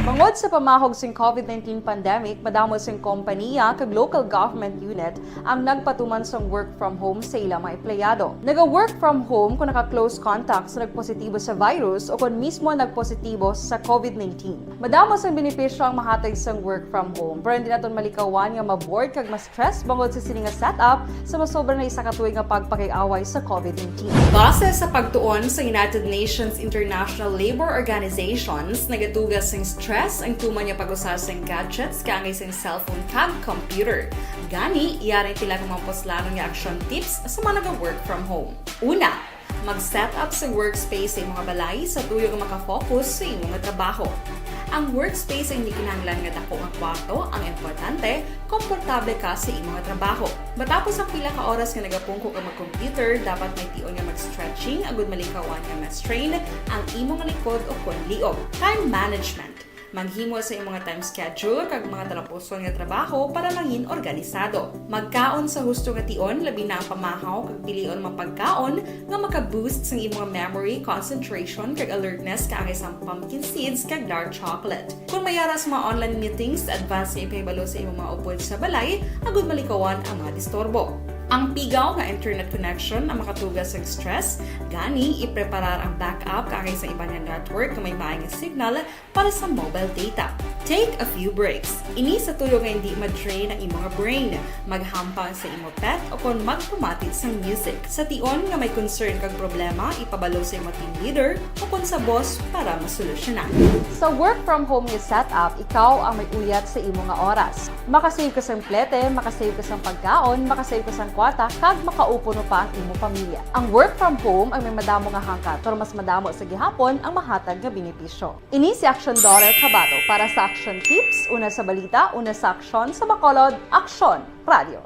Bangod sa pamahog sing COVID-19 pandemic, madamo sing kompanya kag local government unit ang nagpatuman sang work from home sa ilang mga empleyado. Naga-work from home kung naka-close contacts na nagpositibo sa virus o kung mismo nagpositibo sa COVID-19. Madamo sang benepisyo ang mahatag sang work from home, pero hindi naton malikawan nga ma-bored kag ma-stress bangod sa sini nga setup sa masobra na isa ka tuig nga pagpakiaway sa COVID-19. Base sa pagtuon sa United Nations International Labor Organizations, nagatugas sing stress ang tuman niya pag-usar sa gadgets kangay sa cellphone kag computer. Gani, iyaring tila ng mga poslanong nga action tips sa mga nag-work from home. Una, mag-set up sa workspace sa mga balay sa tuyo nga makafocus sa inyong trabaho. Ang workspace ay hindi kinahanglan nga dako nga kwarto, ang importante komportable ka sa imong nga trabaho. Matapos ang pila ka oras nga nagapungko ka mag-computer, dapat may tion nga mag-stretching agud malikawan nga ma-strain ang imong likod o kon liog. Time management. Maghimo sa imong nga time schedule kag mga tarapuson nga trabaho para mangin organisado. Magkaon sa husto nga tion, labi na ang pamahaw kag pilion mapagkaon nga maka-boost sa imong memory, concentration kag alertness kaangay sa pumpkin seeds kag dark chocolate. Kung mayaras mga online meetings, advance nga ipahibalo sa imong mga upod sa balay, agud malikawan ang mga disturbo. Ang pigaw nga internet connection ang makatugas sa stress, gani ipreparar ang backup kaangay sa ibang nga network nga may maayong signal para sa mobile data. Take a few breaks. Ini sa tuyo nga hindi ma-drain ang imong brain, maghampang sa imong pet o kon magpumatid sa music. Sa tion nga may concern kag problema, ipabalo sa imong team leader o kon sa boss para masolusyonan. Sa work from home nga setup, ikaw ang may uyat sa imong nga oras. Makasave ka sa plete, makasave ka sa pagkaon, makasave ka sa kwarta, kag makaupo no pa ang imong pamilya. Ang work from home ay may madamo nga hangkat, pero mas madamo sa gihapon ang mahatag nga benepisyo. Ini si Action Daughter Kabato para sa Action Tips, una sa balita, una sa aksyon, sa Bacolod, Action Radio.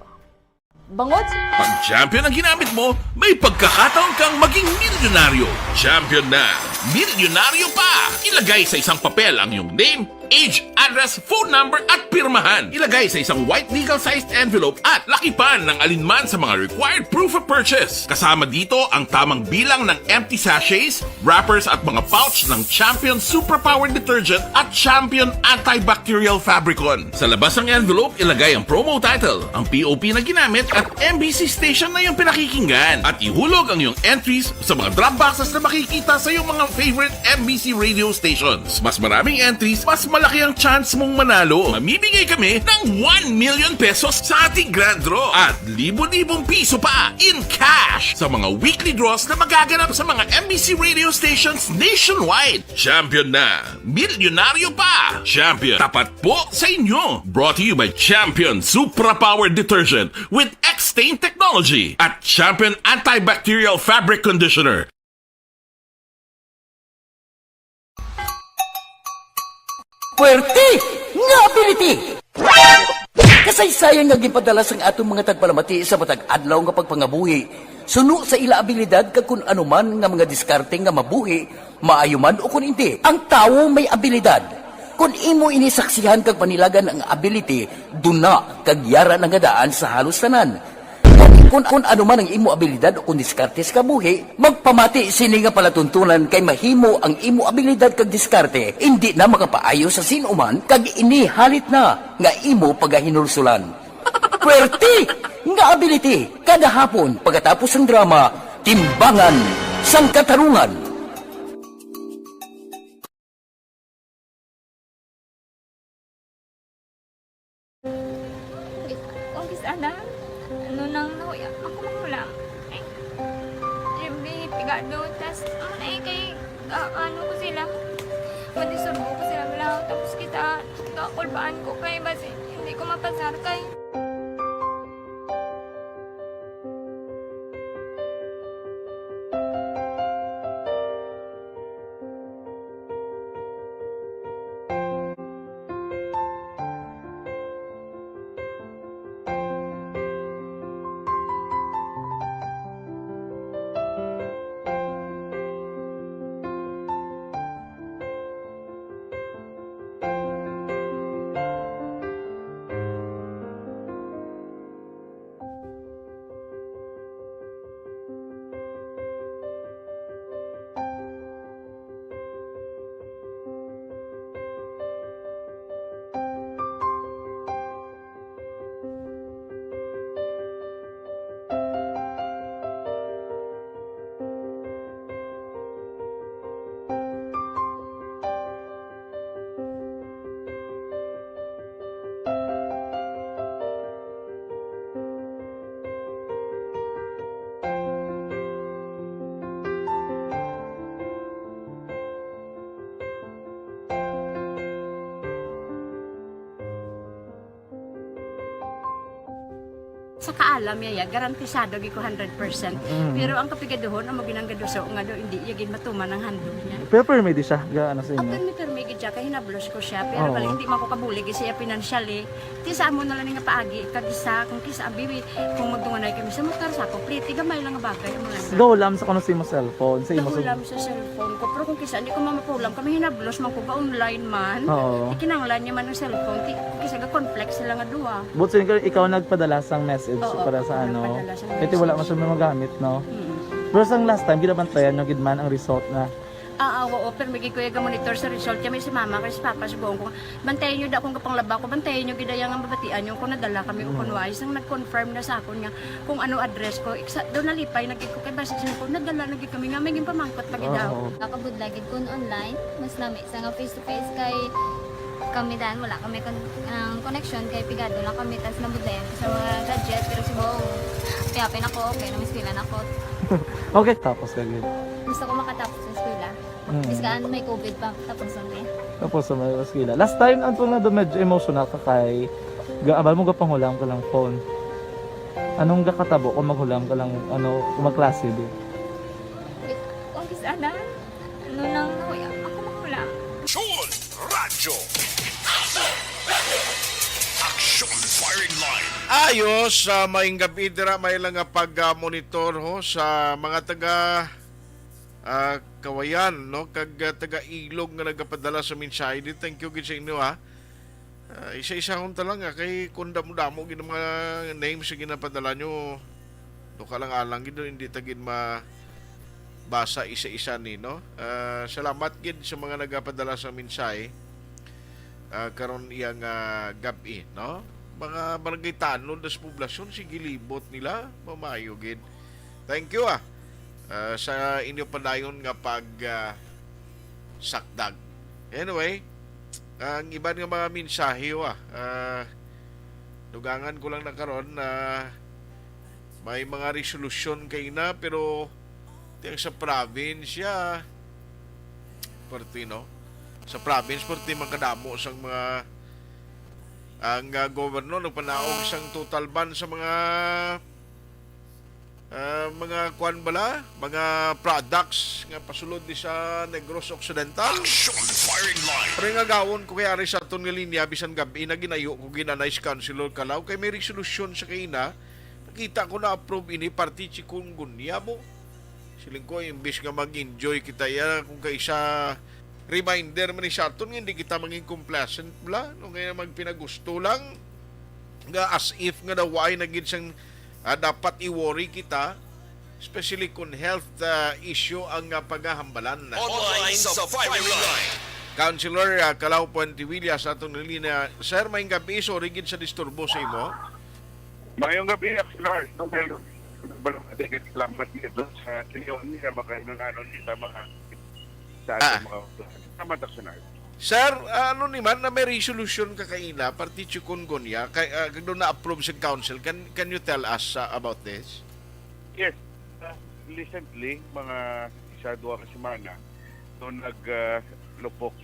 Bangod Pag champion ang ginamit mo, may pagkakataon kang maging milyonaryo. Champion na, milyonaryo pa! Ilagay sa isang papel ang iyong name, age, address, phone number at pirmahan. Ilagay sa isang white legal-sized envelope at lakipan ng alinman sa mga required proof of purchase. Kasama dito ang tamang bilang ng empty sachets, wrappers at mga pouch ng Champion Superpower Detergent at Champion Antibacterial Fabricon. Sa labas ng envelope, ilagay ang promo title, ang POP na ginamit at MBC station na yung pinakikinggan. At ihulog ang iyong entries sa mga drop boxes na makikita sa iyong mga favorite MBC radio stations. Mas maraming entries, mas malaki ang chance mong manalo. Mamimigay kami ng 1 million pesos sa ating grand draw at libo-libong piso pa in cash sa mga weekly draws na magaganap sa mga MBC radio stations nationwide. Champion na, milyonaryo pa. Champion, tapat po sa inyo. Brought to you by Champion Superpower Detergent with X-Stain Technology at Champion Antibacterial Fabric Conditioner. Puwerte nga ability! Kasaysayan nga gipadala sang atong mga tagpalamati sa matag adlaw nga pagpangabuhi. Suno sa ila abilidad kag kun anuman nga mga diskarte nga mabuhi, maayo man o kun hindi. Ang tawo may abilidad. Kung imo inisaksihan kag panilagan ang ability, duna kag yara nga daan sa halos tanan. Kung ano man ang imo abilidad o kung diskarte sa kabuhi, magpamati sini nga palatuntunan kay mahimo ang imo abilidad kag diskarte, hindi na makapaayo sa sinuman kag ini halit na nga imo pagahinulsulan. Puwerte nga ability kada hapon pagkatapos ng drama, Timbangan sang Katarungan. Ano nang nahuya ako makulang. Ay, siyempre, pigado. Tas, kay, ano ko sila. Madisurbo ko sila lang. Tapos kita, kakulbaan ko kay basi. Hindi ko mapasar kay. Sa kaalam yaya, garantisado gi ko 100%. Pero ang kapigaduhon, ang maginang gaduso, nga do, hindi yagin matuman ang handog niya. Pero permit siya, gaano sa inyo? Ang permit gid siya kay hinablos ko siya pero bali hindi man ko kabulig siya financially. Ti sa mo na lang nga paagi kagisa kung kisa bibi kung magdunganay kami sa motor sa ko pliti gamay lang nga bagay mo lang. Gawlam sa kuno sa imo cellphone, sa imo Nahulam sa cellphone ko pero kung kisa hindi ko mamapulam kami hinablos man ko ba online man. Oo. Ikinanglan niya man ang cellphone ti kisa ga complex sila nga duwa. But so, ikaw nagpadala sang message Oo, para sa ano. nagpadala sang Kasi wala man siya magamit, no? Pero sang last time, ginabantayan nyo gidman ang result na. Oo, pero may kuya ga monitor sa result kami si mama kasi papa sigong ko. Bantayan niyo da kung kapang laba ko, bantayan niyo gidayang ang babatian yung kung nadala kami o kunway sang nag-confirm na sa akon nga kung ano address ko. Doon nalipay nagig ko kay message ko nadala nagig kami nga may pamangkot pag daw. Nakabudlagid ko online, mas lami sa nga face to face kay kami dan wala kami connection kay pigado lang kami tas nabudlayan sa mga gadget pero si Bo kaya ako okay na miskilan ako. Okay, tapos kagid. Gusto ko makatapos sa eskwela. Biskaan may COVID pa tapos na. Tapos sa may eskwela. Last time, antong na medyo emotional ka kay abal mo ga panghulam ka lang phone. Anong gakatabo kung maghulam ka lang ano, magklase di? Kung sana, ano lang kuya, ako mahulam. Aksyon Radyo. Aksyon Firing Line. Ayos sa maing gabi dira may lang nga pag-monitor ho sa mga taga Kawayan, no, kag taga Ilog nga nagapadala sa mensahe. Thank you gid sa inyo ha. Isa-isa hon lang kay kung damo-damo gid mga names sa ginapadala nyo. Do ka lang alang gid hindi tagid basa isa-isa ni, no. Salamat gid sa mga nagapadala sa mensahe. Karon iyang gabi, no. Mga barangay tanod sa poblasyon sige libot nila mamayo gid. Thank you sa inyo padayon nga pag sakdag. Anyway, ang iba nga mga mensahe dugangan ko lang na karon na may mga resolusyon kay na pero tiyang sa probinsya no? Sa province perti magkadamo sang mga ang gobyerno nagpanaog sang total ban sa mga kuan bala, mga products nga pasulod di sa Negros Occidental. Action Firing Line. Pero nga gawon ko kay ari sa aton nga linya bisan gabi na ginayo ko ginanais councilor Kalaw kay may resolusyon sa kaina. Nakita ko na approve ini party chikungunya mo. Siling ko imbis nga mag-enjoy kita ya kung kaysa reminder man ni sa aton nga hindi kita maging complacent bla no nga magpinagusto lang nga as if nga daway na gid sang dapat i-worry kita especially kung health issue ang paghahambalan. Online sa Firing Line. Councilor Kalaw Puente Villa sa atong nilina. Sir, may gabi, sorry gid sa disturbo sa imo. Mayong gabi, Councilor. Salamat dito sa tiniyon niya makainunanon kita mga sa ating mga salamat, Councilor. Sir, ano naman na may resolution ka kaina party chikungunya kay doon na approve sa council. Can you tell us about this? Yes. Recently, mga isa-dua ka semana, doon naglupok,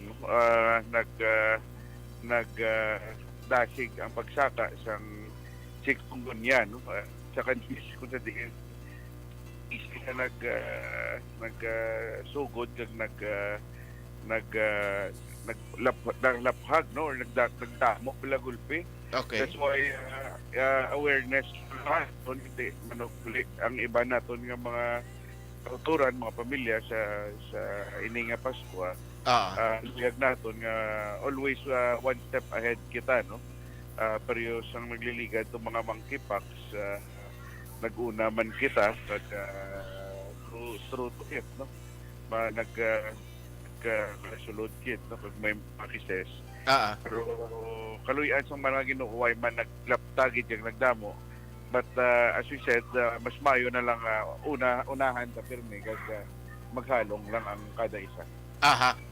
nagdasig ang pagsaka sa chikungunya, no? Sa kanis kung sa diin, isa nagsugod kag naglaphag no or nagdamo pila gulpi. Okay. That's why awareness hindi manugli ang iba naton nga mga kauturan, mga pamilya sa ini nga Pasko. Luyag naton nga always one step ahead kita no. Pero sang nagliligad to mga monkeypox naguna man kita kag through to it no. Nagkasulod kit no pag may makises. Pero kaluyan sa mga ginuhuway man naglaptagid yung nagdamo. But as we said, mas mayo na lang unahan sa pirmi kag maghalong lang ang kada isa.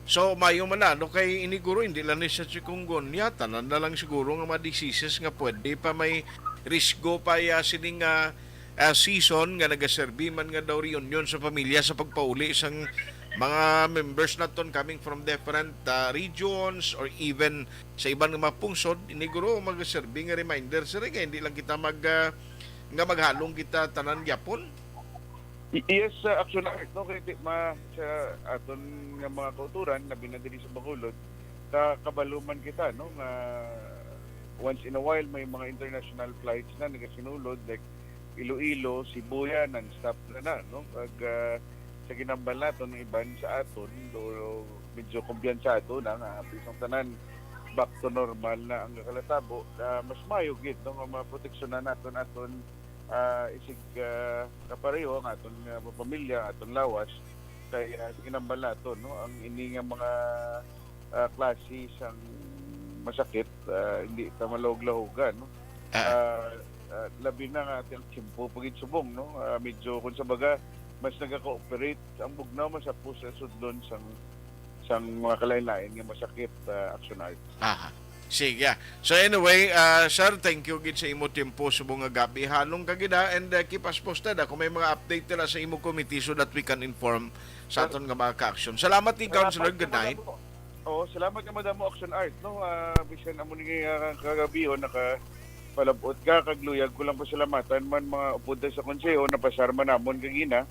So mayo man na no kay iniguro hindi lang ni sa chikungunya tanan na lang siguro nga mga diseases nga pwede pa may risgo pa sining season nga nagaserbi man nga daw reunion sa pamilya sa pagpauli isang mga members naton coming from different regions or even sa ibang mga pungsod iniguro mag-serve nga reminder sir nga hindi lang kita nga maghalong kita tanan gyapon. Yes, actually no kay sa aton nga mga kauturan labi na diri sa Bacolod kabaluman kita, no? Once in a while may mga international flights na nagasinulod, like Iloilo, Sibuya, non-stop na, no? Pag sa ginambal natin, ng iban sa aton, do medyo kumpiyansado na nga, pisang tanan, back to normal na ang kalatabo, mas mayo gid, no? Maproteksyonan natin aton isig kapareho ang aton pamilya, aton lawas, kay ginambal natin, no? Ang ini nga mga klase sang masakit, hindi ta malog-lahogan, no? Labi na nga ating kimpo pagit subong, no? Medyo kung sa baga mas nagaka-cooperate ang bugnaw mas sa pusa sudlon sang mga kalain-lain nga masakit, Action Art. Sige. So anyway, sir, thank you gid sa imo tempo subong nga gabi. Halong ka gida, and keep us posted kung may mga update nila sa imo committee so that we can inform sa aton nga mga ka-action. Salamat ni Councilor, good night. Salamat ka Madam Action Art, no? Bisan amo ni kagabi palabot ka kagluyag ko lang pasalamatan man mga upuda sa konseho na pasarma namon kagina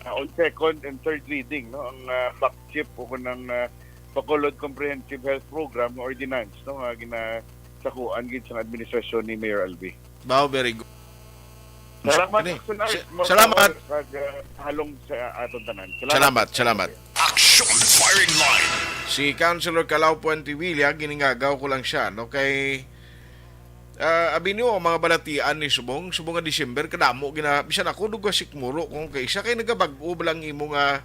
on second and third reading, no? Ang back chip o kunang Bacolod Comprehensive Health Program ordinance, no? Ginasakuan gid sa administrasyon ni Mayor Albi. Wow, very good. Salamat. Salamat. Halong sa aton tanan. Salamat. Action Firing Line. Si Councilor Calao Puentevilla, giningagaw ko lang siya, no? Kay abi niyo mga balatian ni subong nga December kadamo bisan ako duga sikmuro kung kaysa kay nagabag-o lang imo nga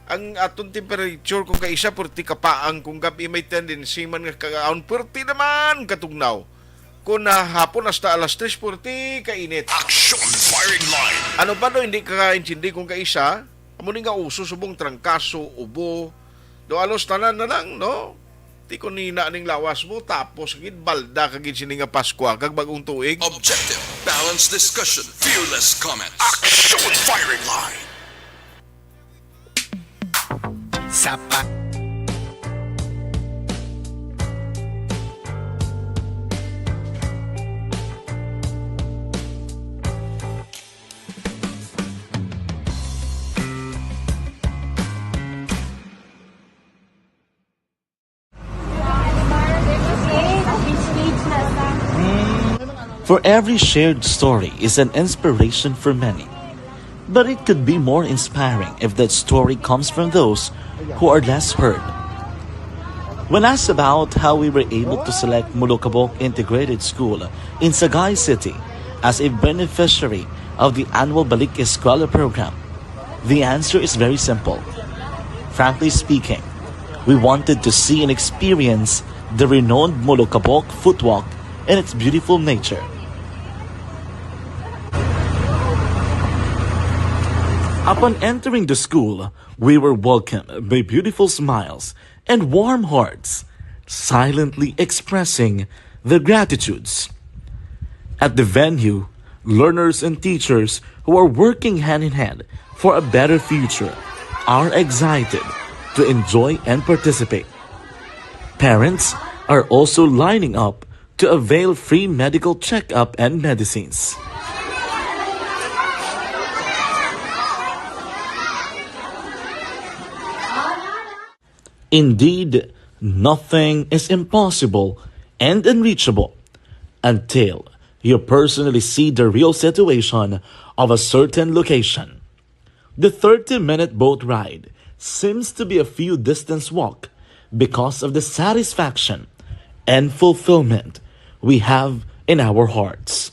ang aton temperature kung kaysa purti kapaang kung gabi may tendency man nga kagaon purti naman katugnaw kung hapon hasta alas 3 purti kainit. Action Firing Line. Ano pa do hindi kakaintindi kung kaysa amo ni nga uso subong trangkaso ubo do alos tanan na lang, no? Ti ko nina ning lawas mo tapos gid balda kagid sini nga Pasko kag bagong tuig. Objective, balanced discussion, fearless comments. Action Firing Line. Sapa. For every shared story is an inspiration for many. But it could be more inspiring if that story comes from those who are less heard. When asked about how we were able to select Mulukabok Integrated School in Sagay City as a beneficiary of the annual Balik Eskwela program, the answer is very simple. Frankly speaking, we wanted to see and experience the renowned Mulukabok footwalk and its beautiful nature. Upon entering the school, we were welcomed by beautiful smiles and warm hearts, silently expressing their gratitudes. At the venue, learners and teachers who are working hand in hand for a better future are excited to enjoy and participate. Parents are also lining up to avail free medical checkup and medicines. Indeed, nothing is impossible and unreachable until you personally see the real situation of a certain location. The 30-minute boat ride seems to be a few distance walk because of the satisfaction and fulfillment we have in our hearts.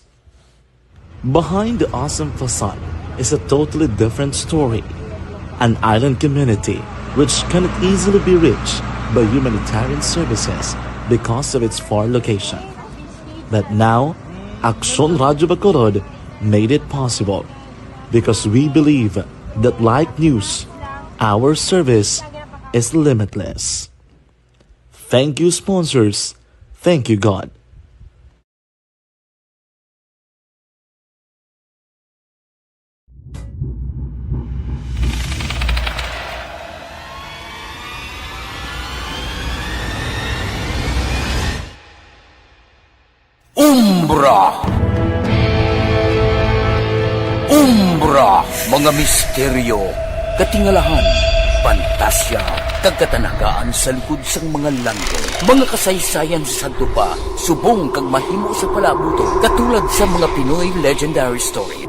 Behind the awesome facade is a totally different story. An island community which cannot easily be reached by humanitarian services because of its far location. But now, Action Radio Bacolod made it possible because we believe that like news, our service is limitless. Thank you, sponsors. Thank you, God. Umbra, mga misteryo, katingalahan, pantasya, kagkatanagaan sa likod sang mga langgo. Mga kasaysayan sa dupa, subong kag mahimo sa palabuto, katulad sa mga Pinoy legendary story.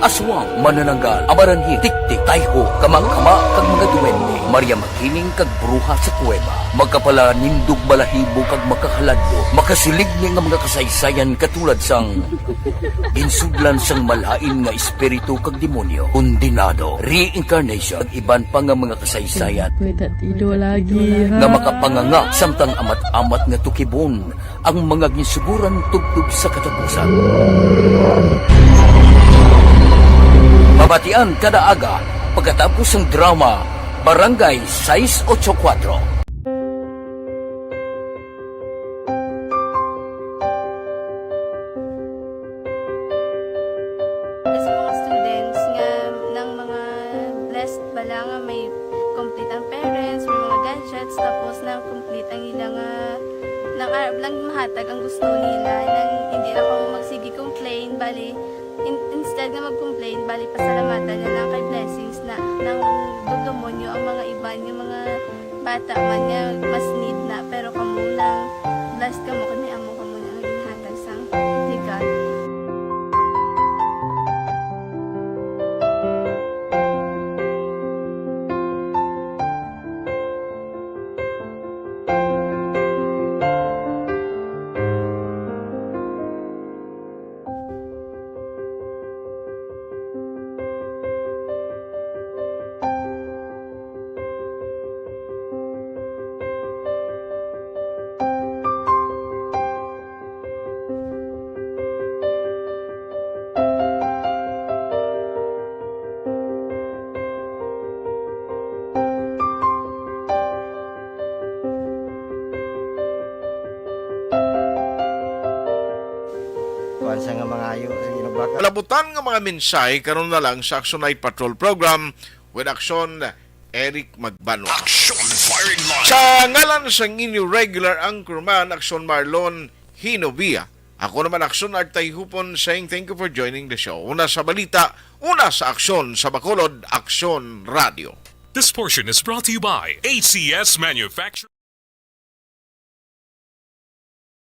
Aswang, manananggal, amaranhit, tiktik, tayho, kamang-kama, kag mga duwende, Maria Makining kag bruha sa kuweba, magkapala nindog balahibo kag makahaladlo, makasilig ni nga mga kasaysayan katulad sang ginsudlan sang malain nga espiritu kag demonyo, kondinado, reincarnation, kag iban pa nga mga kasaysayan nga makapanganga samtang amat-amat nga tukibon ang mga ginsuguran tugtog sa katapusan. Mabatian kada aga pagkatapos ng drama Barangay 684. Sa mga students nga ng mga blessed bala nga may complete ang parents, may mga gadgets, tapos na complete ang ilang nang arab lang mahatag ang gusto nila nang hindi na ako magsigi complain bali instead nga mag-complain bali pasalamatan na lang kay blessings na nang dudumonyo ang mga iban yung mga bata man nga mas need na pero kamo lang blessed kamo kami amo kamo na ginhatag sang ni God. Sa nga mga ayo sa ginubaka. Labutan nga mga mensahe karon na lang sa Action Night Patrol Program with Action Eric Magbanwa. Action Firing Line. Sa ngalan sa inyo regular anchorman Action Marlon Hinovia. Ako naman Action Artay Hupon saying thank you for joining the show. Una sa balita, una sa aksyon sa Bacolod, Action Radio. This portion is brought to you by ACS Manufacturing.